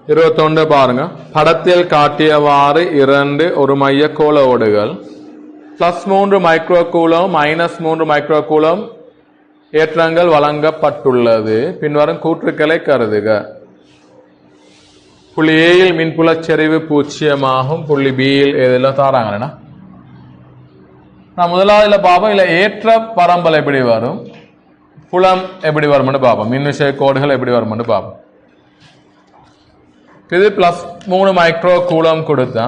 இருபத்தொன்று பாருங்க. படத்தில் காட்டியவாறு 2 ஒரு மைய கோள ஓடுகள் +3 மைக்ரோ கூலம் -3 மைக்ரோ கூலம் ஏற்றங்கள் வழங்கப்பட்டுள்ளது. பின்வரும் கூற்றுக்களை கருதுக. புள்ளி ஏயில் மின்புலச் செறிவு 0 புள்ளி பியில் எதெல்லாம் தாராங்கன்னா நான் முதலாவதுல பார்ப்போம். இல்ல ஏற்ற பரம்பல் எப்படி வரும், புலம் எப்படி வரும்னு பார்ப்போம், மின்விசை கோடுகள் எப்படி வரும்னு பார்ப்போம். இது +3 மைக்ரோ கூலம் கொடுத்தா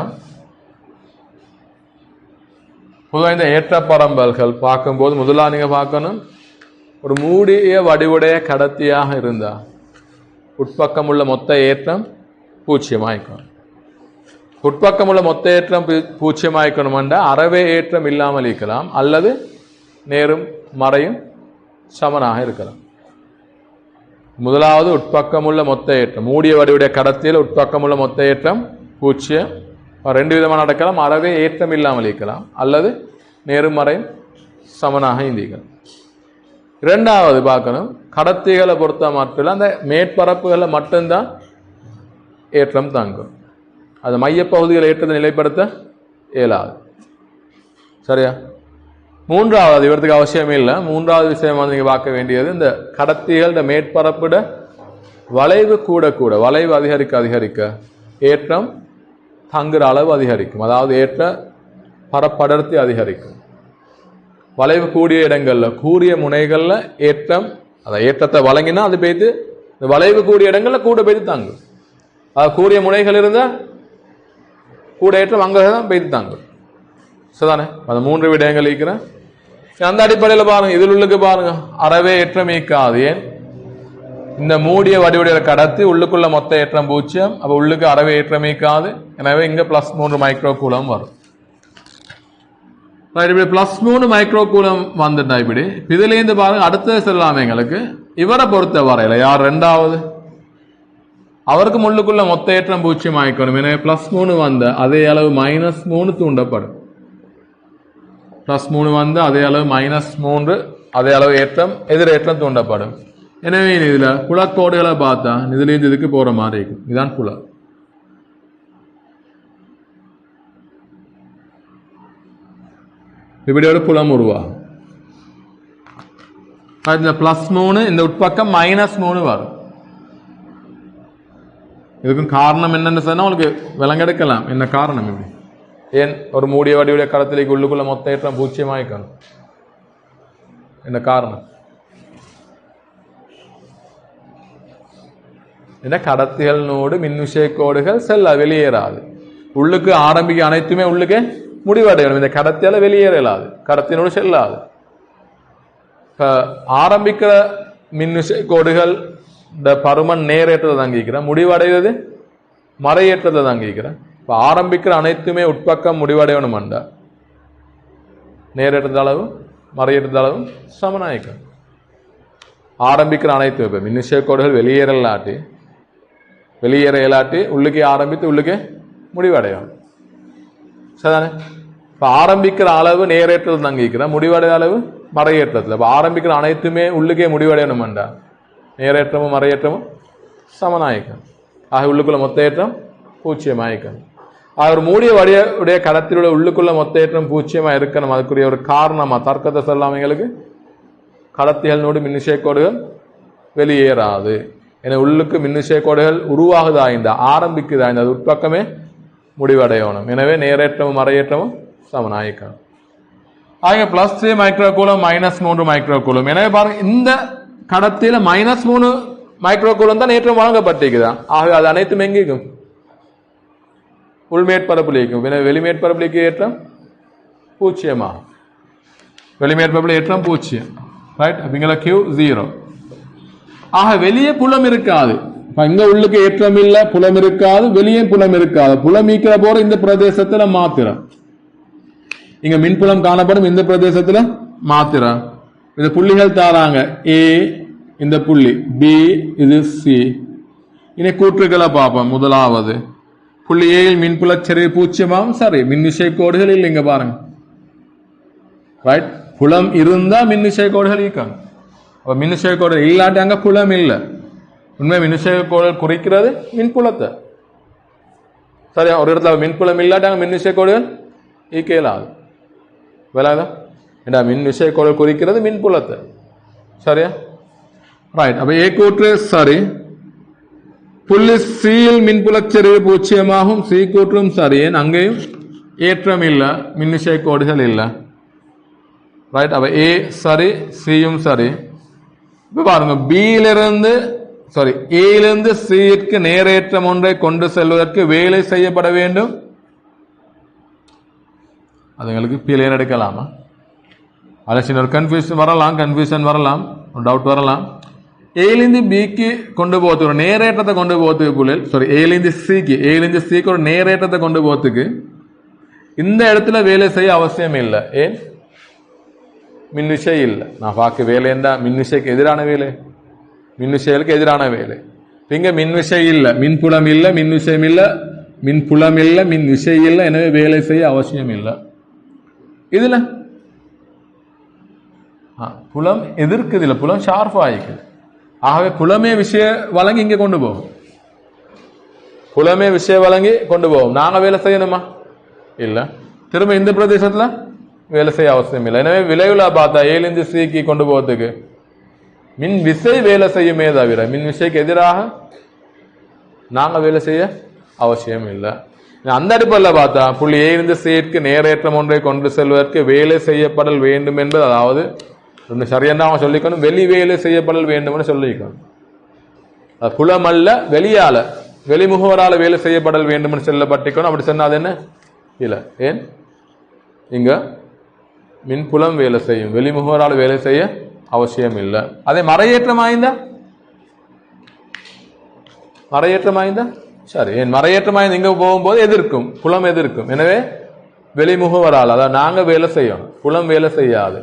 பொதுவாக இந்த ஏற்ற பரம்பல்கள் பார்க்கும்போது முதலாக நீங்க பார்க்கணும், ஒரு மூடிய வடிவுடைய கடத்தியாக இருந்தா உட்பக்கம் உள்ள மொத்த ஏற்றம் 0 ஆயிக்கணும். உட்பக்கம் உள்ள மொத்த ஏற்றம் 0 ஆயிக்கணும்னா அறவே ஏற்றம் இல்லாமல் இருக்கலாம், அல்லது நேரும் மறையும் சமனாக இருக்கலாம். முதலாவது உட்பக்கம் உள்ள மொத்த ஏற்றம், மூடிய வடிவுடைய கடத்தியில் உட்பக்கம் உள்ள மொத்த ஏற்றம் 0. 2 விதமாக நடக்கலாம், அறவே ஏற்றம் இல்லாமல் இருக்கலாம், அல்லது நேர்மறையும் சமனாக இந்திக்கலாம். 2வது பார்க்கணும், கடத்திகளை பொறுத்த மட்டும் அந்த மேற்பரப்புகளை மட்டும்தான் ஏற்றம் தாங்கும், அது மையப்பகுதிகளை ஏற்றத்தை நிலைப்படுத்த இயலாது. சரியா, 3வது இவருக்கு அவசியமே இல்லை. 3வது விஷயம் வந்து நீங்க பார்க்க வேண்டியது, இந்த கடத்திகள் இந்த மேற்பரப்பிட வளைவு கூட கூட வளைவு அதிகரிக்க அதிகரிக்க ஏற்றம் தங்குற அளவு அதிகரிக்கும், அதாவது ஏற்ற பரப்படர்த்தி அதிகரிக்கும். வளைவு கூடிய இடங்கள்ல கூடிய முனைகள்ல ஏற்றம், அதை ஏற்றத்தை வழங்கினா அது பெய்து இந்த வளைவு கூடிய இடங்கள்ல கூட பெய்து தாங்கும். அது கூடிய முனைகள் இருந்தா கூட ஏற்றம் அங்கதான் பெய்து தாங்கும். சரிதானே, அந்த 3 விடயங்கள் இருக்கிறேன். அந்த அடிப்படையில் பாருங்க, இதில் உள்ளுக்கு பாருங்க அறவே ஏற்றம் ஈக்காது. ஏன், இந்த மூடிய வடிவுடைய கடத்தி உள்ளுக்குள்ள மொத்த ஏற்றம் 0, அப்ப உள்ளுக்கு அறவே ஏற்றம் ஈக்காது. எனவே இங்க +3 மைக்ரோ கூலம் வரும். இப்படி +3 மைக்ரோ கூலம் வந்துட்டா இப்படி இதுலேருந்து பாருங்க அடுத்தது செல்லாம எங்களுக்கு இவரை பொறுத்த வரையில யார் 2வது அவருக்கு முள்ளுக்குள்ள மொத்த ஏற்றம் 0 ஆயிக்கணும். எனவே +3 வந்த அதே அளவு -3 தூண்டப்படும். +3 வந்து அதே அளவு -3 அதே அளவு ஏற்றம் எதிர் ஏற்றம் தூண்டப்படும். எனவே இதுல புலக்கோடுகளை பார்த்தா இதுலேருந்து இதுக்கு போற மாதிரி இருக்கும். இதுதான் புல. இப்படி ஒரு புலம் உருவாகும். இந்த +3 இந்த உட்பக்கம் -3 வரும். இதுக்கும் காரணம் என்னன்னு சொன்னா உங்களுக்கு விளங்கெடுக்கலாம். என்ன காரணம்? இப்படி ஏன் ஒரு மூடிய வடிவுடைய கடத்திലേക്ക് உள்ளுக்குள்ள மொத்த ஏற்றம் பூஜ்ஜியமாயிக்கணும்? என்ன காரணம்? என்ன கடத்திகளோடு மின்விசை கோடுகள் செல்ல வெளியேறாது. உள்ளுக்கு ஆரம்பிக்க அனைத்துமே உள்ளுக்கு முடிவடையணும். இந்த கடத்தியால வெளியேறலாது, கடத்தினோடு செல்லாது. ஆரம்பிக்கிற மின்விசை கோடுகள் இந்த பருமன் நேரேற்றத்தை தாங்கிக்கிறேன், முடிவடைவது மறையேற்றத்தை தாங்கிக்கிறேன். இப்போ ஆரம்பிக்கிற அனைத்துமே உட்பக்கம் முடிவடையணும்டா நேரேற்ற அளவு மறையேற்ற அளவு சமனாயிக்கும். ஆரம்பிக்கிற அனைத்து இப்போ மின்விசை கோடுகள் வெளியேற இயலாட்டி உள்ளுக்கே ஆரம்பித்து உள்ளுக்கே முடிவடையும். சரிதானே? இப்போ ஆரம்பிக்கிற அளவு நேரேற்றத்தில் தங்கிக்கிறேன், முடிவடைய அளவு மறையேற்றத்தில். இப்போ ஆரம்பிக்கிற அனைத்துமே உள்ளுக்கே முடிவடையணும்டா நேரேற்றமும் மறையேற்றமும் சமனாயிக்கும். ஆக உள்ளுக்குள்ள மொத்த ஏற்றம் பூஜ்ஜியமாயிக்கும். ஒரு மூடிய வடிவுடைய கடத்தில் உள்ள உள்ளுக்குள்ள மொத்த ஏற்றம் பூஜ்ஜியமா இருக்கணும். அதுக்குரிய ஒரு காரணமா தர்க்கத்தை சொல்லாமங்களுக்கு கடத்திகளோடு மின்விசை கோடுகள் வெளியேறாது. ஏன்னா உள்ளுக்கு மின்விசை கோடுகள் உருவாகுதா இந்த ஆரம்பிக்குதா இந்த அது உட்பக்கமே முடிவடையணும். எனவே நேரேற்றமும் மறையேற்றமும் சமனாயிக்கணும். ஆக +3 மைக்ரோகூலம் -3 மைக்ரோகூலம். எனவே பாருங்க இந்த கடத்தில -3 மைக்ரோகூலம் தான் ஏற்றம் வழங்கப்பட்டிருக்குதான். ஆக அது அனைத்தும் எங்கேயும் உள்மேற்பரப்புலிக்கும். வெளிமேற்பரப்புலிக்கு ஏற்றம் பூஜ்ஜியமாகும். வெளிமேற்பரப்புல ஏற்றம் பூஜ்ஜியம். ரைட்? அப்படிங்கிற Q0. ஆக வெளியே புலம் இருக்காது. இங்க உள்ளுக்கு ஏற்றம் இல்ல, புலம் இருக்காது, வெளியே புலம் இருக்காது. புலம் ஈக்கிற போற இந்த பிரதேசத்துல மாத்திரம் இங்க மின்புலம் காணப்படும். இந்த பிரதேசத்துல மாத்திரம் இந்த புள்ளிகள் தாராங்க. A இந்த புள்ளி, B இது C. இனி கூற்றுக்களை பார்ப்போம். முதலாவது புள்ளி ஏயில் மின்புல செறிவு பூஜ்ஜியமாகும். சரி, மின்விசை கோடுகள் இல்லை. இங்க பாருங்க. ரைட்? புலம் இருந்தா மின்விசை கோடுகள் ஈக்காங்க. மின்விசை கோடுகள் இல்லாட்டி அங்க புலம் இல்லை. உண்மை மின்விசை கோடுகள் குறிக்கிறது மின்புலத்தை. சரியா? ஒரு இடத்துல மின்புலம் இல்லாட்டி அங்க மின்விசை கோடுகள் ஈக்கலாது. விளாதா? ஏண்டா மின்விசை கோடுகள் குறிக்கிறது மின்புலத்தை. சரியா? ரைட். அப்ப ஏ கூற்று சரி. புள்ளி சியில் மின்புலச்செறிவு பூஜ்ஜியமாகும். சி கூற்றும் சரி. ஏன் அங்கேயும் ஏற்றம் இல்லை, மின்விசை கோடுகள் இல்லை. ரைட்? அப்ப ஏ சரி, சியும் சரி. இப்ப பாருங்க, பியிலிருந்து ஏயிலிருந்து சிக்கு நேரேற்றம் ஒன்றை கொண்டு செல்வதற்கு வேலை செய்யப்பட வேண்டும். அதுங்களுக்கு பிழையர் எடுக்கலாமா? அதில் ஒரு கன்ஃபியூஷன் வரலாம், ஒரு டவுட் வரலாம். ஏலிருந்து பிக்கு கொண்டு போகிறதுக்கு ஒரு நேரேற்றத்தை கொண்டு போகிறதுக்கு புள்ளல் ஏலிருந்து சிக்கு ஒரு நேரேற்றத்தை கொண்டு போகிறதுக்கு இந்த இடத்துல வேலை செய்ய அவசியம் இல்லை. ஏன்? மின்விசை இல்லை. நான் பார்க்க வேலை என்ன? மின்விசைக்கு எதிரான வேலை, மின்விசைகளுக்கு எதிரான வேலை. இங்க மின்விசை இல்லை, மின்புலம் இல்லை, மின்விசயம் இல்லை, மின்புலம் இல்லை, மின்விசை இல்லை. எனவே வேலை செய்ய அவசியம் இல்லை. இதுல புலம் எதிர்க்குது இல்லை, புலம் ஷார்ப் ஆகிக்குது. ஆகவே புலமே விஷய வழங்கி இங்க கொண்டு போகும். புலமே விஷய வழங்கி கொண்டு போகும். நாங்க வேலை செய்யணுமா? இல்லை. திரும்ப இந்த பிரதேசத்துல வேலை செய்ய அவசியம் இல்லை. எனவே விளைவுல பார்த்தா ஏலிருந்து சிக்கு கொண்டு போகிறதுக்கு மின் விசை வேலை செய்யுமே தவிர மின் விசைக்கு எதிராக நாங்க வேலை செய்ய அவசியம் இல்லை. அந்த அடிப்படையில் பார்த்தா புள்ளி ஏலிருந்து சிக்கு நேரேற்றம் ஒன்றை கொண்டு செல்வதற்கு வேலை செய்யப்படல் வேண்டும் என்பது, அதாவது சரியான அவன் சொல்லிக்கணும், வெளி வேலை செய்யப்படல் வேண்டும் சொல்லிக்கணும். புலம் அல்ல, வெளியால வெளிமுகவரால வேலை செய்யப்படல் வேண்டும் செல்லப்பட்டிக்கணும். அப்படி சொன்னா அது என்ன இல்லை. ஏன்? இங்க மின்புலம் வேலை செய்யும், வெளிமுகவரால் வேலை செய்ய அவசியம் இல்லை. அதே மறையேற்றமாய்ந்தா சரி. ஏன் மறையேற்றமாய்ந்து இங்க போகும்போது எதிர்க்கும், புலம் எதிர்க்கும். எனவே வெளிமுகவரால், அதாவது நாங்க வேலை செய்யணும், புலம் வேலை செய்யாது.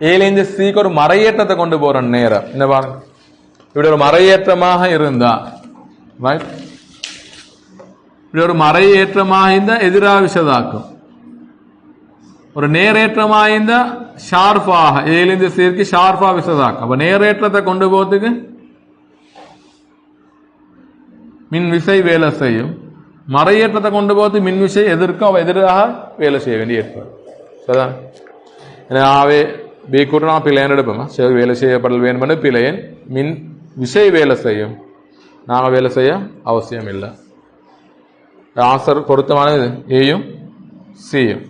ஏலிருந்து சிக்கு ஒரு மறையேற்றத்தை கொண்டு போற நேரம் என்ன பாருங்க, இப்படி ஒரு மறையேற்றமாக இருந்தா, இப்படி ஒரு மறையேற்றமாக இருந்தா எதிராவிசதாக்கும், ஒரு நேரேற்றமாய்ந்த ஷார்ப்பாக ஏலிந்து சீர்க்கு ஷார்ப்பாக விசதாக்கும். அப்போ நேரேற்றத்தை கொண்டு போகிறதுக்கு மின் விசை வேலை செய்யும். மறையேற்றத்தை கொண்டு போகிறது மின் விசை எதிராக வேலை செய்ய வேண்டிய ஏற்பாடு. சரிதான். எனவே பி கூட நான் பிள்ளையன் எடுப்போமா, சரி வேலை செய்யப்படல் வேணுமென்று பிள்ளையன் மின் விசை வேலை செய்யும், நாங்கள் வேலை செய்ய அவசியம் இல்லை. ஆன்சர் பொருத்தமானது ஏயும் சியும்.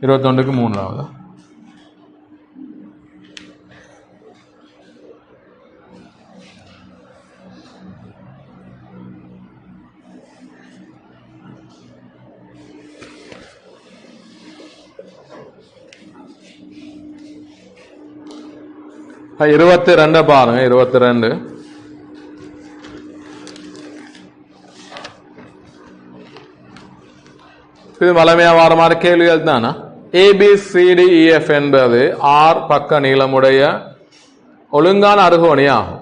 21க்கு 3வது. இருபத்தி ரெண்டு பாருங்க. 22 இது வளமையா வார மாதிரி கேள்விகள் தானா. ABCDEF என்பது R பக்க நீளமுடைய ஒழுங்கான அறுகோணி ஆகும்.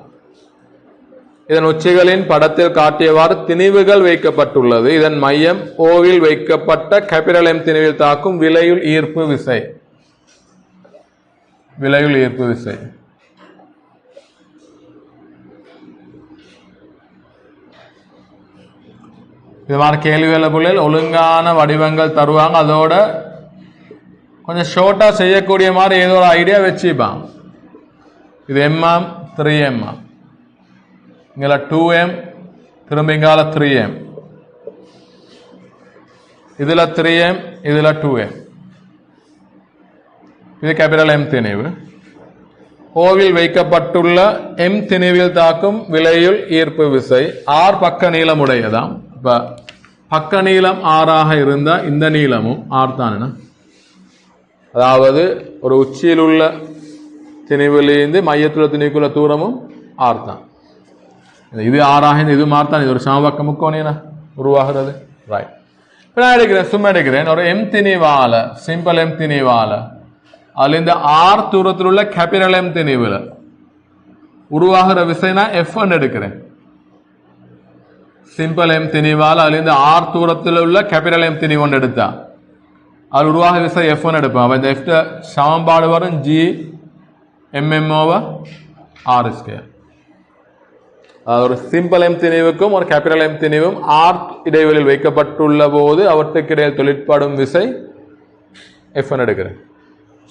இதன் உச்சிகளின் படத்தில் காட்டியவாறு திணிவுகள் வைக்கப்பட்டுள்ளது. இதன் மையம் ஓவில் வைக்கப்பட்ட கேபிட்டல் M திணிவில் தாக்கும் விலையுள் ஈர்ப்பு விசை. விலையுள் ஈர்ப்பு விசை இது மாதிரி கேள்விகளை பிள்ளைகள் ஒழுங்கான வடிவங்கள் தருவாங்க. அதோட கொஞ்சம் ஷார்ட்டா செய்யக்கூடிய மாதிரி ஏதோ ஒரு ஐடியா வச்சுப்பான். இது mm 3m, இங்கே 2m, திரும்ப இங்கால 3m, இதுல 3m, இதுல 2m. இது கேபிட்டல் M திணிவு. ஓவில் வைக்கப்பட்டுள்ள M திணிவில் தாக்கும் விலையுள் ஈர்ப்பு விசை. R பக்க நீளமுடையதாம். இப்ப பக்க நீளம் 6 இருந்தா இந்த நீளமும் 6 தானே. அதாவது ஒரு உச்சியில் உள்ள திணிவிலிருந்து மையத்துள்ள திணிவுக்குள்ள தூரமும் 6 தான். இது 6 இது மாறுதான். இது ஒரு சமபக்க முக்கோணியன உருவாகிறது. ரைட். இப்ப நான் எடுக்கிறேன், சும்மா எடுக்கிறேன். ஒரு M திணிவால, சிம்பிள் M திணிவால அதுல இந்த 6 தூரத்தில் உள்ள கேபிட்டல் M திணிவுல உருவாகிற விசை நான் F1 எடுக்கிறேன். சிம்பிள் M திணிவால் அதுல இருந்து 6 தூரத்தில் உள்ள கேபிட்டல் M திணிவு ஒன்று எடுத்தா அது உருவாக விசை F1 எடுப்பேன். அப்ப இந்த F சமன்பாடு வரும் G mm/r². ஒரு சிம்பிள் M திணிவுக்கும் ஒரு கேபிட்டல் M திணிவும் R இடைவெளியில் வைக்கப்பட்டுள்ள போது அவற்றுக்கு இடையில் தொழிற்படும் விசை F1 எடுக்கிறேன்.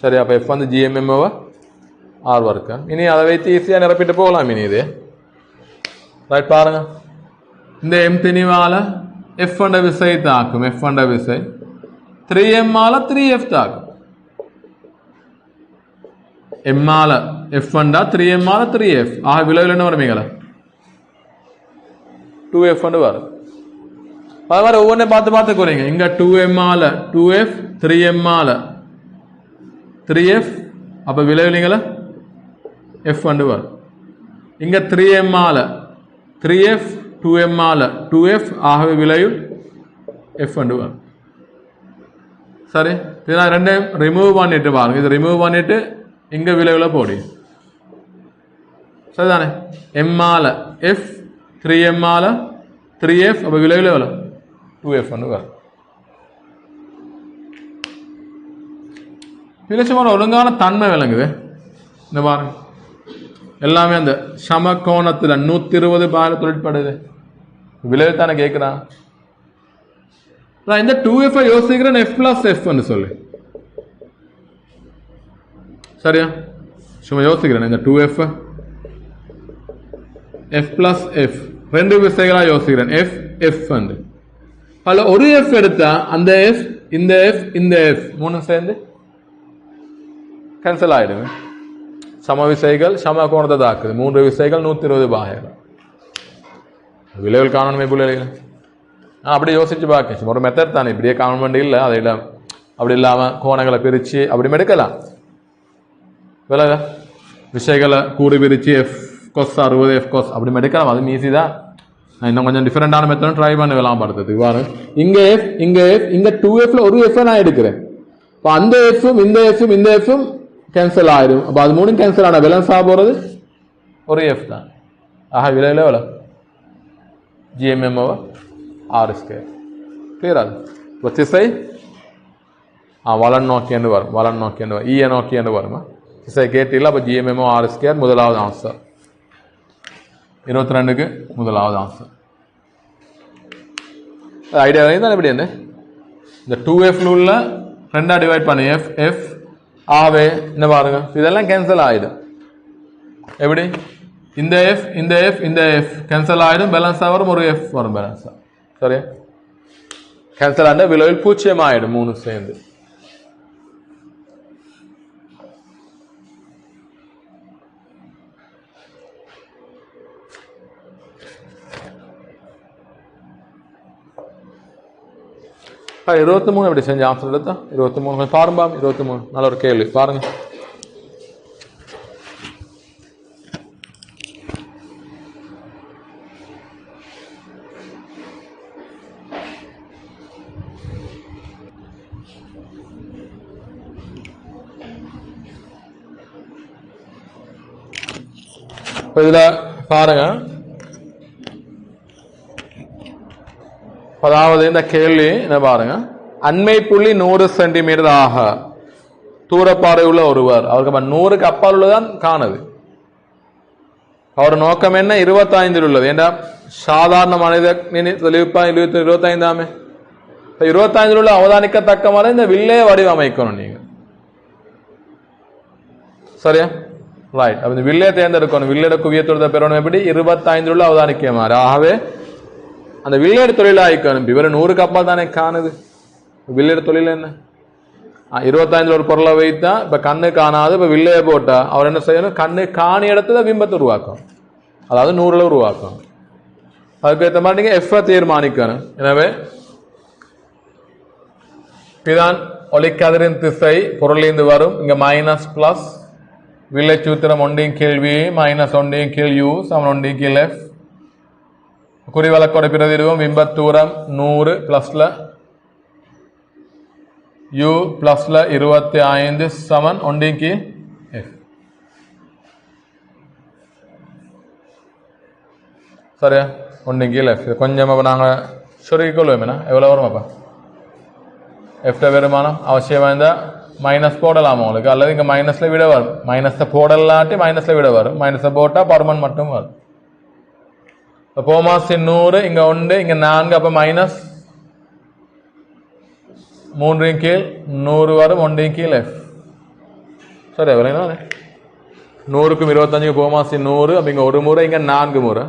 சரி, அப்ப F வந்து G mm/r வர்க்க. இனி அதை வைத்து ஈஸியா நிரப்பிட்டு போகலாம். இனி இது ரைட் பாருங்க. இந்த M திணிவால F என்ற விசை தாக்கும். F என்ற விசை 3m ஆல 3f தாக்கும். M ஆல F வந்தா 3m ஆல 3f. ஆக விளைவில் என்ன வருமீங்களா 2f வந்து வரும். அது மாதிரி ஒவ்வொன்றை பார்த்து பார்த்து குறைங்க. இங்க 2m ஆல 2f, 3m ஆல 3f. அப்ப விளைவிலிங்களா F வந்து வரும். இங்க 3m ஆல 3f, 2m ஆல 2f. ஆகவே விளையுள் F வந்து வரும். சரி, நான் ரெண்டையும் ரிமூவ் பண்ணிட்டு பாருங்க. இது ரிமூவ் பண்ணிட்டு இங்க விளைவுல போடி. சரிதானே. M ஆல F, 3m ஆல 3f. அப்ப விளைவுல எவ்வளவு 2f வந்து வரும். விளைச்சமான ஒழுங்கான தன்மை விளங்குது. இந்த பாருங்க எல்லாமே அந்த சம கோணத்துல 120 பாக தொழிற்படுது. விளைவு தானே கேட்கிறான். நான் இந்த 2f யோசிக்கிறேன் F plus F சொல்லு. சரியா, சும்மா யோசிக்கிறேன். இந்த 2f F plus F ரெண்டு விசைகளா யோசிக்கிறேன். F F அதுல ஒரு F எடுத்தா அந்த F, இந்த F, இந்த F மூணு சேர்ந்து கேன்சல் ஆயிடுங்க. சம விசைகள் சம கோணத்தை தாக்குது. 3 விசைகள் 120 பாகைகள். விளைவில் காணணுமே பிள்ளைகள். அப்படி யோசிச்சு பார்க்க ஒரு மெத்தட் தானே. இப்படியே காண வேண்டிய இல்லை. அதை அப்படி இல்லாம கோணங்களை பிரிச்சு அப்படி எடுக்கலாம். விலக விசைகளை கூடி பிரிச்சு F cos 60, F cos அப்படி எடுக்கலாம். அது ஈஸி தான். நான் இன்னும் கொஞ்சம் டிஃபரெண்டான மெத்தட் ட்ரை பண்ணி விளாம்படுத்துறதுக்கு பாரு. இங்க F, இங்க F, இங்க 2Fல ஒரு F நான் எடுக்கிறேன். இப்போ அந்த Fம் இந்த Fம் இந்த Fம் கேன்சல் ஆயிடும். அப்போ அது மூணும் கேன்சல் ஆன பேலன்ஸ் ஆக போறது ஒரு F தான். ஆக விலையில எவ்வளோ GMM/r². கிளியர். அது திசை வலன் நோக்கியன்னு வரும், வலன் நோக்கியன்னு வரும், ஈய நோக்கியன்னு வருமா திசை கேட்டில். அப்போ GMMO R2 முதலாவது ஆன்சர், 22க்கு முதலாவது ஆன்சர். ஐடியா தான் எப்படி என்ன இந்த 2F உள்ள 2 டிவைட் பண்ணி F ஆவே என்ன பாருங்க, இதெல்லாம் கேன்சல் ஆகிடும். எப்படி இந்த F இந்த F இந்த F கேன்சல் ஆகிடும், பேலன்ஸாக வரும், ஒரு F வரும் பேலன்ஸாக. சரியா, கேன்சல் ஆகிட்ட விளைவில் 0 ஆகிடும் 3 சேர்ந்து. 23 எப்படி செஞ்ச ஆன்சர் எடுத்தா 23 பாருங்க. 23 நல்ல ஒரு கேள்வி பாருங்க. இதுல பாருங்க, அதாவது இந்த கேள்வி என்ன பாருங்க, அண்மை புள்ளி 100 சென்டிமீட்டர் ஆக தூரப்பாறை உள்ள ஒருவர், அவருக்கு 100க்கு அப்பால் உள்ளதான் காணுது. அவர் நோக்கம் என்ன 25 உள்ளது. ஏண்டா சாதாரண மனித தெளிவுப்பா 25ஆமே 25 உள்ள அவதானிக்கத்தக்க மாதிரி இந்த வில்லே வடிவமைக்கணும் நீங்க. சரியா, ரைட். அப்ப இந்த வில்லே தேர்ந்தெடுக்கணும். வில்லேட குவியத்தொழுத பெறணும் எப்படி 25 உள்ள அவதானிக்க மாதிரி. ஆகவே அந்த வில்லேடு தொழில ஆயிக்கணும். இவர் 100க்கு அப்பால் தானே காணுது. வில்லேடு தொழில் என்ன 25 ஒரு பொருளை வைத்தா இப்ப கண்ணு காணாது, இப்ப வில்லைய போட்டா அவர் என்ன செய்யணும், கண்ணு காணி இடத்துல பிம்பத்தை உருவாக்கும், அதாவது 100ல உருவாக்கும். அதுக்கு ஏற்ற மாதிரி நீங்க F தீர்மானிக்கணும். எனவே இதான் ஒளிக்கதிரின் திசை பொருளிலிருந்து வரும். இங்க மைனஸ் பிளஸ் வில்லை சூத்திரம் 1 கீழ் V மைனஸ் 1 கீழ் U சமன் 1 கீழ் F. குறிவழக்கோட பிரதிடுவோம். பிம்ப தூரம் 100 பிளஸ்ல U பிளஸ்ல 25 சமன் 1 கீழ் F. சரியா, 1 கீழ் F. கொஞ்சம் நாங்கள் சுருக்கிக்கொள்வோம். எவ்வளோ வரும் அப்போ F வருமானம் அவசியம் வாய்ந்தா மைனஸ் போடலாம் உங்களுக்கு, அல்லது இங்கே மைனஸ்ல விட வரும். மைனஸை போடலாட்டி மைனஸ்ல விட வரும், மைனஸை போட்டால் பர்மன் மட்டும் வரும். போமாசி 100 இங்க 1 இங்க 4, அப்ப மைனஸ் 3 கீழ் 100 வரும் 1 கீழ் F. சரி, எவ்வளோ 100க்கும் 25 போமாசி 100, அப்ப இங்க ஒரு முறை இங்க 4 முறை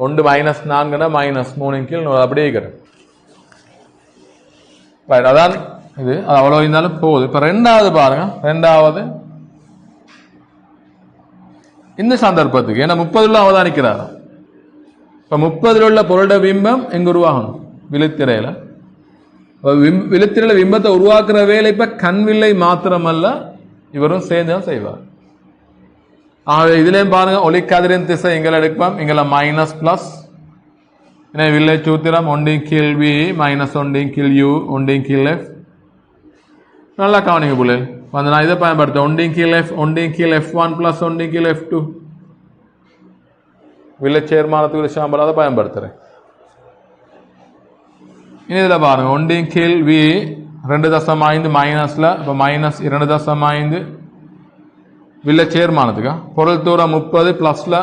1 மைனஸ் 4 மைனஸ் 3 கீழ் 100 அப்படியே இருக்கிறது. ரைட், அதான் இது. அது அவ்வளோ இருந்தாலும் போகுது. இப்ப ரெண்டாவது பாருங்க, ரெண்டாவது இந்த சந்தர்ப்பத்துக்கு ஏன்னா 30 அவதானிக்கிறார். இப்ப 30 உள்ள பொருள பிம்பம் எங்க உருவாகணும், விழித்திரையில. விழித்திரையில பிம்பத்தை உருவாக்குற வேலை இப்ப கண் வில்லை மாத்திரமல்ல, இவரும் சேர்ந்துதான் செய்வார். ஆகவே இதுலயும் பாருங்க, ஒளிக்கதிரின் திசை எங்களை எடுப்போம். இங்கே மைனஸ் பிளஸ் வில்லை சூத்திரம் 1 கீழ் V மைனஸ் 1 கீழ் U 1 கீழ் F. நல்லா கவனிங்க புள்ளை வந்து நான் இதை பயன்படுத்தேன். 1 கீழ் F 1 கீழ் F1 பிளஸ் 1 கீழ் F2 வில்லை சேர்மானத்துக்கு சாம்பல் அதை பயன்படுத்துறேன். இனி இதில் பாருங்க, 1 கீழ் V 2.5 மைனஸ்ல இப்போ மைனஸ் 2.5 வில்லை சேர்மானத்துக்கா பொருள் தூரம் 30 பிளஸ்ல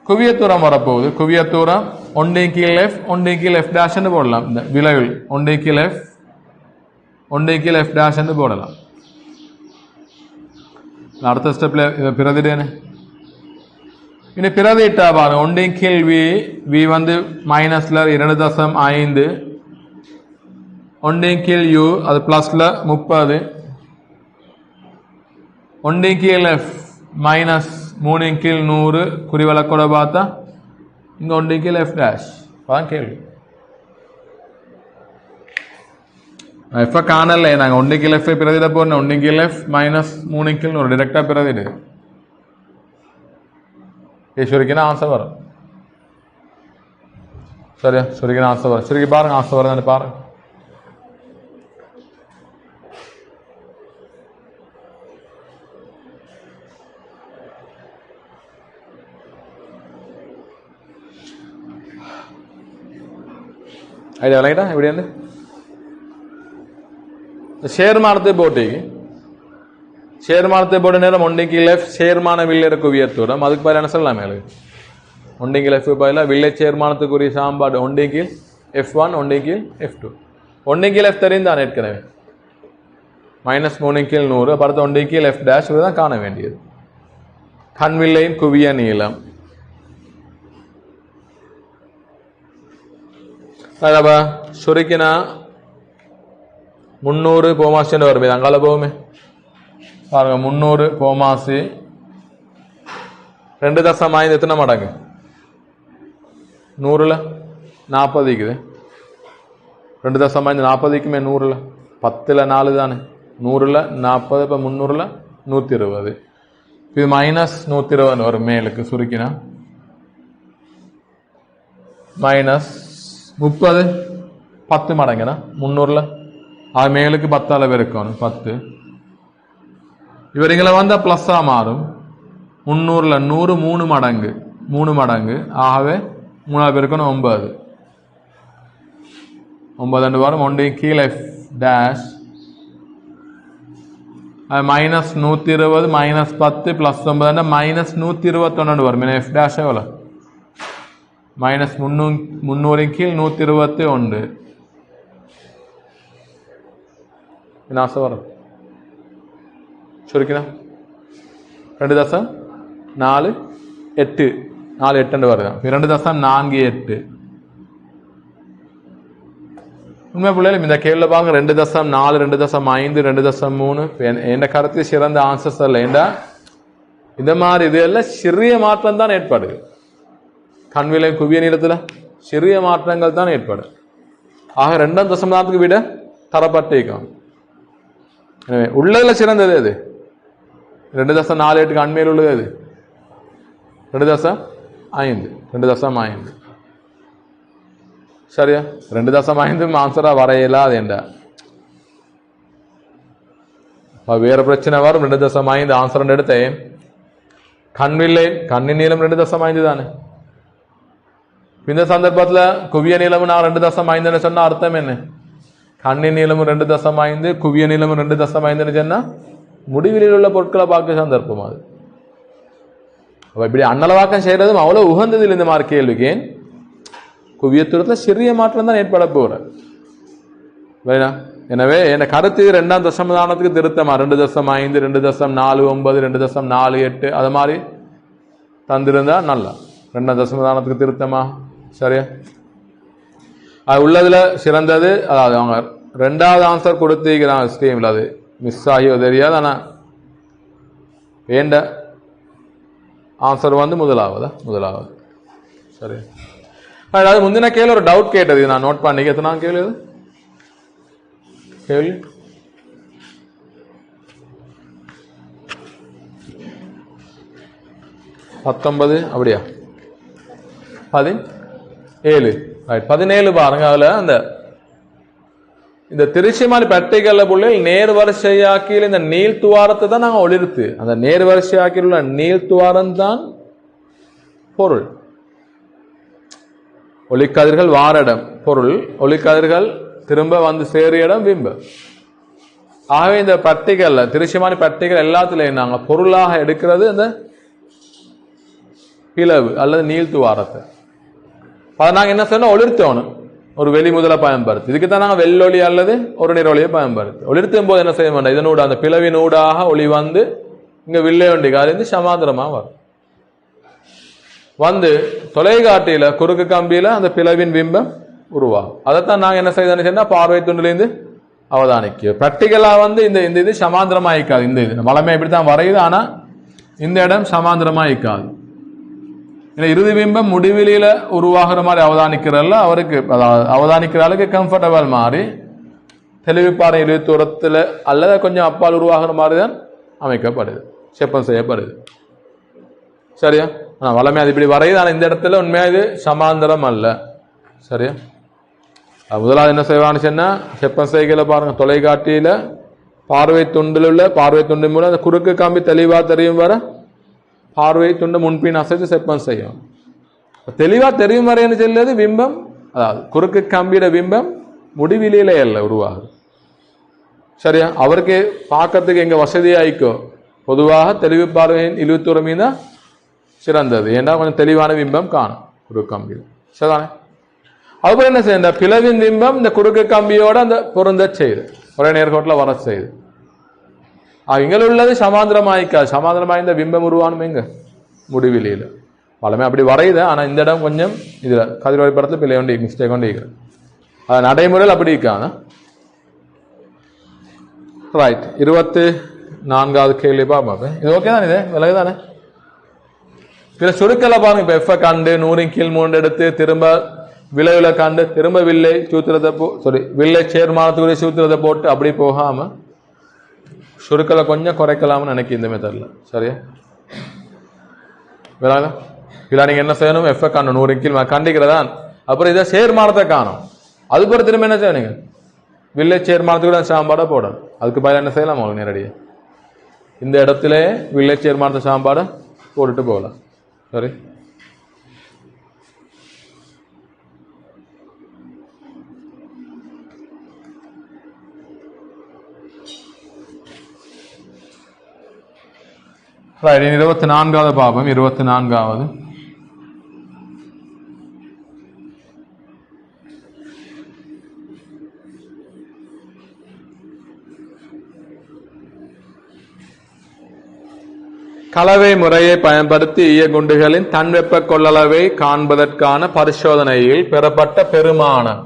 குவியத்தூரம் வரப்போகுது. குவியத்தூரம் 1 கீழ் F 1 கீழ் F டேஷ்ன்னு போடலாம். இந்த விளைவில் 1 கீழ் F 1 கீழ் F டேஷ்ன்னு போடலாம். அடுத்த ஸ்டெப்ல இதை பிரதிடேன்னு இனி பிரதிட்டா பாருங்க, 1 கீழ் V வந்து மைனஸ்ல 2.5 1 கீழ் U அது பிளஸ்ல 30 1 கீழ் F மைனஸ் 3 கீழ் 100 குறிவழக்கோட பார்த்தா இங்க 1 கீழ் F டேஷ். அதான் கேள்வி. F காணல, நாங்கள் 1 கீழ் F பிரதிட போறோம். 1 கீழ் F மைனஸ் 3 கீழ் 100 டிரெக்டா பிரதிடு சுருக்கினா ஆன்சர் வரும். சரியா, சுருக்கினா ஆன்சர் வரும். சுருக்கி பாருங்க, ஆன்சர் வருதான்னு பாருங்க. ஐடியா விளங்கிட்டா எப்படி வந்து ஷேர்மானத்தை போட்டிக்கு ஷேர்மானத்தை போட்ட நேரம் ஒன்றைக்கு லெஃப்ட் ஷேர்மான வில்லை குவியத் தூரம் அதுக்கு பதில் என்ன சொல்லலாம் மேலே ஒன்றைக்கு லெஃப்ட் பதிலாக வில்லை சேர்மானத்துக்குரிய சாம்பாடு ஒன்றைக்கு F1 ஒன்றைக்கு F2 ஒன்றைக்கு லெஃப்ட் தெரியும் தான் ஏற்கனவே -3 கீழ் 100 படத்தை ஒன்றைக்கு லெஃப்ட் டேஷ் தான் காண வேண்டியது கண்வில்லையின் குவிய நீளம் அதாப்பா சுருக்கினா 300 போமாசின்னு வருமே அங்கால போகுமே பாருங்க 300 போமாசி 2.5 எத்தனை மடங்கு 100ல் 40 இருக்குது 2.5 40க்குமே 100ல் 10ல் 4 தானே 100ல் 40 இப்போ 300ல் 120 இது -120 வரும் மேலுக்கு சுருக்கினா -30 10 மடங்குனா 300ல் அது மேலுக்கு 10 அளவு இருக்கணும் 10 இவர்களை வந்தால் ப்ளஸ்ஸாக மாறும் 300ல் 100 3 மடங்கு ஆகவே 3 பேருக்கணும் 9 9 வரும் ஒன்று கீழே டேஷ் -120 -10 +9 -121 வரும் எஃப் டேஷ் எவ்வளோ -300 கீழ் 121 ஆசை வரும் சுருக்கினா 2.48 4 வருது 2.48 உண்மை பிள்ளைகள் இந்த கேள்வியில் பாருங்க 2.4 2.5 2.3 என் கருத்து சிறந்த ஆன்சர்ஸ் அல்ல ஏண்டா இந்த மாதிரி இது எல்லாம் சிறிய மாற்றம் தான் ஏற்படுது கண்விலை குவிய நீளத்தில் சிறிய மாற்றங்கள் தான் ஏற்படும் ஆக 2.4 விட தரப்பட்டிருக்கும் எனவே உள்ளதில் சிறந்தது எது 2.48 அண்மையில் உள்ளது எது 2.5 சரியா 2.5 ஆன்சரா வரையலாது என்ற வேற பிரச்சனை வரும் 2.5 ஆன்சர் எடுத்தேன் கண்வில்லை கண்ணின் நீளம் 2.5 தானே இந்த சந்தர்ப்பத்தில் குவிய நீளமும் நான் 2.5 சொன்னா அர்த்தம் என்ன கண்ணின் நீளமும் 2.5 குவிய நீளமும் 2.5 சொன்னா முடிவில் உள்ள பொருட்களை பார்க்க சந்தர்ப்பம் அது இப்படி அன்னளவாக்கம் செய்யறதும் அவ்வளவு உகந்ததில் இந்த மாதிரி கேள்விக்கு குவியத்தூரத்தில் சிறிய மாற்றம் தான் ஏற்பட போற எனவே என் கருத்து 2ஆம் தசமதானத்துக்கு திருத்தமா 2.5 2.49 2.48 அது மாதிரி தந்திருந்தா நல்லா 2ஆம் தசமதானத்துக்கு திருத்தமா சரியா அது உள்ளதுல சிறந்தது அதாவது அவங்க 2வது ஆன்சர் கொடுத்திருக்கிறாங்க ஸ்ட்ரீம்ல அது மிஸ் ஆகியோ தெரியாது ஆனா வேண்ட ஆன்சர் வந்து முதலாவது சரி அதாவது முந்தின கேள்வி ஒரு டவுட் கேட்டது நான் நோட் பண்ணிக்க எத்தனை கேள்வி கேள்வி 19 அப்படியா 17 ரைட் 17 பாருங்க அதுல அந்த இந்த திருச்சிமாரி பட்டைகள்ல புள்ள நேர் வரிசையாக்கியில் இந்த நீள் துவாரத்தை தான் நாங்கள் ஒளிர்த்து அந்த நேர் வரிசையாக்கியில் உள்ள நீள் துவாரம் தான் பொருள் ஒளிக்கதிர்கள் வாரிடம் பொருள் ஒளிக்கதிர்கள் திரும்ப வந்து சேரிய இடம் பிம்பம் ஆகவே இந்த பட்டைகள்ல திருச்சிமாரி பட்டைகள் எல்லாத்துலயும் நாங்க பொருளாக எடுக்கிறது இந்த பிளவு அல்லது நீள் துவாரத்தை அதை நாங்கள் என்ன சொன்னோம் ஒளிர்த்தோணும் ஒரு வெளி முதல பயன்படுத்து இதுக்குத்தான் நாங்கள் வெள்ளொளி அல்லது ஒரு நிறொளியை பயன்படுத்து ஒளிர்த்தும் போது என்ன செய்ய மாட்டோம் இதனூட அந்த பிளவின் ஊடாக ஒளி வந்து இங்க வில்லை வண்டிக்கு அது சமாந்திரமா வரும் வந்து தொலைக்காட்டியில குறுக்கு கம்பியில அந்த பிளவின் பிம்பம் உருவாகும் அதைத்தான் நாங்கள் என்ன செய்யணும் சொன்னா பார்வை துண்டிலிருந்து அவதானிக்க பிராக்டிகலா வந்து இந்த இது சமாந்திரமா இருக்காது இந்த இது வளமை இப்படித்தான் வரையுது ஆனா இந்த இடம் சமாந்திரமா இருக்காது இறுதி பிம்பம் முடிவெளியில உருவாகிற மாதிரி அவதானிக்கிறல்ல அவருக்கு அவதானிக்கிற அளவுக்கு கம்ஃபர்டபிள் மாதிரி தெளிவுப்பாறை இறுதி தூரத்துல அல்லது கொஞ்சம் அப்பால் உருவாகிற மாதிரி தான் அமைக்கப்படுது செப்பம் செய்யப்படுது சரியா வளமை அது இப்படி வரையுது ஆனா இந்த இடத்துல உண்மையா இது சமாந்திரம் அல்ல சரியா முதலாவது என்ன செய்வான்னு சொன்னா செப்பம் செய்கையில பாருங்க தொலைக்காட்டியில பார்வை துண்டில் உள்ள பார்வை துண்டு மூலம் அந்த குறுக்கு காம்பி தெளிவா தெரியும் வர பார்வை துண்டு முன்பின் அசைத்து செப்பம் செய்யும் தெளிவா தெரியும் வரைன்னு சொல்லியது பிம்பம் அதாவது குறுக்கு கம்பியோட பிம்பம் முடிவிலே அல்ல உருவாகுது. சரியா? அவருக்கு பார்க்கறதுக்கு எங்க வசதியாயிக்கோ பொதுவாக தெளிவு பார்வையின் 21 மீது சிறந்தது. ஏன்னா கொஞ்சம் தெளிவான பிம்பம் காணும் குறுக்கு கம்பியில். சரிதானே? அதுபோல என்ன செய்ய, இந்த பிளவின் பிம்பம் இந்த குறுக்கு கம்பியோட அந்த பொருந்த செய்யுது, ஒரே நேர்கோட்டில் வர செய்யுது. இங்கே உள்ளது சமாந்திரமாய்க்காது. சமாந்திரமாய் இந்த பிம்பம் உருவானும் எங்க முடிவிலியில் பலமே அப்படி வரையுது. ஆனால் இந்த இடம் கொஞ்சம் இதில் கதிரொலி படத்தில் பிள்ளை கொண்டு மிஸ்டேக் கொண்டு இருக்கிறது. அது நடைமுறையில் அப்படி இருக்காங்க. ரைட். 24வது கேள்வி பார்ப்பேன். இது ஓகே தானே? இது விலகு தானே? இதில் சுருக்கலை பாருங்க. இப்போ எஃப்ஐ கண்டு 100 கீழ் 3 எடுத்து திரும்ப விளைவுல கண்டு திரும்ப வில்லை சூத்திரத்தை வில்லை சேர்மானத்துக்குரிய சூத்திரத்தை போட்டு அப்படி போகாம சுருக்கலை கொஞ்சம் குறைக்கலாம்னு நினைக்க இந்த மெத்தட்ல. சரியா? விளையாட இல்லை நீங்க என்ன செய்யணும்? எஃப்ஐ கண்டு 100 கீழ் கண்டிக்கிறதான். அப்புறம் இதை சேர்மானத்தை காணும். அதுக்கப்புறம் திரும்ப என்ன செய்யணுங்க? வில்லை சேர்மானத்துக்கு சாம்பாடை போடணும். அதுக்கு பதிலாக என்ன செய்யலாம்? உங்களுக்கு நேரடியாக இந்த இடத்துல வில்லை சேர்மானத்தை சாம்பாடை போட்டுட்டு போகலாம். சரி, ரைட். 24வது பாபம். 24வது கலவை முறையை பயன்படுத்தி ஈய குண்டுகளின் தன்வெப்ப கொள்ளளவை காண்பதற்கான பரிசோதனையில் பெறப்பட்ட பெருமானம்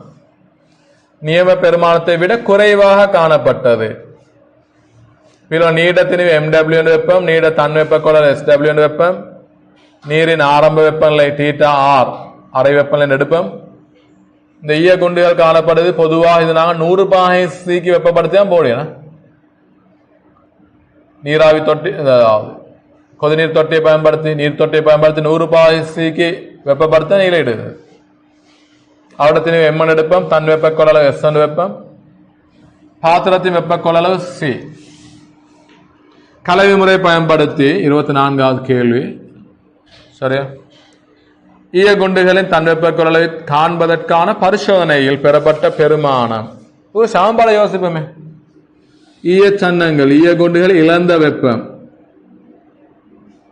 நியம பெருமானத்தை விட குறைவாக காணப்பட்டது. நீடத்தின் MW வெப்பம், நீட தன்வெப்ப கொள்ளளவு SW வெப்பம், நீரின் ஆரம்ப வெப்பநிலை θR அரை வெப்பநிலை நெடுப்பம். இந்த ஈய குண்டுகள் காணப்படுது. பொதுவாக இது நாங்கள் 100 பாகை சீக்கி வெப்பப்படுத்திதான் போடணும். நீராவி தொட்டி கொதிநீர் தொட்டியை பயன்படுத்தி நீர் தொட்டியை பயன்படுத்தி 100 பாகை சீக்கி வெப்பப்படுத்த நீரிடுது. அவடத்தின் எம்மன் எடுப்பம், தன் வெப்ப கொள்ளளவு SN வெப்பம், பாத்திரத்தின் வெப்ப கொள்ளளவு C. கலவை முறை பயன்படுத்தி 24வது கேள்வி. சரியா? ஈய குண்டுகளின் தன் வெப்ப கொள்ளளவை காண்பதற்கான பரிசோதனையில் பெறப்பட்ட பெருமானம். ஒரு சாம்பாட யோசிப்போமே. ஈய சன்னங்கள் ஈய குண்டுகள் இழந்த வெப்பம்,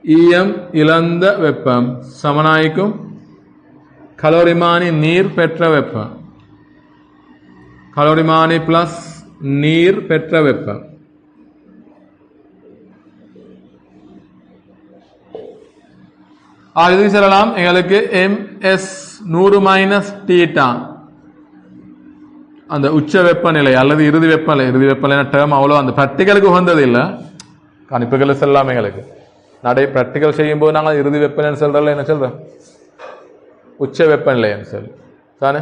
ஈயம் இழந்த வெப்பம் சமனாய்க்கும் கலோரிமானி நீர் பெற்ற வெப்பம், கலோரிமானி பிளஸ் நீர் பெற்ற வெப்பம். இது சொல்லலாம் எங்களுக்கு MS 100 மைனஸ் θ அந்த உச்ச வெப்பநிலை அல்லது இறுதி வெப்பநிலை. இறுதி வெப்பநிலை டேர்ம் அவ்வளோ அந்த பிராக்டிகலுக்கு உகந்தது இல்லை. கணிப்புகள் செல்லாம எங்களுக்கு நடை பிராக்டிகல் செய்யும் போது நாங்கள் இறுதி வெப்பநிலை சொல்றல என்ன சொல்றோம்? உச்ச வெப்பநிலை சொல்லு தானே.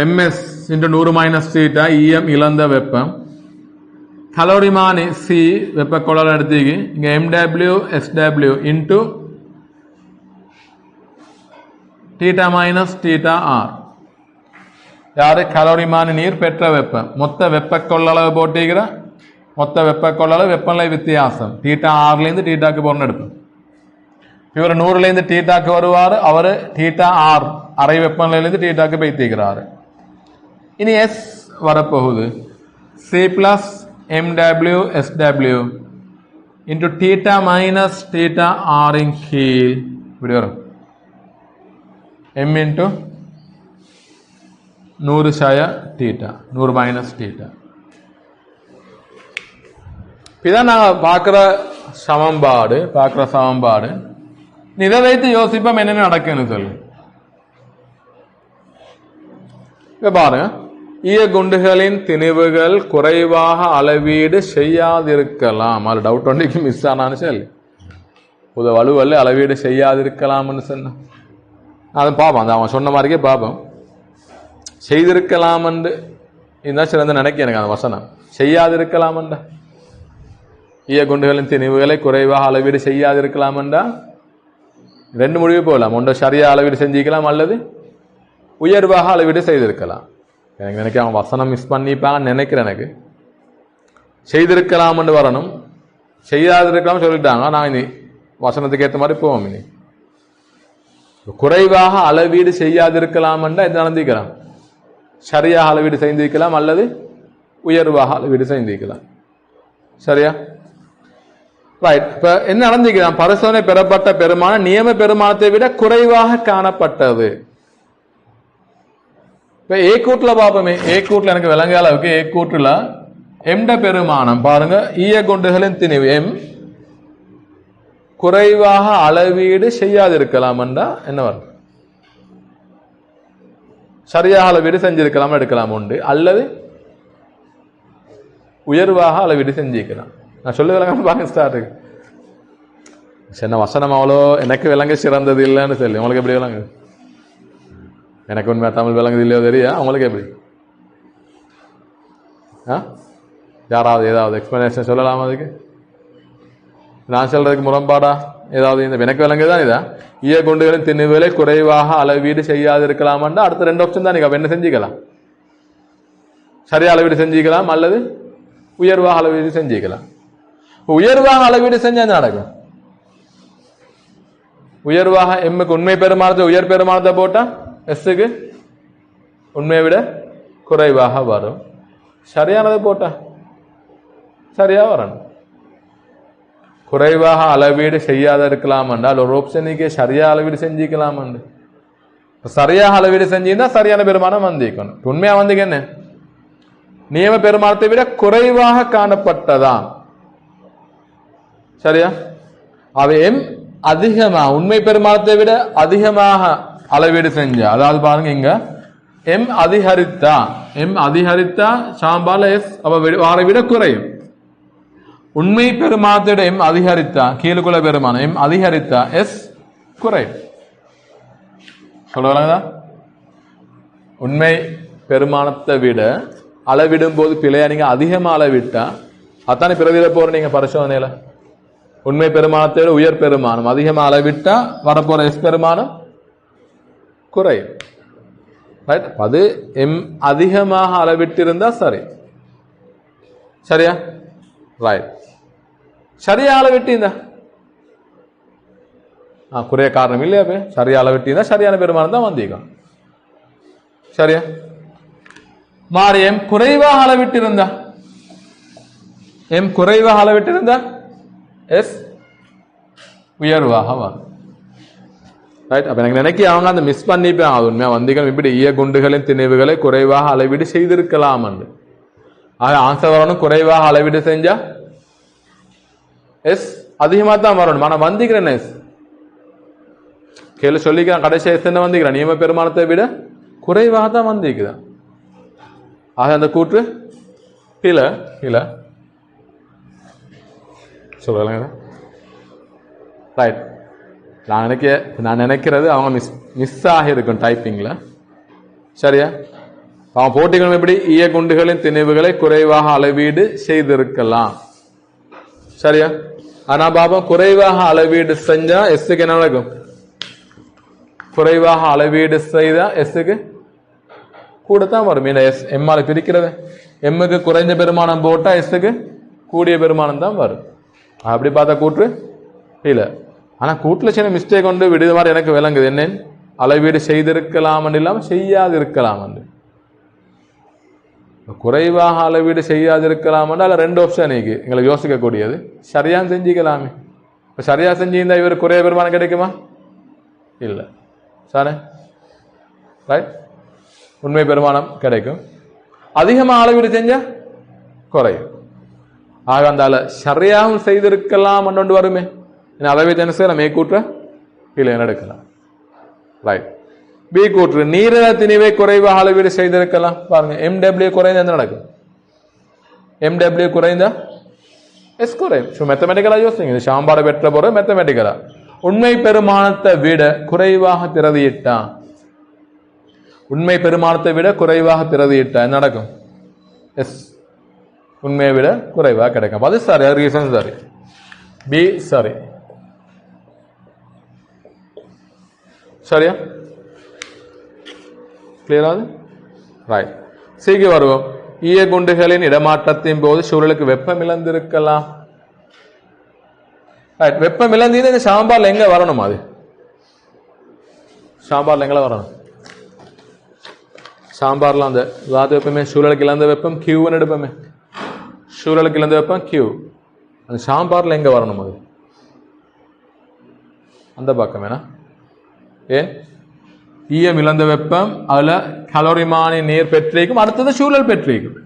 MS × 100 மைனஸ் θ ஈயம் இழந்த வெப்பம், கலோரிமானி C வெப்ப கொள்ளளவு எடுத்தீங்க. இங்க MW SW into θ minus θR யாரு? கலோரிமானி நீர் பெற்ற வெப்பம். மொத்த வெப்ப கொள்ளளவு போட்டிக்கிற மொத்த வெப்ப கொள்ளளவு வெப்பநிலை வித்தியாசம் θRலேருந்து θக்கு போறன்னு எடுப்போம். இவர் 100லேருந்து θக்கு வருவார். அவர் θR அரை வெப்பநிலையிலிருந்து θக்கு பைத்திக்கிறாரு. இனி S வரப்போகுது. C plus MW SW into θ minus θR இன் கீழ் இப்படி வரும். M இன்டு 100 சாய θ 100 மைனஸ் θ. இதான் நாங்கள் பார்க்குற சமன்பாடு. இதை வைத்து யோசிப்போம் என்னென்ன நடக்குன்னு சொல்லு. இப்ப பாருங்க, ஈய குண்டுகளின் திணிவுகள் குறைவாக அளவீடு செய்யாதிருக்கலாம். அது டவுட் ஒன்றைக்கு மிஸ் ஆனான்னு சொல்லி புது வலுவல்ல அளவீடு செய்யாதிருக்கலாம்னு சொன்ன அதை பார்ப்போம். அந்த அவன் சொன்ன மாதிரிக்கே பார்ப்போம். செய்திருக்கலாம்னு இதுதான் சிறந்த நினைக்க எனக்கு அந்த வசனம். செய்யாதிருக்கலாமண்டா ஈய குண்டுகளின் திணிவுகளை குறைவாக அளவீடு செய்யாதிருக்கலாமண்டா ரெண்டு முடிவு போகலாம். ஒன்றை சரியாக அளவீடு செஞ்சுக்கலாம் அல்லது உயர்வாக அளவீடு செய்திருக்கலாம். எனக்கு நினைக்க அவன் வசனம் மிஸ் பண்ணிப்பாங்கன்னு நினைக்கிறேன். எனக்கு செய்திருக்கலாம்னு வரணும், செய்யாதிருக்கலாம் சொல்லிட்டாங்க. நான் இனி வசனத்துக்கு ஏற்ற மாதிரி போவோம். இனி குறைவாக அளவீடு செய்யாதிருக்கலாம் என்றால் என்ன நடந்திருக்கலாம்? சரியாக அளவீடு செய்திருக்கலாம் அல்லது உயர்வாக அளவீடு செய்திருக்கலாம். சரியா? ரைட். இப்ப என்ன நடந்திருக்கலாம்? பரிசோதனை பெறப்பட்ட பெருமானம் நியம பெருமானத்தை விட குறைவாக காணப்பட்டது. இப்ப ஏ கூட்டுல பார்ப்போமே. ஏ கூட்டுல எனக்கு விளங்க அளவுக்கு ஏ கூட்டுல எம்ட பெருமானம் பாருங்க, ஈய குண்டுகளின் திணிவு எம் குறைவாக அளவீடு செய்யாதிருக்கலாம் என்றா என்ன வரும்? சரியாக அளவீடு செஞ்சிருக்கலாம் எடுக்கலாம் உண்டு, அல்லது உயர்வாக அளவீடு செஞ்சிருக்கலாம். நான் சொல்ல விளங்க பாருங்க ஸ்டார்ட். சின்ன வசனம் அவ்வளோ எனக்கு விளங்க சிறந்தது இல்லைன்னு சொல்லி உங்களுக்கு எப்படி விளங்கு? எனக்கு உண்மையா தமிழ் விளங்குது இல்லையோ தெரியா? அவங்களுக்கு எப்படி? யாராவது ஏதாவது எக்ஸ்பிளனேஷன் சொல்லலாமா அதுக்கு? நான் சொல்றதுக்கு முரண்பாடா ஏதாவது? இந்த எனக்கு விளங்குதான் இதா ஈய குண்டுகளின் திணிவுகளை குறைவாக அளவீடு செய்யாதிருக்கலாம்னா அடுத்த ரெண்டு ஆப்ஷன் தான். நீங்க என்ன செஞ்சுக்கலாம்? சரியா அளவீடு செஞ்சுக்கலாம் அல்லது உயர்வாக அளவீடு செஞ்சுக்கலாம். உயர்வாக அளவீடு செஞ்சா என்ன நடக்கும்? உயர்வாக எம்முக்கு உண்மை பெருமானத்தை உயர் பெருமானத்தை போட்டா எஸ்ஸுக்கு உண்மையை விட குறைவாக வரும். சரியானதை போட்டா சரியா வரணும். குறைவாக அளவீடு செய்யாத இருக்கலாம் என்றால் ஒரு ஆப்ஷனுக்கு சரியா அளவீடு செஞ்சுக்கலாம். சரியாக அளவீடு செஞ்சிருந்தா சரியான பெருமானம் வந்திக்கணும். உண்மையா வந்து என்ன? நியம பெருமானத்தை விட குறைவாக காணப்பட்டதான். சரியா? அவை எம் அதிகமாக உண்மை பெருமானத்தை விட அதிகமாக அளவீடு செஞ்சா, அதாவது பாருங்க இங்க எம் அதிகரித்தா சாம்பால எஸ் அவரை விட குறையும். உண்மை பெருமானத்தோட எம் அதிகரித்தா கீழுக்குள்ள பெருமானம் எம் அதிகரித்தா எஸ் குறையும். சொல்லுவாங்க உண்மை பெருமானத்தை விட அளவிடும் போது பிழையா நீங்க அதிகமா அளவிட்டா அத்தானே பிறவிட போற நீங்க பரிசோதனையில உண்மை பெருமானத்தை விட உயர் பெருமானம் அதிகமா அளவிட்டா வரப்போற எஸ் பெருமானம் குறையும். ரைட்? அது எம் அதிகமாக அளவிட்டு இருந்தா சரி. சரியா? ரைட். சரியா அளவிட்டு இருந்தா குறைய காரணம் இல்லையா? சரியா அளவிட்டு இருந்தா சரியான பெருமானம் தான் வந்திருக்கும். சரியா? மாறி எம் குறைவாக அளவிட்டு இருந்தா எஸ் உயர்வாக வரும். ரைட்? அப்ப எனக்கு நினைக்க அவங்க அந்த மிஸ் பண்ணிப்பாங்க. அது உண்மையா வந்திகள் இப்படி ஈய குண்டுகளின் திணிவுகளை குறைவாக அளவீடு செய்திருக்கலாம். ஆக ஆன்சர் வரணும் குறைவாக அளவீடு செஞ்சா எஸ் அதிகமா தான் வரணும். ஆனா வந்திக்கிறேன் எஸ் கேள்வி சொல்லிக்கிறேன் கடைசி எஸ் என்ன வந்திக்கிறேன் நியம பெருமானத்தை விட குறைவாக தான் வந்திக்குதான். ஆக அந்த கூற்று இல்ல சொல்லுங்க. ரைட். நான் நினைக்கிறது அவங்க மிஸ் ஆகியிருக்கும் டைப்பிங்ல. சரியா? அவன் போட்டிகளும் எப்படி ஈய குண்டுகளின் திணிவுகளை குறைவாக அளவீடு செய்திருக்கலாம். சரியா? ஆனா பாபம் குறைவாக அளவீடு செஞ்சா எஸ்ஸுக்கு என்ன நடக்கும்? குறைவாக அளவீடு செய்தா எஸ்ஸுக்கு கூடத்தான் வரும். எஸ் எம்மால பிரிக்கிறது எம்முக்கு குறைஞ்ச பெருமானம் போட்டா எஸ்ஸுக்கு கூடிய பெருமானம் தான் வரும். அப்படி பார்த்தா கூற்று இல்ல. ஆனா கூட்டுல சின்ன மிஸ்டேக் கொண்டு விடுத மாதிரி எனக்கு விளங்குது. என்ன அளவீடு செய்திருக்கலாம் இல்லாம செய்யாதிருக்கலாம். குறைவாக அளவீடு செய்யாதிருக்கலாம் அதில் ரெண்டு ஆப்ஷன் எங்களுக்கு யோசிக்கக்கூடியது. சரியா செஞ்சுக்கலாமே. இப்போ சரியா செஞ்சிருந்தா இவர் குறைய பெருமானம் கிடைக்குமா? இல்லை. சாரே ரைட்? உண்மை பெருமானம் கிடைக்கும். அதிகமாக அளவீடு செஞ்சா குறையும். ஆக அந்த சரியாகவும் செய்திருக்கலாம் ஒன்று வருமே. அளவீடு என்ன செய்யலாம்? மே கூற்ற இல்லை என்ன எடுக்கலாம். ரைட். பி கூற்று நீரின திணிவை குறைவாக அளவீடு செய்திருக்கலாம். பாருங்க எம்டபிள்யூ குறைந்த என்ன நடக்கும்? எம்டபிள்யூ குறைந்தா எஸ் குறையும். மேத்தமெட்டிக்கலா யோசிங்க. இது சாம்பாடு பெற்ற போற மேத்தமெட்டிக்கலா உண்மை பெருமானத்தை விட குறைவாக பிரதியிட்டா என்ன நடக்கும்? எஸ் உண்மையை விட குறைவாக கிடைக்கும். அது சரி. ரீசன் சரி. பி சரி. சரியா? கிளியராது? ரைட். சீக்கிரம் வருவோம். ஈய குண்டுகளின் இடமாற்றத்தின் போது சூழலுக்கு வெப்பம் இழந்திருக்கலாம். ரைட். வெப்பம் இழந்தீங்கன்னா இந்த சாம்பார்ல எங்க வரணும்? அது சாம்பார்ல எங்களை வரணும் சாம்பார்ல அந்த வாத வெப்பமே சூழலுக்கு இழந்த வெப்பம் கியூன்னு எடுப்போமே சூழலுக்கு இழந்த வெப்பம் கியூ அந்த சாம்பார்ல எங்க வரணும் அது அந்த பக்கம் வேணா ஏன் ஈயம் இழந்த வெப்பம் அதுல கலோரிமானி நீர் பெற்றிருக்கும் அடுத்தது சூழல் பெற்றிருக்கும்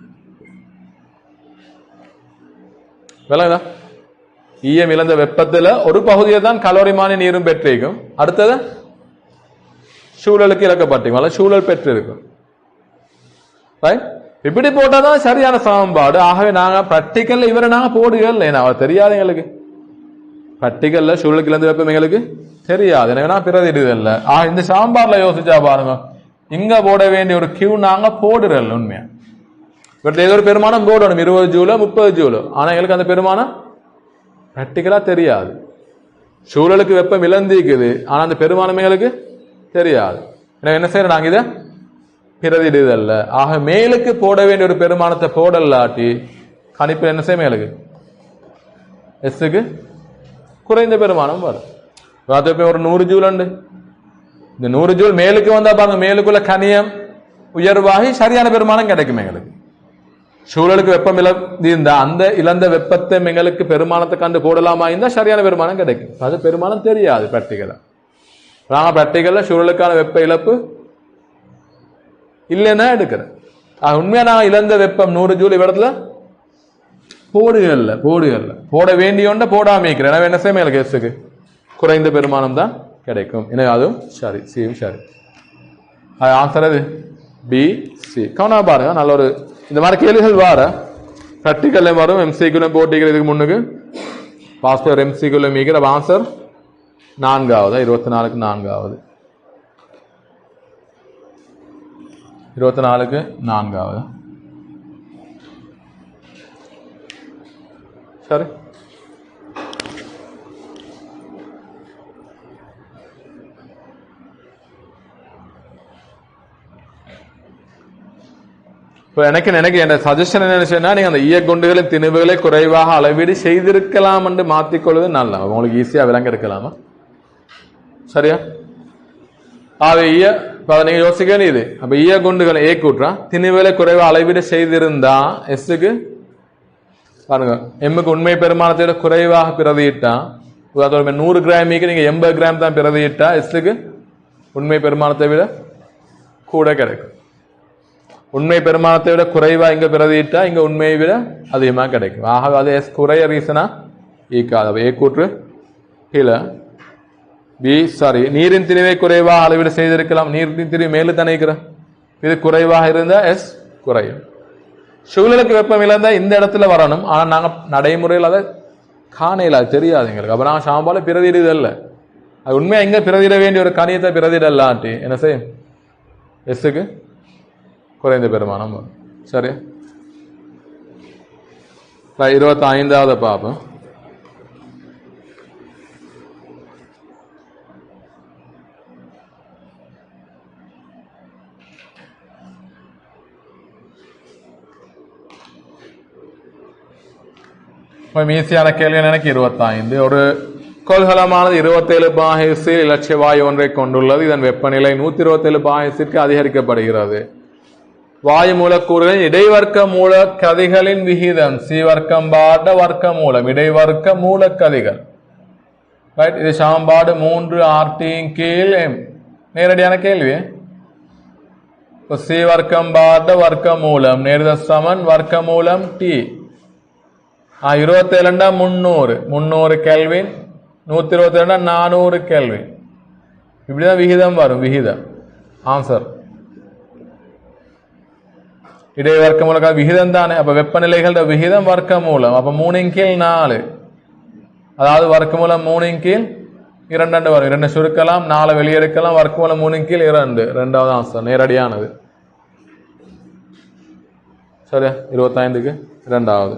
விளங்குதா ஈயம் இழந்த வெப்பத்துல ஒரு பகுதியை தான் கலோரிமானி நீரும் பெற்றிருக்கும் அடுத்தது சூழலுக்கு இழக்கப்பட்டிருக்கும் சூழல் பெற்றிருக்கும் இப்படி போட்டாதான் சரியான சமன்பாடு ஆகவே நாங்க பிராக்டிக்கல்ல இவரை நாங்க போடுகள் அவர் தெரியாது எங்களுக்கு பிராக்டிக்கல்ல சூழலுக்கு இழந்த வெப்பம் எங்களுக்கு தெரியாது எனவே நான் பிரதிடுதல்ல இந்த சாம்பார்ல யோசிச்சா பாருங்க இங்க போட வேண்டிய ஒரு கியூ நாங்க போடுறோம் உண்மையா இவர்கிட்ட ஏதோ ஒரு பெருமானம் போடணும் 20 ஜூலோ 30 ஜூலோ ஆனா எங்களுக்கு அந்த பெருமானம் பிராக்டிக்கலா தெரியாது சூழலுக்கு வெப்பம் இழந்திக்குது ஆனா அந்த பெருமானம் எங்களுக்கு தெரியாது எனவே என்ன செய்யறோம் நாங்க இதை பிரதிடுதல்ல ஆக மேலுக்கு போட வேண்டிய ஒரு பெருமானத்தை போடலாட்டி கணிப்பில் என்ன செய்ய மேலுக்கு எஸ்ஸுக்கு குறைந்த பெருமானம் வரும் ஒரு 100 ஜூல் உண்டு இந்த 100 ஜூல் மேலுக்கு வந்தா பாருங்க மேலுக்குள்ள கனியம் உயர்வாகி சரியான பெருமானம் கிடைக்கும் எங்களுக்கு சூழலுக்கு வெப்பம் இழந்தா அந்த இழந்த வெப்பத்தை எங்களுக்கு பெருமானத்தை கண்டு போடலாமா இருந்தா சரியான பெருமானம் கிடைக்கும் அது பெருமானம் தெரியாது பிராக்டிக்கலா நாங்க பிராக்டிக்கல்ல சூழலுக்கான வெப்ப இழப்பு இல்லைன்னா எடுக்கிறேன் உண்மையா நான் இழந்த வெப்பம் 100 ஜூல் இடத்துல போடுகள்ல போட வேண்டிய போடாம இருக்கிறேன் எனவே என்ன செய்ய கேஸுக்கு குறைந்த பெருமானம் தான் கிடைக்கும் எனவே அதுவும் சரி சியும் சரி ஆன்சர் அது பி சி கவனம் பாருங்க நல்ல ஒரு இந்த மாதிரி கேள்விகள் வார பிராக்டிக்கல்ல வரும் எம்சிக்குள்ள போட்டிக்கிறதுக்கு முன்னுக்கு பாஸ்டர் எம்சிக்குள்ள மீக்கிற ஆன்சர் 4வது 24க்கு 4வது 24க்கு 4வது சரி எனக்கு என் சஜஷன் என்ன நீங்க அந்த ஈயக்குண்டுகளின் திணிவுகளை குறைவாக அளவீடு செய்திருக்கலாம் என்று மாற்றிக்கொள்வது நல்ல உங்களுக்கு ஈஸியா விளங்க எடுக்கலாமா சரியா நீங்க யோசிக்க இது அப்ப ஈயக்குண்டுகளை ஏ கூட்டுறா திணிவுகளை குறைவா அளவீடு செய்திருந்தா எஸ்ஸுக்கு பாருங்க எம்முக்கு உண்மை பெருமானத்தை விட குறைவாக பிரதியிட்டா 100 கிராமிக்கு நீங்க 80 கிராம் தான் பிரதியிட்டா எஸ்ஸுக்கு உண்மை பெருமானத்தை விட கூட கிடைக்கும் உண்மை பெருமானத்தை விட குறைவா இங்க பிரதியிட்டா இங்க உண்மையை விட அதிகமா கிடைக்கும் ஆக அது எஸ் குறைய ரீசனா ஈக்காது ஏ கூற்று கீழே பி சாரி நீரின் திணிவை குறைவாக அளவீடு செய்திருக்கலாம் நீரின் திணிவு மேலு தணிக்கிற இது குறைவாக இருந்தா எஸ் குறையும் சூழலுக்கு வெப்பம் இழந்தா இந்த இடத்துல வரணும் ஆனா நாங்க நடைமுறையில் அதை காணையில அது தெரியாது எங்களுக்கு அப்ப நாங்க சாம்பால பிரதிடுதல்ல அது உண்மையா எங்க பிரதிட வேண்டிய ஒரு கணியத்தை பிரதிடல்லாட்டி என்ன செய்யும் எஸ்ஸுக்கு குறைந்த பெருமானம் வரும் சரி 25வது பாப்போம் ஈஸியான கேள்வி எனக்கு 25 ஒரு கொள்கலமானது 27 பாகசில் இலட்சிய வாயு ஒன்றை கொண்டுள்ளது இதன் வெப்பநிலை 127 பாகசிற்கு அதிகரிக்கப்படுகிறது வாயு மூலக்கூறுகளின் இடைவர்க்க மூலக்கதிகளின் விகிதம் சி வர்க்கம் பாட வர்க்க மூலம் இடைவர்க்க மூலக்கதிகள் ரைட் இது சமன்பாடு 3 RT கீழ் M நேரடியான கேள்வி சி வர்க்கம் பாட வர்க்க மூலம் நேர்த சமன் வர்க்க மூலம் T 27 300 கெல்வின் 122 400 கெல்வின் இப்படிதான் விகிதம் வரும் விகிதம் ஆன்சர் இடைவர்க்க மூலம் விகிதம் தானே அப்ப வெப்பநிலைகள விகிதம் வர்க்க மூலம் அப்ப 3/4 அதாவது வர்க்க மூலம் 3/2 வரும் 2 சுருக்கலாம் 4 வெளியெடுக்கலாம் வர்க்க மூலம் 3/2 இரண்டாவது ஆன்சர் நேரடியானது சரியா 25க்கு இரண்டாவது